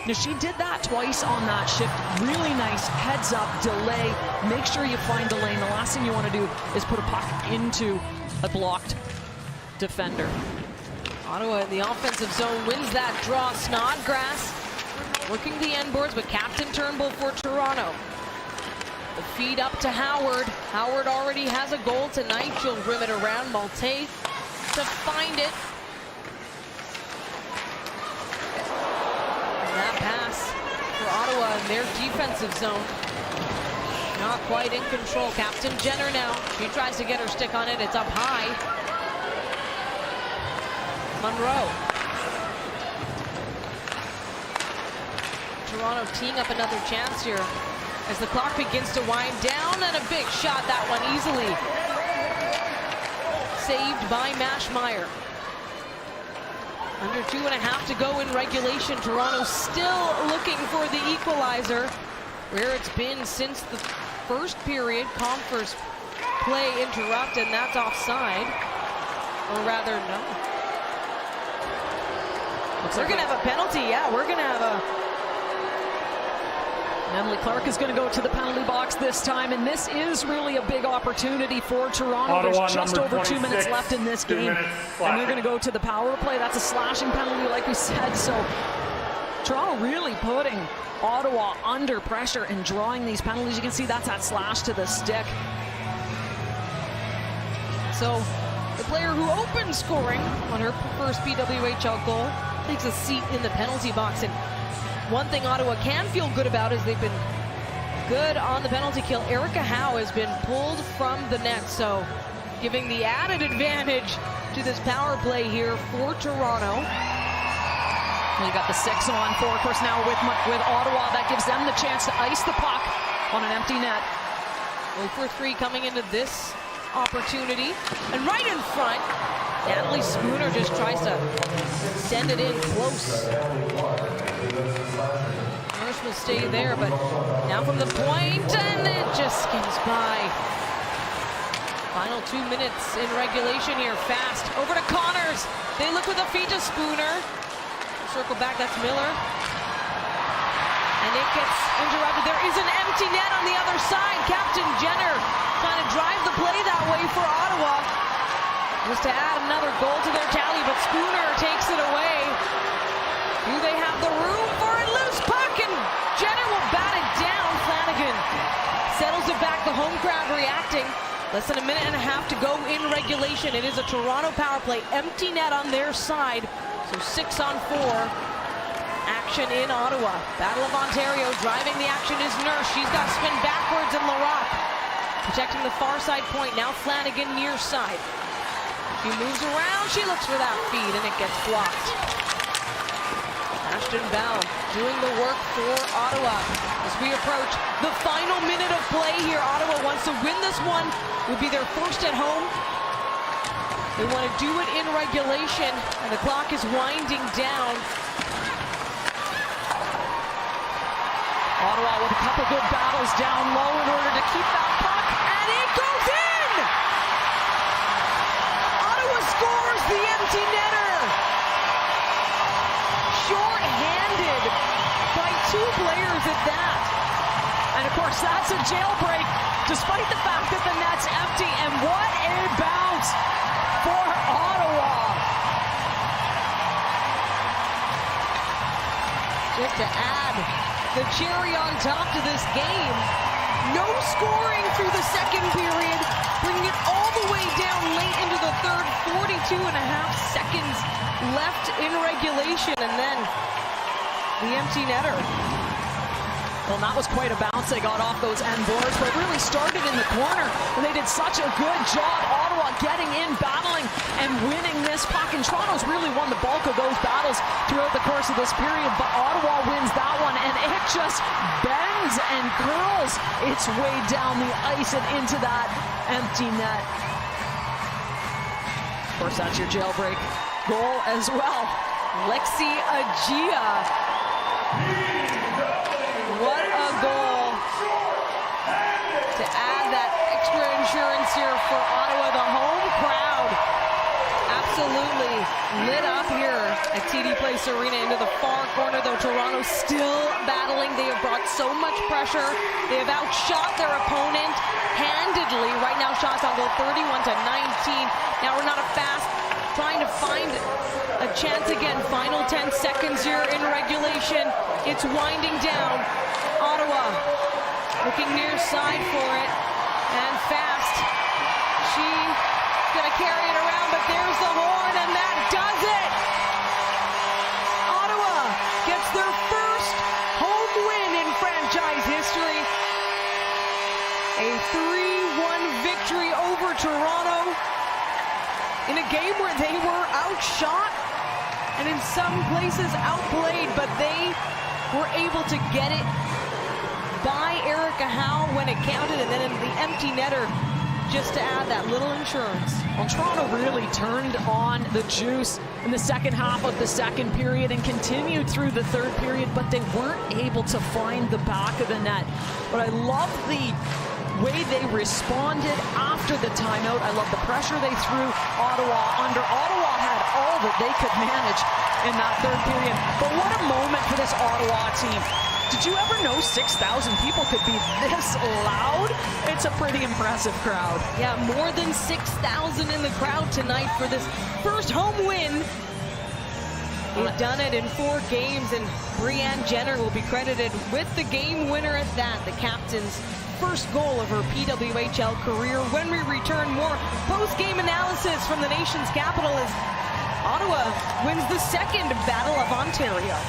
Now, she did that twice on that shift. Really nice heads up, delay. Make sure you find the lane. The last thing you want to do is put a puck into a blocked defender. Ottawa in the offensive zone wins that draw. Snodgrass working the end boards, but Captain Turnbull for Toronto. The feed up to Howard. Howard already has a goal tonight. She'll rim it around. Malte to find it. And that pass for Ottawa in their defensive zone. Not quite in control. Captain Jenner now. She tries to get her stick on it. It's up high. Monroe. Toronto teeing up another chance here as the clock begins to wind down, and a big shot, that one easily saved by Mashmeyer. Under 2.5 to go in regulation. Toronto still looking for the equalizer, where it's been since the first period. Comfers play interrupt, and that's offside, or rather no. We're gonna have a penalty. Yeah, we're gonna have a. Emily Clark is going to go to the penalty box this time, and this is really a big opportunity for Toronto. Ottawa, there's just over 2 minutes left in this game, and they're going to go to the power play. That's a slashing penalty, like we said. So Toronto really putting Ottawa under pressure and drawing these penalties. You can see that's that slash to the stick. So the player who opened scoring on her first PWHL goal takes a seat in the penalty box. And one thing Ottawa can feel good about is they've been good on the penalty kill. Erica Howe has been pulled from the net, so giving the added advantage to this power play here for Toronto. You got the 6-on-4, of course, now with Ottawa. That gives them the chance to ice the puck on an empty net. 0-for-3 coming into this opportunity. And right in front, Natalie Spooner just tries to send it in close. Nurse will stay there, but now from the point, and it just skims by. Final 2 minutes in regulation here. Fast over to Connors. They look with a feed to Spooner. Circle back, that's Miller. And it gets interrupted. There is an empty net on the other side. Captain Jenner trying to drive the play that way for Ottawa, just to add another goal to their tally, but Spooner takes it away. Do they have the room for a loose puck? And Jenner will bat it down. Flanagan settles it back. The home crowd reacting. Less than a minute and a half to go in regulation. It is a Toronto power play. Empty net on their side. So 6-on-4 action in Ottawa. Battle of Ontario. Driving the action is Nurse. She's got spin backwards in Larocque. Protecting the far side point. Now Flanagan near side. She moves around. She looks for that feed and it gets blocked. Ashton Bell doing the work for Ottawa as we approach the final minute of play here. Ottawa wants to win this one. It would be their first at home. They want to do it in regulation, and the clock is winding down. Ottawa with a couple good battles down low in order to keep that puck, and it goes in! Ottawa scores the empty netter. Short-handed by two players at that. And of course, that's a jailbreak, despite the fact that the net's empty. And what a bounce for Ottawa. Just to add the cherry on top to this game, no scoring through the second period, bringing it all the way down late into the third. 42 and a half seconds left in regulation, and then the empty netter. Well, that was quite a bounce. They got off those end boards, but really started in the corner. And they did such a good job, Ottawa getting in, battling, and winning this puck. And Toronto's really won the bulk of those battles throughout the course of this period, but Ottawa wins that one, and it just bends and curls its way down the ice and into that empty net. Of course, that's your jailbreak goal as well. Lexi Agia. What a goal to add that extra insurance here for Ottawa. The home crowd absolutely lit up here at TD Place Arena into the far corner, though Toronto still battling. They have brought so much pressure. They have outshot their opponent handedly. Right now, shots on goal 31-19. Now Renata Fast trying to find a chance again. Final 10 seconds here in regulation. It's winding down. Ottawa looking near side for it, and Fast. She's gonna carry it around, but there's the horn, and that does it. Ottawa gets their first home win in franchise history. A 3-1 victory over Toronto in a game where they were outshot and in some places outplayed, but they were able to get it by Erica Howe when it counted, and then in the empty netter just to add that little insurance. Well, Toronto really turned on the juice in the second half of the second period and continued through the third period, but they weren't able to find the back of the net. But I love the way they responded after the timeout. I love the pressure they threw Ottawa under. Ottawa had all that they could manage in that third period. But what a moment for this Ottawa team. Did you ever know 6,000 people could be this loud? It's a pretty impressive crowd. Yeah, more than 6,000 in the crowd tonight for this first home win. They've done it in 4 games, and Brianne Jenner will be credited with the game winner at that. The captain's first goal of her PWHL career. When we return, more post-game analysis from the nation's capital as Ottawa wins the second Battle of Ontario.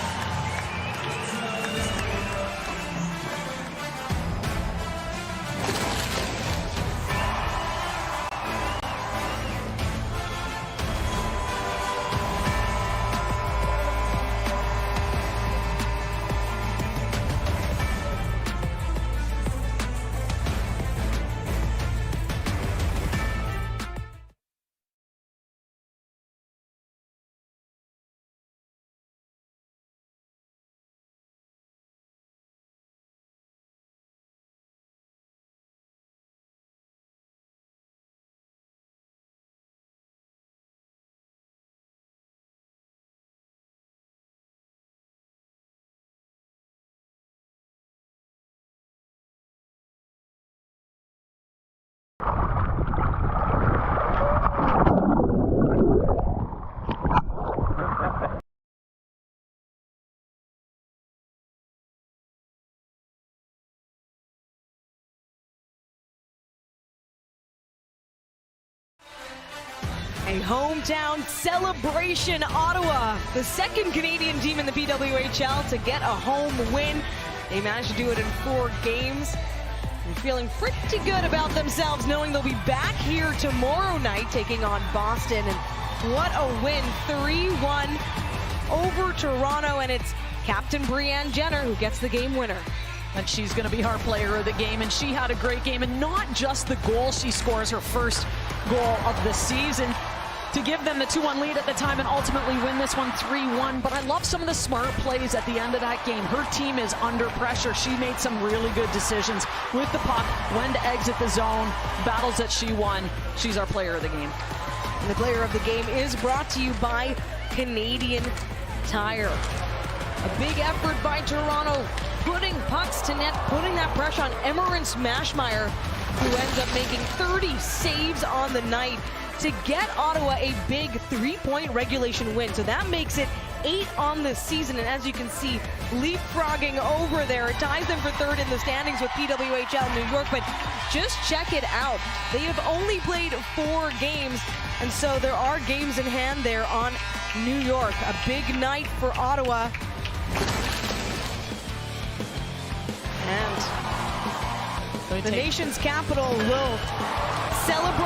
a hometown celebration. Ottawa, the second Canadian team in the PWHL to get a home win. They managed to do it in 4 games. They're feeling pretty good about themselves, knowing they'll be back here tomorrow night taking on Boston. And what a win, 3-1 over Toronto, and it's Captain Brianne Jenner who gets the game winner. And she's going to be our player of the game, and she had a great game, and not just the goal she scores, her first goal of the season to give them the 2-1 lead at the time and ultimately win this one 3-1. But I love some of the smart plays at the end of that game. Her team is under pressure. She made some really good decisions with the puck, when to exit the zone, battles that she won. She's our player of the game. And the player of the game is brought to you by Canadian Tire. A big effort by Toronto, putting pucks to net, putting that pressure on Emmerance Mashmeyer, who ends up making 30 saves on the night to get Ottawa a big 3-point regulation win. So that makes it 8 on the season, and as you can see, leapfrogging over there. It ties them for 3rd in the standings with PWHL New York, but just check it out. They have only played 4 games, and so there are games in hand there on New York. A big night for Ottawa. And the nation's capital will celebrate